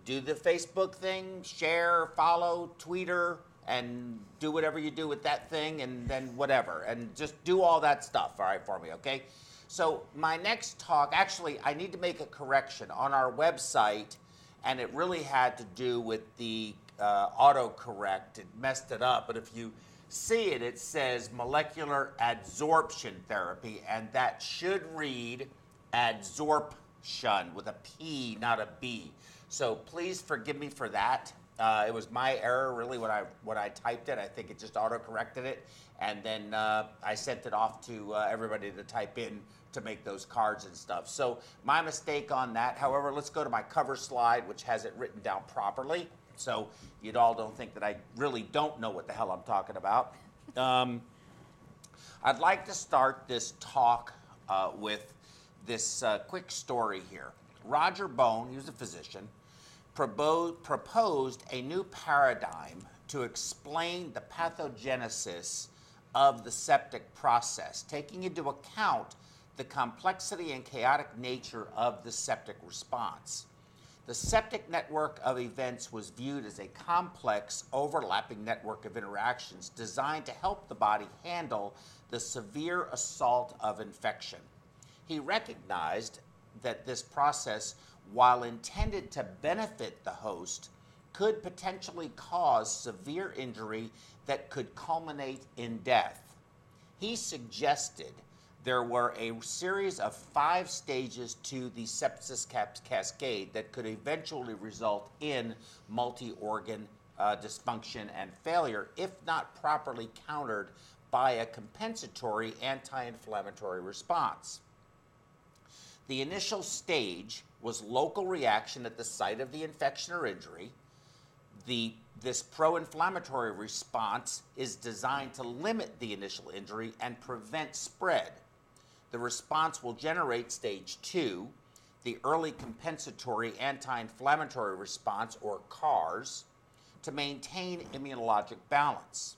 Do the Facebook thing, share, follow, Twitter, and do whatever you do with that thing, and then whatever. And just do all that stuff, all right, for me, okay? So my next talk, actually, I need to make a correction on our website, and it really had to do with the autocorrect. It messed it up, but if you see it, it says molecular adsorption therapy, and that should read adsorption with a P, not a B. So please forgive me for that. It was my error, really, when I typed it. I think it just autocorrected it, and then I sent it off to everybody to type in to make those cards and stuff. So my mistake on that. However, let's go to my cover slide, which has it written down properly, so you all don't think that I really don't know what the hell I'm talking about. I'd like to start this talk with this quick story here. Roger Bone, he was a physician, proposed a new paradigm to explain the pathogenesis of the septic process, taking into account the complexity and chaotic nature of the septic response. The septic network of events was viewed as a complex, overlapping network of interactions designed to help the body handle the severe assault of infection. He recognized that this process, while intended to benefit the host, could potentially cause severe injury that could culminate in death. He suggested there were a series of 5 stages to the sepsis cascade that could eventually result in multi-organ dysfunction and failure if not properly countered by a compensatory anti-inflammatory response. The initial stage was local reaction at the site of the infection or injury. This pro-inflammatory response is designed to limit the initial injury and prevent spread. The response will generate stage 2, the early compensatory anti-inflammatory response, or CARS, to maintain immunologic balance.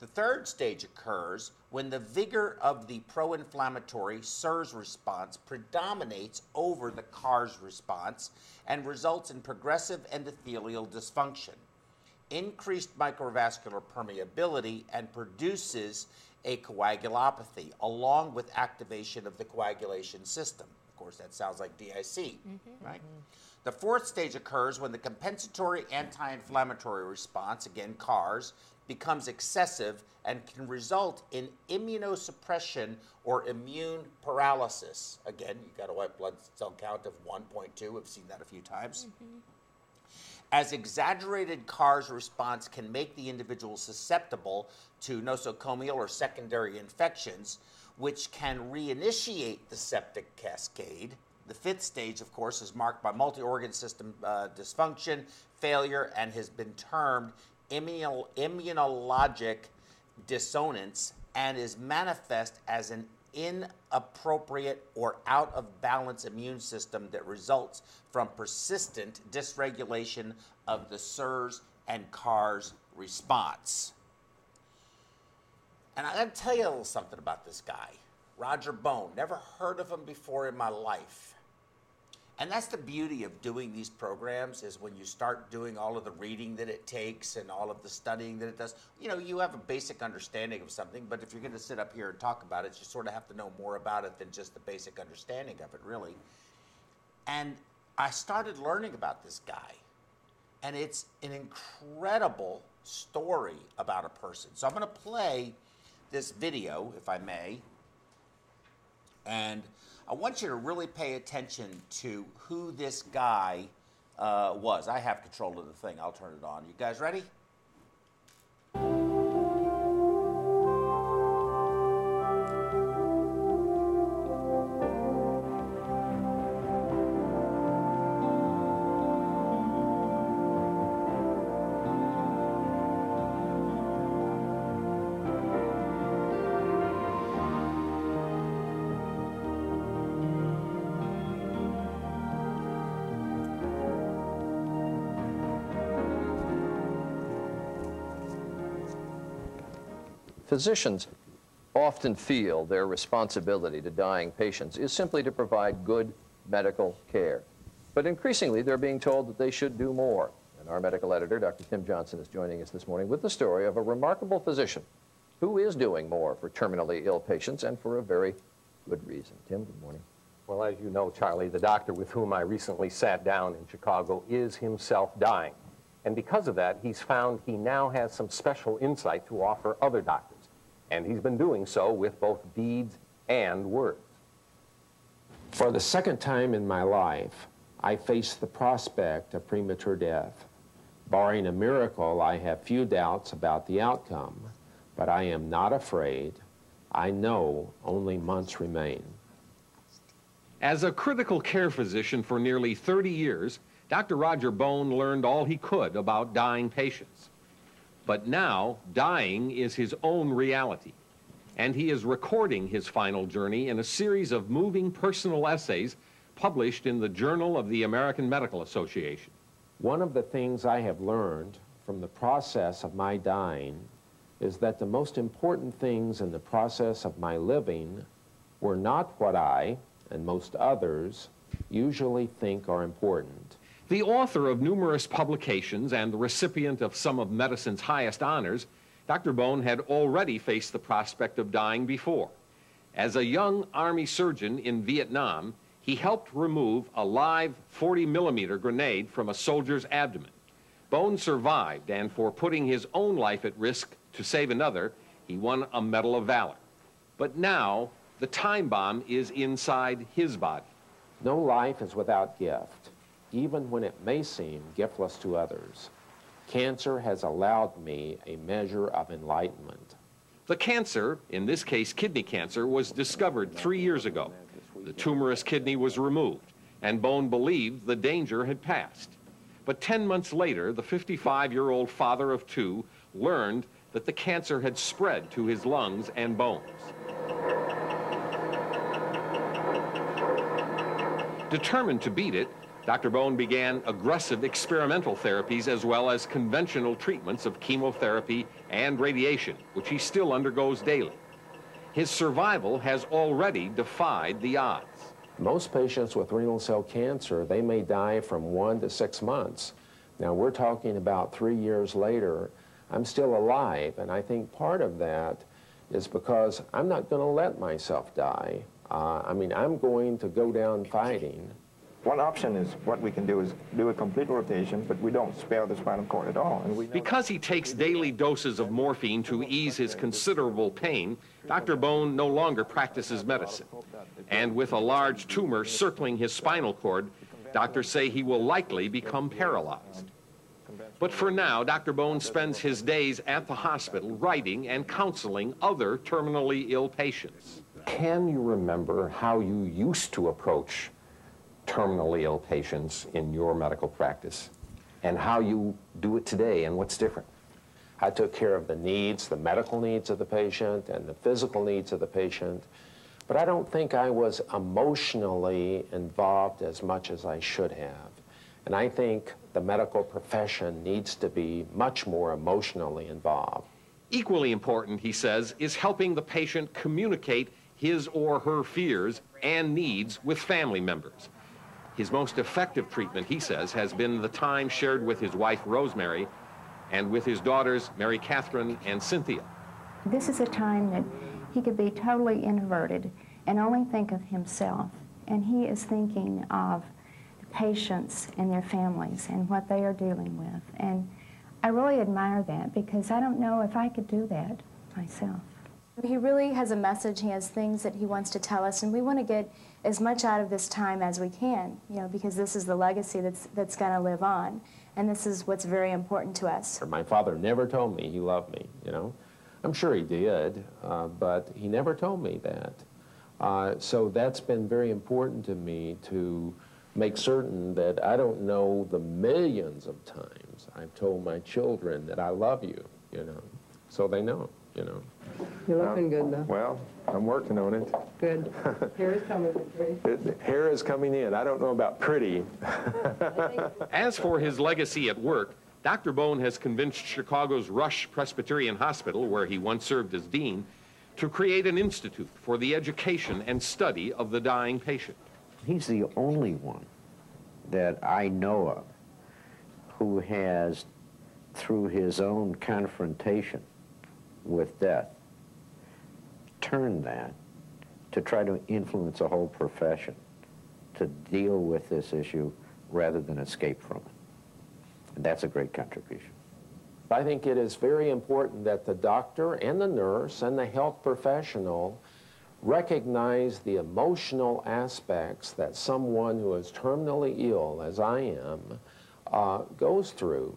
The third stage occurs when the vigor of the pro-inflammatory SIRS response predominates over the CARS response and results in progressive endothelial dysfunction, increased microvascular permeability, and produces a coagulopathy, along with activation of the coagulation system. Of course, that sounds like DIC, right? The fourth stage occurs when the compensatory anti-inflammatory response, again CARS, becomes excessive and can result in immunosuppression or immune paralysis. Again, you've got a white blood cell count of 1.2. We've seen that a few times. As exaggerated CARS response can make the individual susceptible to nosocomial or secondary infections, which can reinitiate the septic cascade. The fifth stage, of course, is marked by multi-organ system dysfunction, failure, and has been termed immunologic dissonance, and is manifest as an inappropriate or out of balance immune system that results from persistent dysregulation of the SIRS and CARS response. And I gotta tell you a little something about this guy, Roger Bone. Never heard of him before in my life. And that's the beauty of doing these programs, is when you start doing all of the reading that it takes and all of the studying that it does, you know, you have a basic understanding of something, but if you're gonna sit up here and talk about it, you sort of have to know more about it than just the basic understanding of it, really. And I started learning about this guy, and it's an incredible story about a person. So I'm gonna play this video, if I may, and I want you to really pay attention to who this guy was. I have control of the thing. I'll turn it on. You guys ready? Physicians often feel their responsibility to dying patients is simply to provide good medical care. But increasingly, they're being told that they should do more. And our medical editor, Dr. Tim Johnson, is joining us this morning with the story of a remarkable physician who is doing more for terminally ill patients, and for a very good reason. Tim, good morning. Well, as you know, Charlie, the doctor with whom I recently sat down in Chicago is himself dying. And because of that, he's found he now has some special insight to offer other doctors. And he's been doing so with both deeds and words. For the second time in my life, I face the prospect of premature death. Barring a miracle, I have few doubts about the outcome, but I am not afraid. I know only months remain. As a critical care physician for nearly 30 years, Dr. Roger Bone learned all he could about dying patients. But now, dying is his own reality, and he is recording his final journey in a series of moving personal essays published in the Journal of the American Medical Association. One of the things I have learned from the process of my dying is that the most important things in the process of my living were not what I, and most others, usually think are important. The author of numerous publications and the recipient of some of medicine's highest honors, Dr. Bone had already faced the prospect of dying before. As a young Army surgeon in Vietnam, he helped remove a live 40-millimeter grenade from a soldier's abdomen. Bone survived, and for putting his own life at risk to save another, he won a Medal of Valor. But now, the time bomb is inside his body. No life is without gift, even when it may seem giftless to others. Cancer has allowed me a measure of enlightenment. The cancer, in this case kidney cancer, was discovered 3 years ago. The tumorous kidney was removed, and Bone believed the danger had passed. But 10 months later, the 55-year-old father of two learned that the cancer had spread to his lungs and bones. Determined to beat it, Dr. Bone began aggressive experimental therapies as well as conventional treatments of chemotherapy and radiation, which he still undergoes daily. His survival has already defied the odds. Most patients with renal cell cancer, they may die from 1 to 6 months. Now, we're talking about 3 years later. I'm still alive, and I think part of that is because I'm not going to let myself die. I'm going to go down fighting. One option is what we can do is do a complete rotation, but we don't spare the spinal cord at all. And because he takes daily doses of morphine to ease his considerable pain, Dr. Bone no longer practices medicine. And with a large tumor circling his spinal cord, doctors say he will likely become paralyzed. But for now, Dr. Bone spends his days at the hospital writing and counseling other terminally ill patients. Can you remember how you used to approach terminally ill patients in your medical practice, and how you do it today, and what's different? I took care of the needs, the medical needs of the patient and the physical needs of the patient, but I don't think I was emotionally involved as much as I should have. And I think the medical profession needs to be much more emotionally involved. Equally important, he says, is helping the patient communicate his or her fears and needs with family members. His most effective treatment, he says, has been the time shared with his wife, Rosemary, and with his daughters, Mary Catherine and Cynthia. This is a time that he could be totally introverted and only think of himself. And he is thinking of the patients and their families and what they are dealing with. And I really admire that, because I don't know if I could do that myself. He really has a message. He has things that he wants to tell us, and we want to get as much out of this time as we can, because this is the legacy that's going to live on, and this is what's very important to us. My father never told me he loved me, I'm sure he did, but he never told me that. So that's been very important to me, to make certain that I don't know the millions of times I've told my children that I love you, so they know, You're looking good, though. Well, I'm working on it. Good. Hair is coming in pretty. Hair is coming in. I don't know about pretty. As for his legacy at work, Dr. Bone has convinced Chicago's Rush Presbyterian Hospital, where he once served as dean, to create an institute for the education and study of the dying patient. He's the only one that I know of who has, through his own confrontation with death, turned that to try to influence a whole profession to deal with this issue rather than escape from it. And that's a great contribution. I think it is very important that the doctor and the nurse and the health professional recognize the emotional aspects that someone who is terminally ill, as I am, goes through.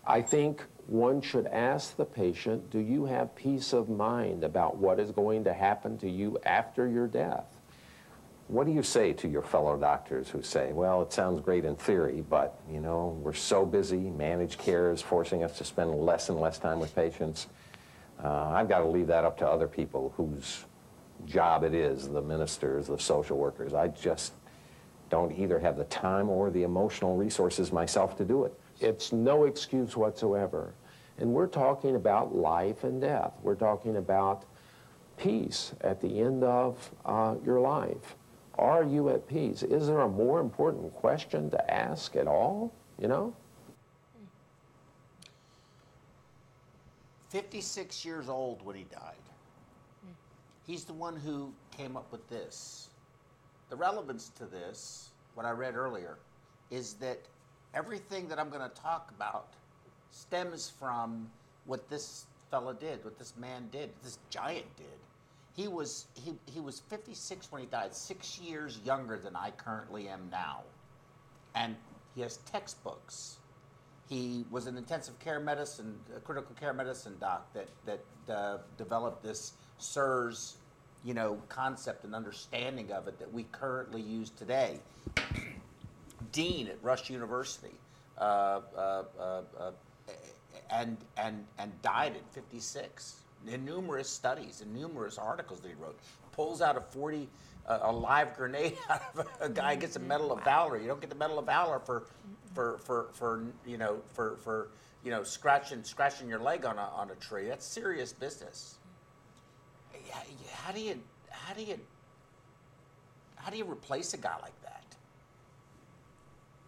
I think one should ask the patient, do you have peace of mind about what is going to happen to you after your death? What do you say to your fellow doctors who say, well, it sounds great in theory, but, you know, we're so busy, managed care is forcing us to spend less and less time with patients. I've got to leave that up to other people whose job it is, the ministers, the social workers. I just don't either have the time or the emotional resources myself to do it. It's no excuse whatsoever. And we're talking about life and death. We're talking about peace at the end of your life. Are you at peace? Is there a more important question to ask at all, you know? 56 years old when he died. He's the one who came up with this. The relevance to this, what I read earlier, is that everything that I'm going to talk about stems from what this fella did, what this man did, this giant did. He was 56 when he died, 6 years younger than I currently am now. And he has textbooks. He was an intensive care medicine, critical care medicine doc that developed this SIRS, you know, concept and understanding of it that we currently use today. Dean at Rush University, and died at 56. In numerous studies and numerous articles that he wrote, pulls out a live grenade out of a guy, gets a Medal of Valor. You don't get the Medal of Valor for scratching your leg on a tree. That's serious business. How do you replace a guy like that?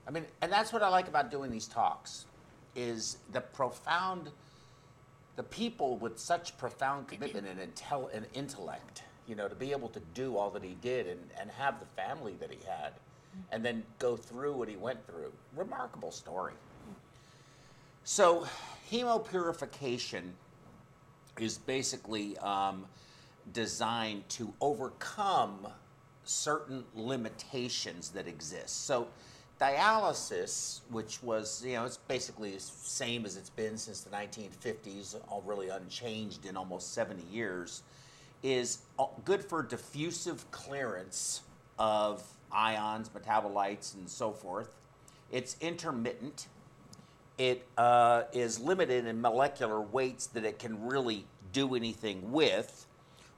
I mean, and that's what I like about doing these talks, is the people with such profound commitment and intellect, you know, to be able to do all that he did and have the family that he had, and then go through what he went through. Remarkable story. So, hemopurification is basically designed to overcome certain limitations that exist. So, dialysis, which was, you know, it's basically the same as it's been since the 1950s, all really unchanged in almost 70 years, is good for diffusive clearance of ions, metabolites, and so forth. It's intermittent. It is limited in molecular weights that it can really do anything with,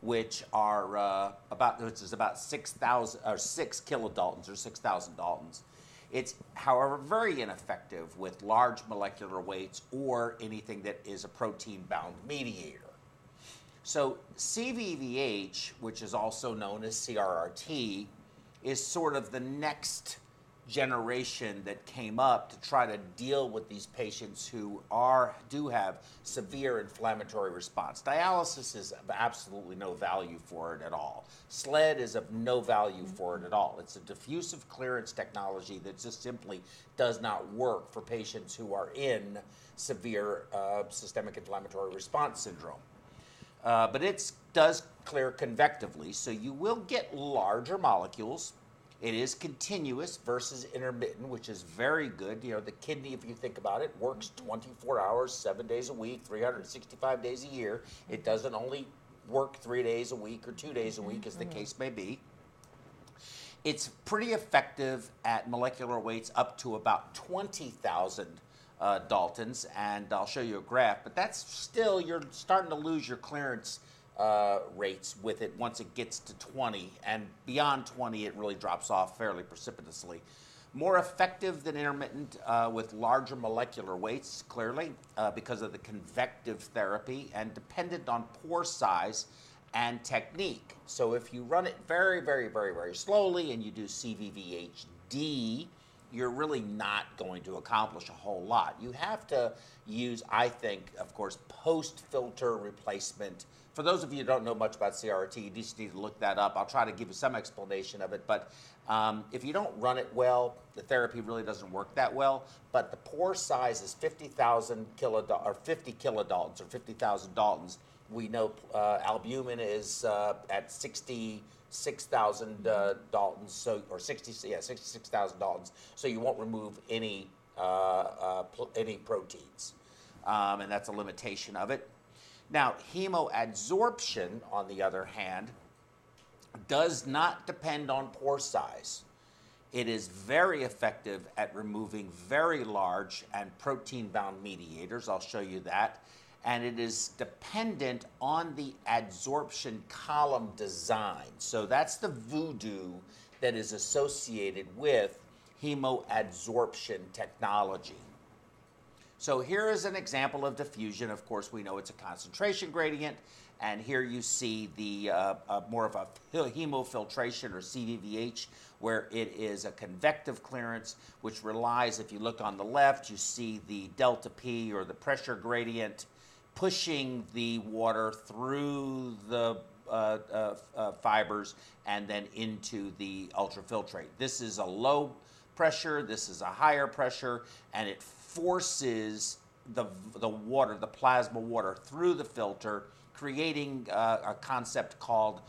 which are about 6,000 or 6 kilodaltons or 6,000 daltons. It's, however, very ineffective with large molecular weights or anything that is a protein-bound mediator. So CVVH, which is also known as CRRT, is sort of the next generation that came up to try to deal with these patients who do have severe inflammatory response. Dialysis is of absolutely no value for it at all. SLED is of no value for it at all. It's a diffusive clearance technology that just simply does not work for patients who are in severe systemic inflammatory response syndrome. But it does clear convectively, so you will get larger molecules. It is continuous versus intermittent, which is very good. You know, the kidney, if you think about it, works 24 hours, 7 days a week, 365 days a year. It doesn't only work 3 days a week or 2 days a week, as the case may be. It's pretty effective at molecular weights up to about 20,000 daltons, and I'll show you a graph, but that's still, you're starting to lose your clearance rates with it once it gets to 20, and beyond 20 it really drops off fairly precipitously. More effective than intermittent with larger molecular weights, clearly, because of the convective therapy, and dependent on pore size and technique. So if you run it very, very, very, very slowly and you do CVVHD, you're really not going to accomplish a whole lot. You have to use, I think, of course, post-filter replacement. For those of you who don't know much about CRT, you just need to look that up. I'll try to give you some explanation of it, but if you don't run it well, the therapy really doesn't work that well. But the pore size is 50,000 kilodaltons, or 50 kilodaltons, or 50,000 daltons. We know albumin is at 66,000 daltons, so, or 66,000 daltons. So you won't remove any proteins, and that's a limitation of it. Now, hemoadsorption, on the other hand, does not depend on pore size. It is very effective at removing very large and protein-bound mediators. I'll show you that. And it is dependent on the adsorption column design. So that's the voodoo that is associated with hemoadsorption technology. So here is an example of diffusion. Of course, we know it's a concentration gradient. And here you see the more of a hemofiltration, or CVVH, where it is a convective clearance, which relies, if you look on the left, you see the delta P, or the pressure gradient, pushing the water through the fibers and then into the ultrafiltrate. This is a low pressure, this is a higher pressure, and it forces the water, the plasma water, through the filter, creating a concept called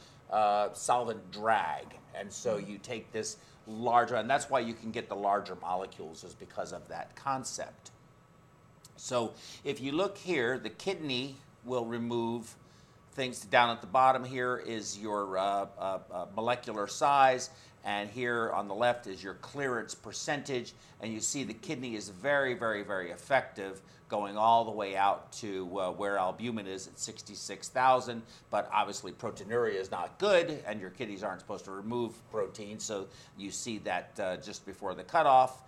solvent drag. And so you take this larger, and that's why you can get the larger molecules, is because of that concept. So if you look here, the kidney will remove things. Down at the bottom here is your molecular size, and here on the left is your clearance percentage. And you see the kidney is very, very, very effective, going all the way out to where albumin is at 66,000. But obviously proteinuria is not good, and your kidneys aren't supposed to remove protein. So you see that just before the cutoff.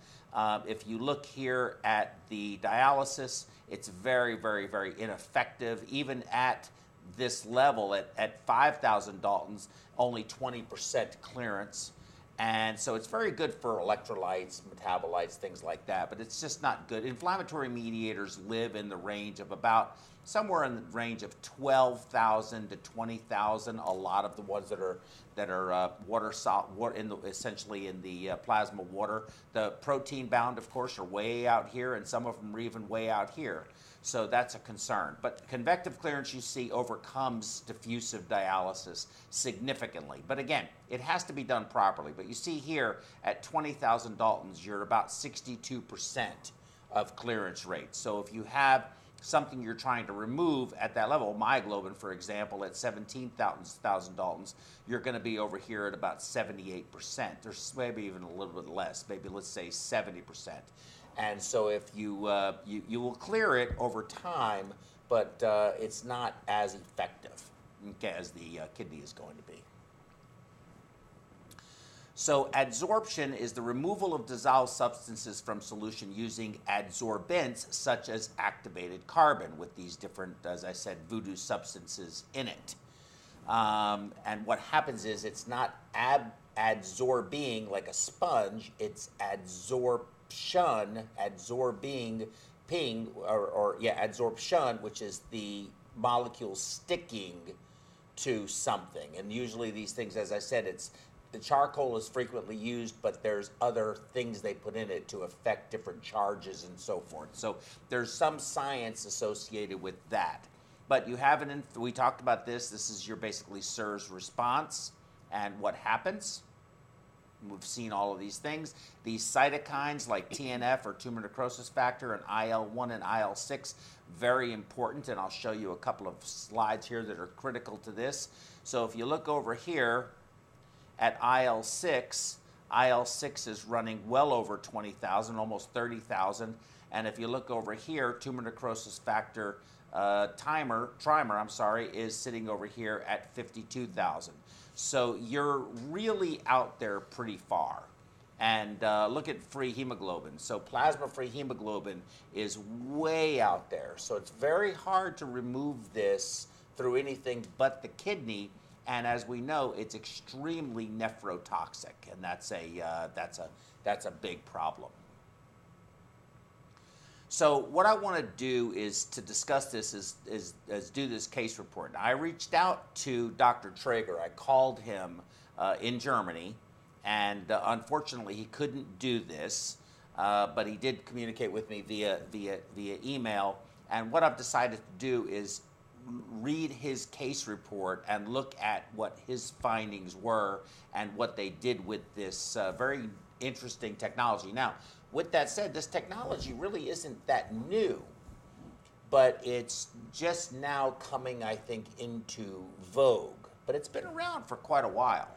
If you look here at the dialysis, it's very, very, very ineffective. Even at this level, at 5,000 daltons, only 20% clearance. And so it's very good for electrolytes, metabolites, things like that, but it's just not good. Inflammatory mediators live in the range of about somewhere in the range of 12,000 to 20,000. A lot of the ones that are essentially in the plasma water. The protein bound, of course, are way out here, and some of them are even way out here. So that's a concern. But convective clearance, you see, overcomes diffusive dialysis significantly. But again, it has to be done properly. But you see here at 20,000 daltons, you're about 62% of clearance rate. So if you have something you're trying to remove at that level, myoglobin, for example, at 17,000 daltons, you're going to be over here at about 78%, or maybe even a little bit less, maybe let's say 70%. And so if you will clear it over time, but it's not as effective, okay, as the kidney is going to be. So adsorption is the removal of dissolved substances from solution using adsorbents such as activated carbon, with these different, as I said, voodoo substances in it. And what happens is it's not adsorbing like a sponge, it's adsorption, adsorbing, adsorption, which is the molecule sticking to something. And usually these things, as I said, the charcoal is frequently used, but there's other things they put in it to affect different charges and so forth. So there's some science associated with that. But you have we talked about this. This is your basically SIRS response and what happens. We've seen all of these things. These cytokines like TNF, or tumor necrosis factor, and IL-1 and IL-6, very important, and I'll show you a couple of slides here that are critical to this. So if you look over here at IL-6, IL-6 is running well over 20,000, almost 30,000. And if you look over here, tumor necrosis factor trimer, is sitting over here at 52,000. So you're really out there pretty far. and look at free hemoglobin. So plasma-free hemoglobin is way out there. So it's very hard to remove this through anything but the kidney. And as we know, it's extremely nephrotoxic, and that's a big problem. So what I want to do is to discuss this is do this case report. Now, I reached out to Dr. Traeger. I called him in Germany, and unfortunately he couldn't do this, but he did communicate with me via email. And what I've decided to do is read his case report and look at what his findings were and what they did with this very interesting technology. Now, with that said, this technology really isn't that new, but it's just now coming, I think, into vogue. But it's been around for quite a while.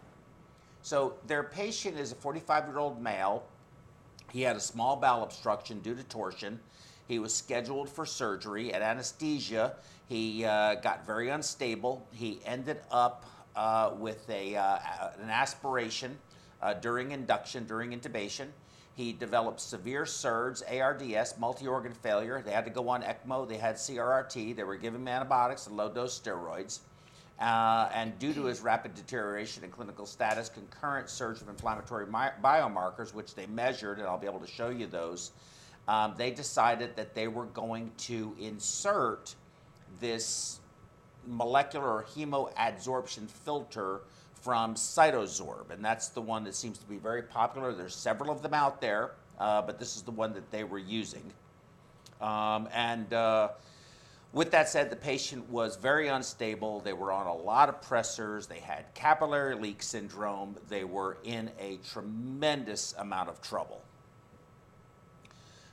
So their patient is a 45-year-old male. He had a small bowel obstruction due to torsion. He was scheduled for surgery and anesthesia. He got very unstable. He ended up with an aspiration during induction, during intubation. He developed severe SIRS, ARDS, multi-organ failure. They had to go on ECMO. They had CRRT. They were giving him antibiotics and low-dose steroids. And due to his rapid deterioration in clinical status, concurrent surge of inflammatory biomarkers, which they measured, and I'll be able to show you those, they decided that they were going to insert this molecular hemoadsorption filter from Cytosorb, and that's the one that seems to be very popular. There's several of them out there, but this is the one that they were using. With that said, the patient was very unstable. They were on a lot of pressors. They had capillary leak syndrome. They were in a tremendous amount of trouble.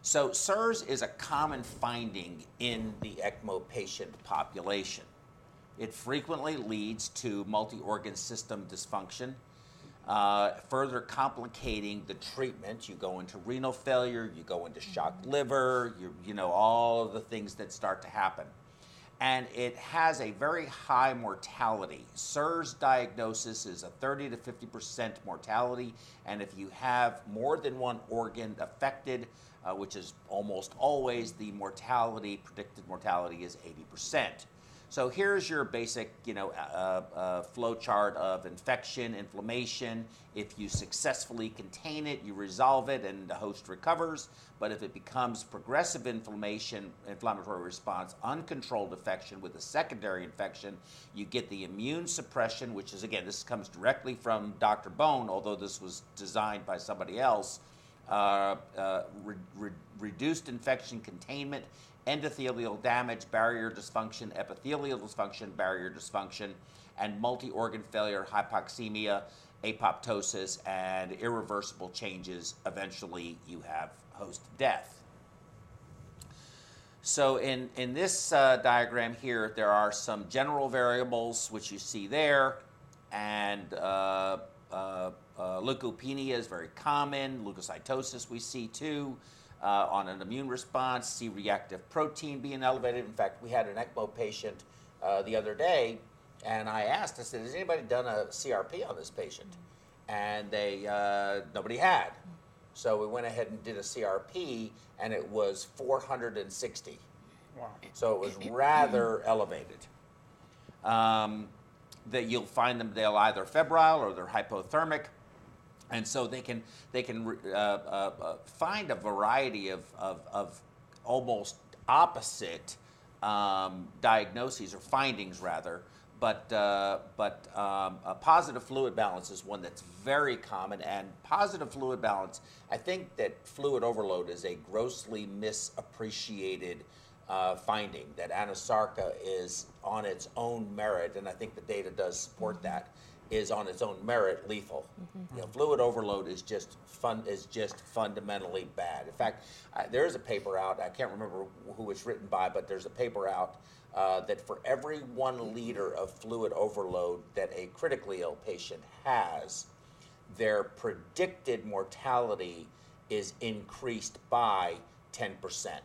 So SIRS is a common finding in the ECMO patient population. It frequently leads to multi-organ system dysfunction, further complicating the treatment. You go into renal failure, you go into shocked liver, you know, all of the things that start to happen. And it has a very high mortality. SIRS diagnosis is a 30 to 50% mortality, and if you have more than one organ affected, which is almost always, the mortality, predicted mortality is 80%. So here's your basic, flow chart of infection, inflammation. If you successfully contain it, you resolve it, and the host recovers. But if it becomes progressive inflammation, inflammatory response, uncontrolled infection with a secondary infection, you get the immune suppression, which is, again, this comes directly from Dr. Bone, although this was designed by somebody else. Reduced infection containment, endothelial damage, barrier dysfunction, epithelial dysfunction, barrier dysfunction, and multi-organ failure, hypoxemia, apoptosis, and irreversible changes. Eventually, you have host death. So in this diagram here, there are some general variables, which you see there, and leukopenia is very common. Leukocytosis we see too. On an immune response, C-reactive protein being elevated. In fact, we had an ECMO patient the other day, and I said, has anybody done a CRP on this patient? And nobody had. So we went ahead and did a CRP, and it was 460. Wow. So it was rather elevated. That you'll find them, they'll either febrile or they're hypothermic. And so they can find a variety of almost opposite diagnoses or findings rather, but a positive fluid balance is one that's very common. And positive fluid balance, I think that fluid overload is a grossly misappreciated finding, that anasarca is on its own merit, and I think the data does support that, is on its own merit lethal. Fluid overload is just fundamentally bad. In fact, there is a paper out, I can't remember who it's written by, but there's a paper out that for every 1 liter of fluid overload that a critically ill patient has, their predicted mortality is increased by 10%.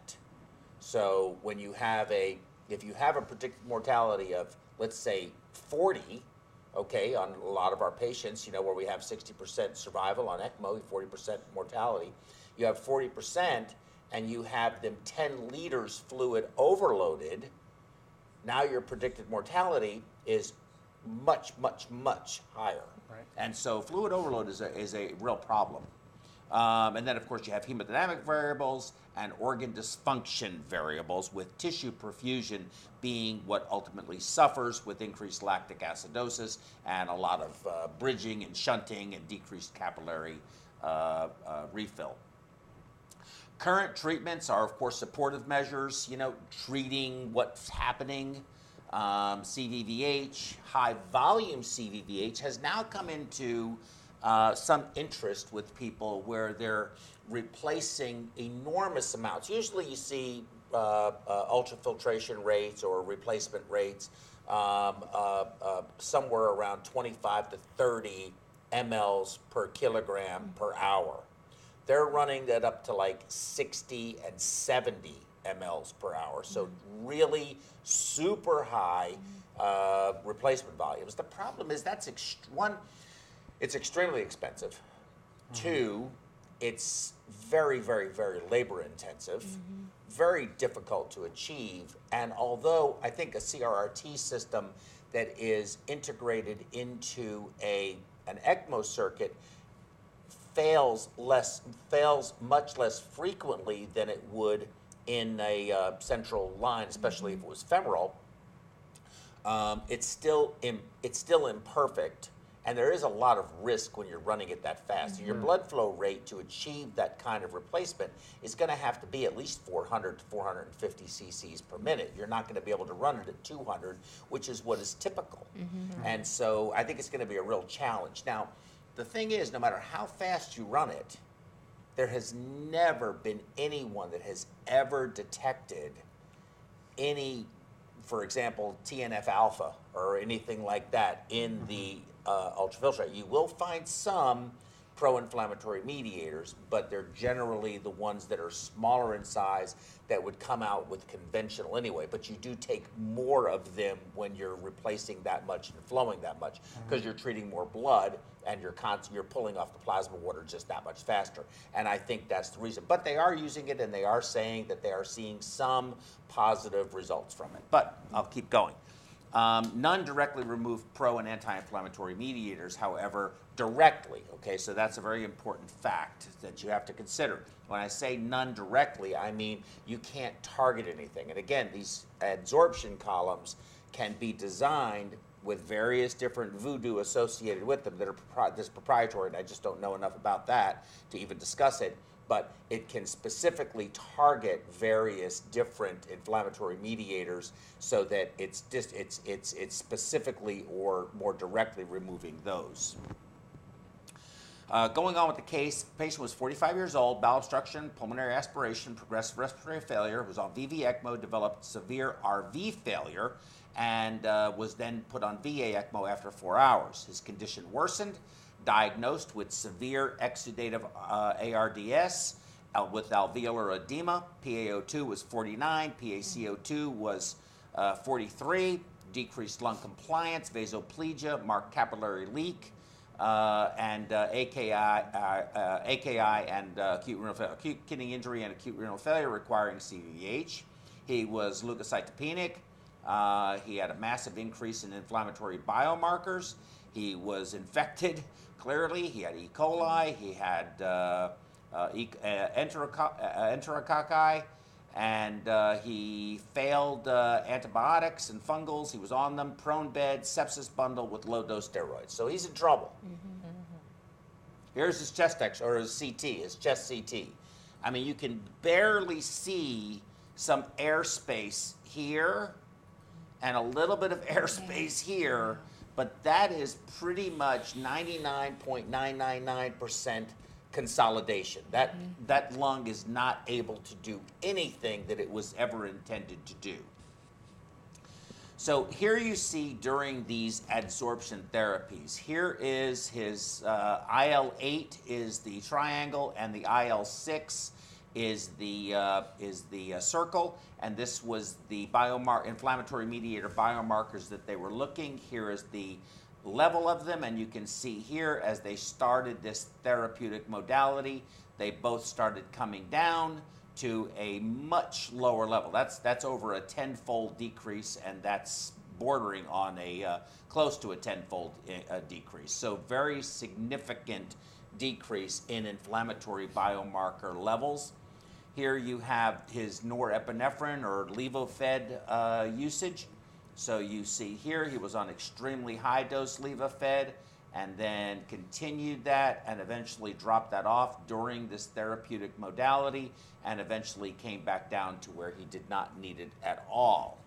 So when if you have a predicted mortality of, let's say, 40, okay, on a lot of our patients, you know, where we have 60% survival on ECMO, 40% mortality, you have 40% and you have them 10 liters fluid overloaded, now your predicted mortality is much, much, much higher. Right. And so fluid overload is a real problem. And then, of course, you have hemodynamic variables and organ dysfunction variables, with tissue perfusion being what ultimately suffers with increased lactic acidosis and a lot of bridging and shunting and decreased capillary refill. Current treatments are, of course, supportive measures, you know, treating what's happening. CVVH, high volume CVVH has now come into some interest with people where they're replacing enormous amounts. Usually you see ultrafiltration rates or replacement rates somewhere around 25 to 30 mLs per kilogram per hour. They're running that up to like 60 and 70 mLs per hour. So really super high replacement volumes. The problem is that's it's extremely expensive. Two, it's very, very, very labor intensive, very difficult to achieve. And although I think a CRRT system that is integrated into an ECMO circuit fails much less frequently than it would in a central line, especially if it was femoral, it's still imperfect, and there is a lot of risk when you're running it that fast. Your blood flow rate to achieve that kind of replacement is going to have to be at least 400 to 450 cc's per minute. You're not going to be able to run it at 200, which is what is typical. And so I think it's going to be a real challenge. Now, the thing is, no matter how fast you run it, there has never been anyone that has ever detected any, for example, TNF alpha or anything like that in the ultrafiltrate. You will find some pro-inflammatory mediators, but they're generally the ones that are smaller in size that would come out with conventional anyway. But you do take more of them when you're replacing that much and flowing that much, because you're treating more blood and you're pulling off the plasma water just that much faster. And I think that's the reason. But they are using it, and they are saying that they are seeing some positive results from it. But I'll keep going. None directly remove pro and anti-inflammatory mediators, however, directly. Okay, so that's a very important fact that you have to consider. When I say none directly, I mean you can't target anything. And again, these adsorption columns can be designed with various different voodoo associated with them that are proprietary, and I just don't know enough about that to even discuss it. But it can specifically target various different inflammatory mediators so that it's specifically or more directly removing those. Going on with the case, the patient was 45 years old, bowel obstruction, pulmonary aspiration, progressive respiratory failure, was on VV ECMO, developed severe RV failure, and was then put on VA ECMO after 4 hours. His condition worsened, diagnosed with severe exudative ARDS with alveolar edema. PaO2 was 49, PaCO2 was 43, decreased lung compliance, vasoplegia, marked capillary leak, and AKI and acute kidney injury and acute renal failure requiring CVH. He was leukocytopenic. He had a massive increase in inflammatory biomarkers. He was infected, clearly. He had E. coli. He had enterococci. And he failed antibiotics and fungals. He was on them, prone bed, sepsis bundle with low-dose steroids. So he's in trouble. Here's his chest X, or his CT, his chest CT. I mean, you can barely see some airspace here and a little bit of airspace here, but that is pretty much 99.999% consolidation. That lung is not able to do anything that it was ever intended to do. So here you see during these adsorption therapies, here is his IL-8 is the triangle, and the IL-6 is the circle, and this was the inflammatory mediator biomarkers that they were looking. Here is the level of them, and you can see here as they started this therapeutic modality, they both started coming down to a much lower level. That's over a 10-fold decrease, and that's bordering on a close to a 10-fold decrease. So very significant decrease in inflammatory biomarker levels. Here you have his norepinephrine or Levophed usage. So you see here he was on extremely high dose Levophed and then continued that and eventually dropped that off during this therapeutic modality and eventually came back down to where he did not need it at all.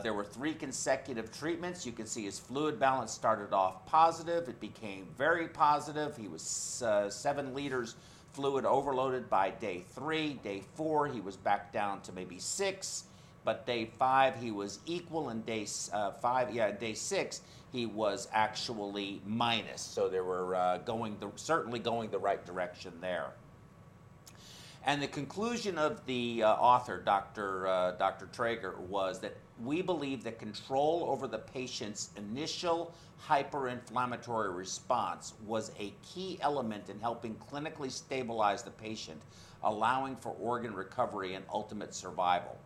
There were 3 consecutive treatments. You can see his fluid balance started off positive. It became very positive. He was 7 liters fluid overloaded by day 3. Day 4, he was back down to maybe 6. But day 5, he was equal. And day 6, he was actually minus. So they were certainly going the right direction there. And the conclusion of the author, Dr. Traeger, was that we believe that control over the patient's initial hyperinflammatory response was a key element in helping clinically stabilize the patient, allowing for organ recovery and ultimate survival.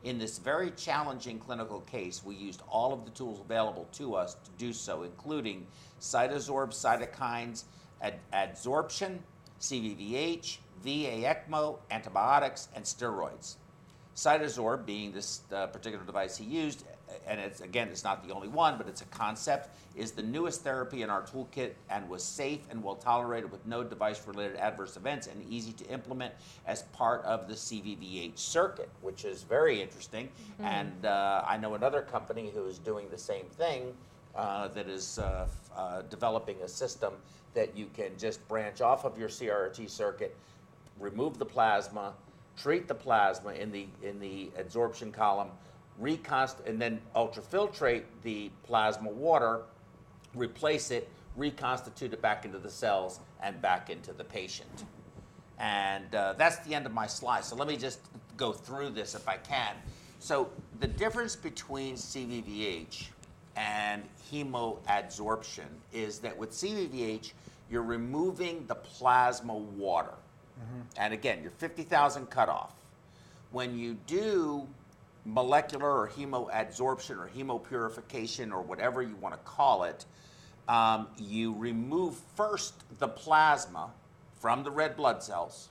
In this very challenging clinical case, we used all of the tools available to us to do so, including cytosorb cytokines, adsorption, CVVH, VA ECMO, antibiotics, and steroids. Cytosorb, being this particular device he used, and it's not the only one, but it's a concept, is the newest therapy in our toolkit and was safe and well tolerated with no device-related adverse events and easy to implement as part of the CVVH circuit, which is very interesting. Mm-hmm. And I know another company who is doing the same thing that is developing a system that you can just branch off of your CRT circuit, remove the plasma, treat the plasma in the adsorption column, and then ultrafiltrate the plasma water, replace it, reconstitute it back into the cells and back into the patient. And that's the end of my slide. So let me just go through this if I can. So the difference between CVVH and hemoadsorption is that with CVVH, you're removing the plasma water. Mm-hmm. And again, your 50,000 cutoff. When you do molecular or hemoadsorption or hemopurification or whatever you want to call it, you remove first the plasma from the red blood cells.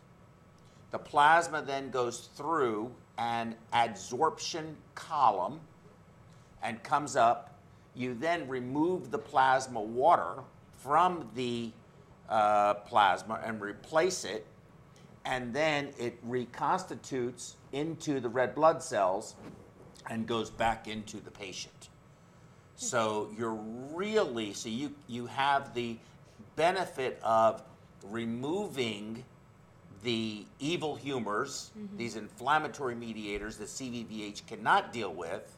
The plasma then goes through an adsorption column and comes up. You then remove the plasma water from the plasma and replace it, and then it reconstitutes into the red blood cells and goes back into the patient. So you have the benefit of removing the evil humors, mm-hmm. these inflammatory mediators that CVVH cannot deal with,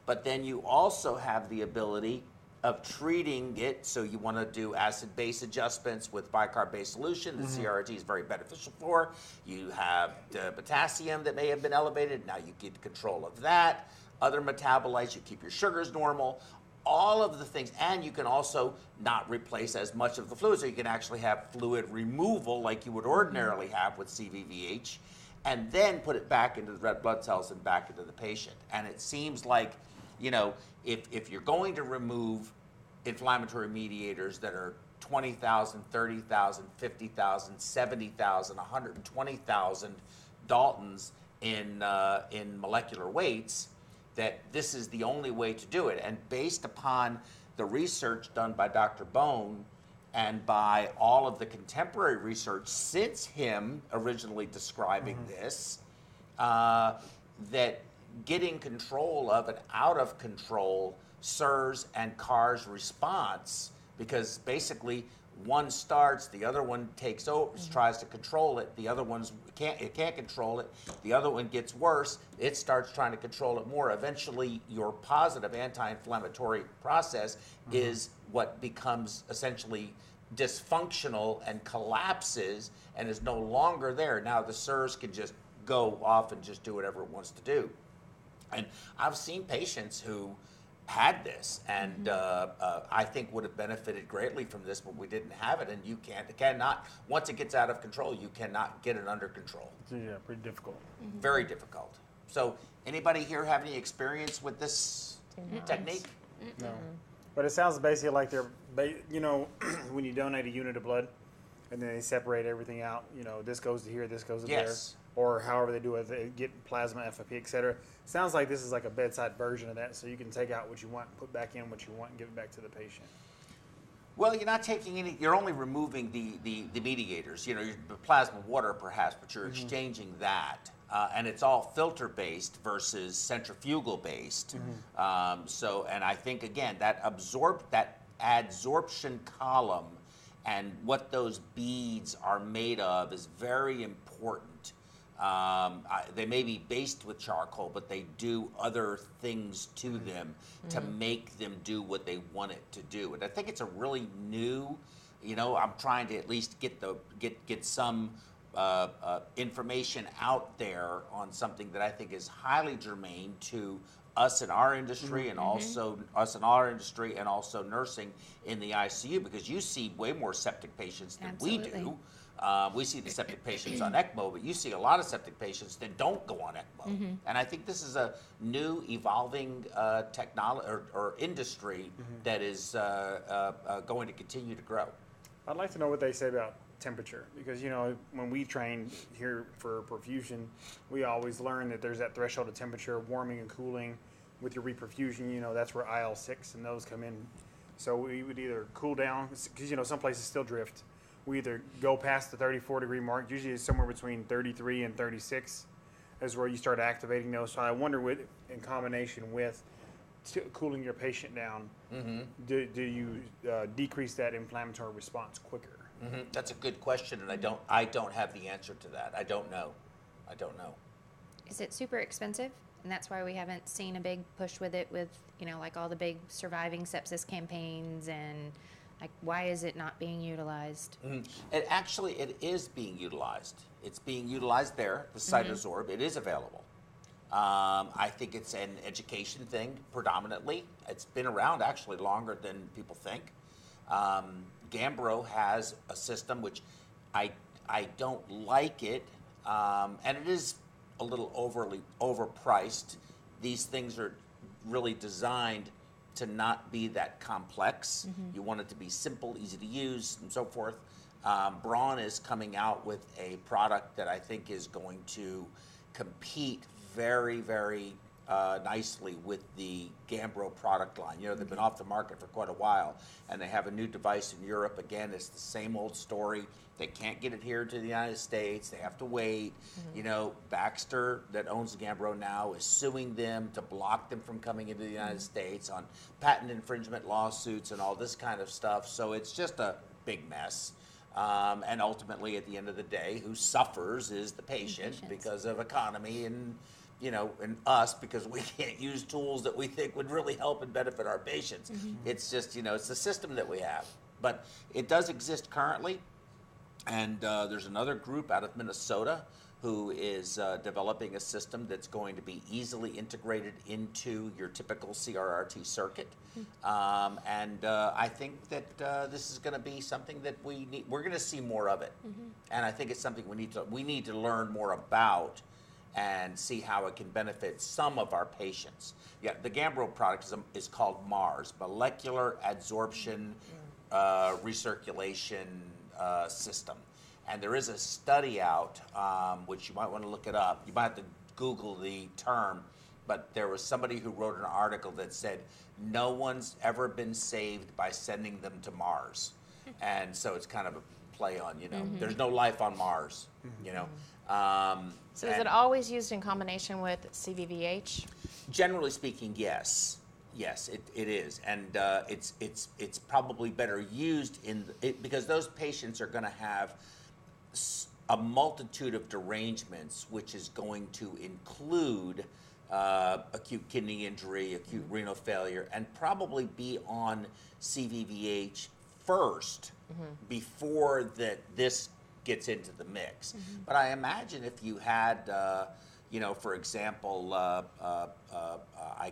but then you also have the ability of treating it. So you want to do acid-base adjustments with bicarb-based solution that mm-hmm. CRT is very beneficial for. You have the potassium that may have been elevated. Now you get control of that. Other metabolites, you keep your sugars normal. All of the things, and you can also not replace as much of the fluid, so you can actually have fluid removal like you would ordinarily have with CVVH, and then put it back into the red blood cells and back into the patient. And it seems like, if you're going to remove inflammatory mediators that are 20,000, 30,000, 50,000, 70,000, 120,000 Daltons in molecular weights, that this is the only way to do it. And based upon the research done by Dr. Bone and by all of the contemporary research since him originally describing mm-hmm. this, that getting control of an out of control SIRS and CARS response, because basically one starts, the other one takes over, mm-hmm. tries to control it, the other one's can't control it, the other one gets worse, it starts trying to control it more. Eventually your positive anti-inflammatory process mm-hmm. is what becomes essentially dysfunctional and collapses and is no longer there. Now the SIRS can just go off and just do whatever it wants to do. And I've seen patients who had this, and I think would have benefited greatly from this, but we didn't have it, and you cannot, once it gets out of control, you cannot get it under control. Yeah, pretty difficult. Very difficult. So anybody here have any experience with this technique? No. But it sounds basically like they're, you know, when you donate a unit of blood, and then they separate everything out, you know, this goes to here, this goes to there, or however they do it, they get plasma, FFP, et cetera. Sounds like this is like a bedside version of that, so you can take out what you want, put back in what you want, and give it back to the patient. Well, you're not taking any, you're only removing the mediators, you know, your plasma water perhaps, but you're exchanging that. And it's all filter-based versus centrifugal-based. So, and I think, again, that adsorption column and what those beads are made of is very important. They may be based with charcoal, but they do other things to them to make them do what they want it to do. And I think it's a really new, you know, I'm trying to at least get some information out there on something that I think is highly germane to us in our industry and also nursing in the ICU, because you see way more septic patients than we do. We see the septic patients on ECMO, but you see a lot of septic patients that don't go on ECMO. And I think this is a new evolving technology or industry that is going to continue to grow. I'd like to know what they say about temperature, because, you know, when we train here for perfusion, we always learn that there's that threshold of temperature, warming and cooling. With your reperfusion, you know, that's where IL-6 and those come in. So we would either cool down, because, you know, some places still drift. We either go past the 34 degree mark, usually it's somewhere between 33 and 36 is where you start activating those. So I wonder, in combination with cooling your patient down, do you decrease that inflammatory response quicker? That's a good question, and I don't have the answer to that. I don't know. Is it super expensive? And that's why we haven't seen a big push with it, with, you know, like all the big surviving sepsis campaigns, and like, why is it not being utilized? It is being utilized. It's being utilized there, the CytoSorb. It is available. I think it's an education thing predominantly. It's been around actually longer than people think. Gambro has a system which I don't like it, and it is a little overpriced. These things are really designed to not be that complex. You want it to be simple, easy to use, and so forth. Braun is coming out with a product that I think is going to compete very, very nicely with the Gambro product line. You know, they've been off the market for quite a while, and they have a new device in Europe. Again, it's the same old story. They can't get it here to the United States. They have to wait. You know, Baxter, that owns Gambro now, is suing them to block them from coming into the United States on patent infringement lawsuits and all this kind of stuff. So it's just a big mess. And ultimately, at the end of the day, who suffers is the patient because of economy and, you know, and us because we can't use tools that we think would really help and benefit our patients. It's just, you know, it's the system that we have. But it does exist currently. And there's another group out of Minnesota who is developing a system that's going to be easily integrated into your typical CRRT circuit. And I think that this is going to be something that we're going to see more of it. And I think it's something we need to learn more about and see how it can benefit some of our patients. Yeah, the Gambro product is called MARS, Molecular Adsorption Recirculation System. And there is a study out, which you might want to look it up. You might have to Google the term, but there was somebody who wrote an article that said, no one's ever been saved by sending them to Mars. And so it's kind of a play on, you know, there's no life on Mars, you know. So is it always used in combination with CVVH? Generally speaking, yes. Yes, it is, and it's probably better used because those patients are going to have a multitude of derangements, which is going to include acute kidney injury, acute renal failure, and probably be on CVVH first before this gets into the mix. But I imagine if you had you know, for example, I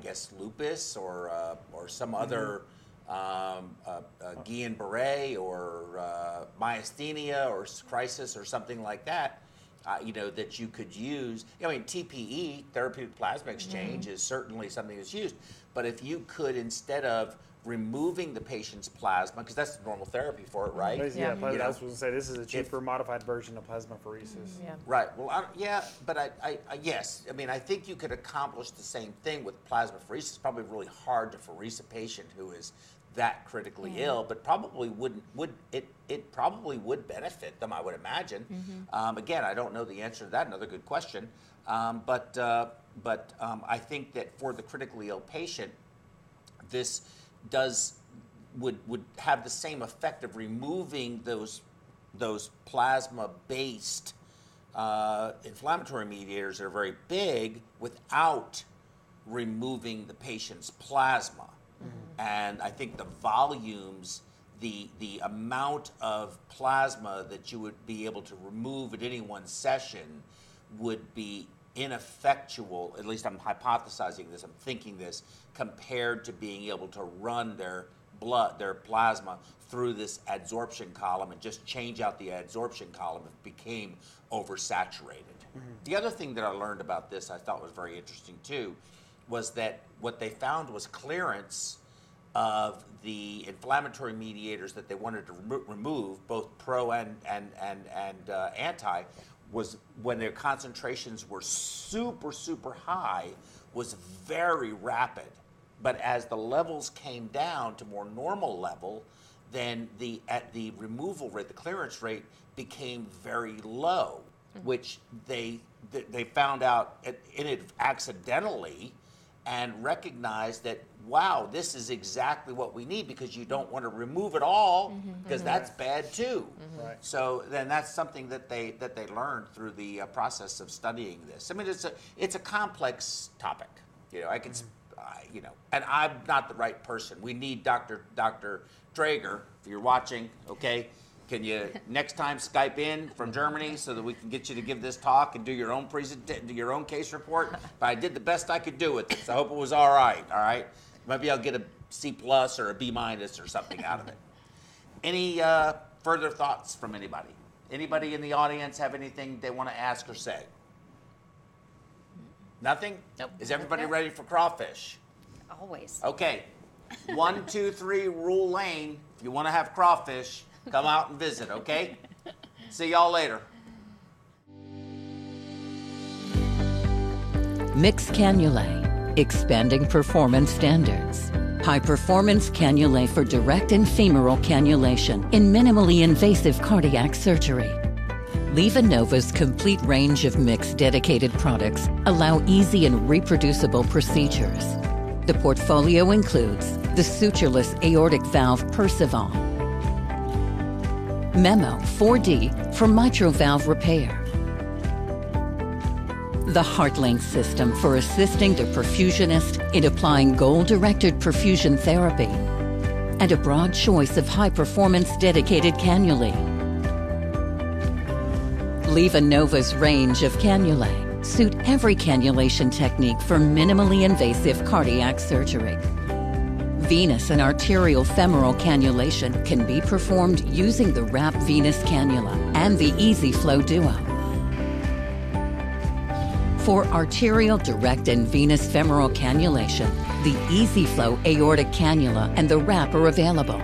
guess lupus or some other Guillain-Barré or myasthenia or crisis or something like that, you know, that you could use. I mean, TPE, therapeutic plasma exchange, is certainly something that's used. But if you could, instead of removing the patient's plasma, because that's the normal therapy for it, right? Yeah, You know, I was going to say this is a cheaper, modified version of plasmapheresis. Yeah. Right. Well, but yes. I mean, I think you could accomplish the same thing with plasmapheresis. It's probably really hard to pherese a patient who is that critically ill, but probably it probably would benefit them, I would imagine. Again, I don't know the answer to that. Another good question. But I think that for the critically ill patient, this would have the same effect of removing those plasma-based inflammatory mediators that are very big without removing the patient's plasma. And I think the volumes, the amount of plasma that you would be able to remove at any one session would be ineffectual, at least I'm hypothesizing this, I'm thinking this, compared to being able to run their plasma through this adsorption column and just change out the adsorption column if it became oversaturated. The other thing that I learned about this I thought was very interesting too was that what they found was clearance of the inflammatory mediators that they wanted to remove, both pro and anti, was when their concentrations were super high, was very rapid. But as the levels came down to more normal level, then the removal rate, the clearance rate, became very low, which they found out in it accidentally, and recognized that, wow, this is exactly what we need, because you don't want to remove it all, because that's bad too. Right. So then that's something that they learned through the process of studying this. I mean, it's a complex topic. You know, I can, you know, and I'm not the right person. We need Dr. Drager, if you're watching, okay. Can you next time Skype in from Germany so that we can get you to give this talk and do your own do your own case report? But I did the best I could do with it, so I hope it was all right. All right, maybe I'll get a C+ or a B- or something out of it. Any further thoughts from anybody? Anybody in the audience have anything they want to ask or say? Nothing? Nope. Is everybody ready for crawfish? Always. Okay. 1, 2, 3, Rule Lane. If you want to have crawfish, come out and visit, okay? See y'all later. Mixed cannulae, expanding performance standards. High-performance cannulae for direct and femoral cannulation in minimally invasive cardiac surgery. LivaNova's complete range of mixed dedicated products allow easy and reproducible procedures. The portfolio includes the sutureless aortic valve Perceval, Memo 4D for mitral valve repair, the HeartLink system for assisting the perfusionist in applying goal-directed perfusion therapy, and a broad choice of high-performance dedicated cannulae. LivaNova's range of cannulae suit every cannulation technique for minimally invasive cardiac surgery. Venous and arterial femoral cannulation can be performed using the WRAP venous cannula and the EZ-Flow Duo. For arterial direct and venous femoral cannulation, the EZ-Flow aortic cannula and the WRAP are available.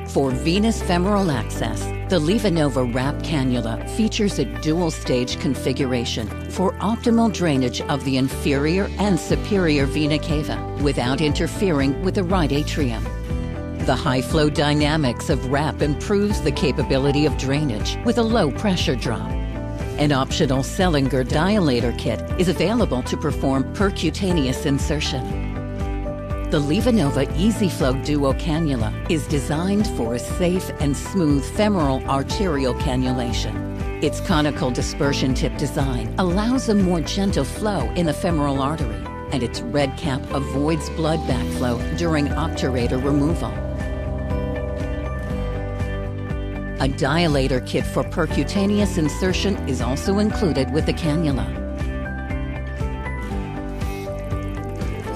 For venous femoral access, the LivaNova WRAP cannula features a dual-stage configuration for optimal drainage of the inferior and superior vena cava without interfering with the right atrium. The high-flow dynamics of WRAP improves the capability of drainage with a low pressure drop. An optional Sellinger dilator kit is available to perform percutaneous insertion. The LivaNova EZ-Flow Duo cannula is designed for a safe and smooth femoral arterial cannulation. Its conical dispersion tip design allows a more gentle flow in the femoral artery, and its red cap avoids blood backflow during obturator removal. A dilator kit for percutaneous insertion is also included with the cannula.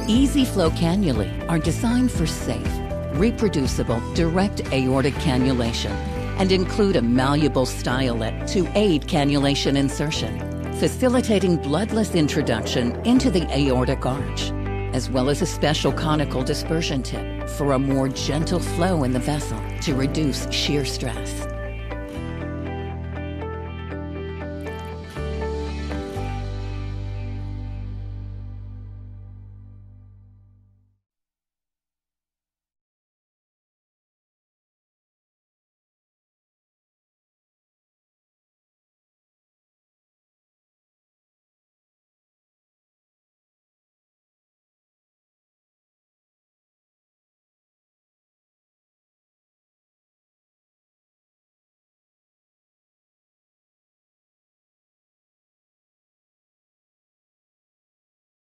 EZ-Flow cannulae are designed for safe, reproducible, direct aortic cannulation and include a malleable stylet to aid cannulation insertion, facilitating bloodless introduction into the aortic arch, as well as a special conical dispersion tip for a more gentle flow in the vessel to reduce shear stress.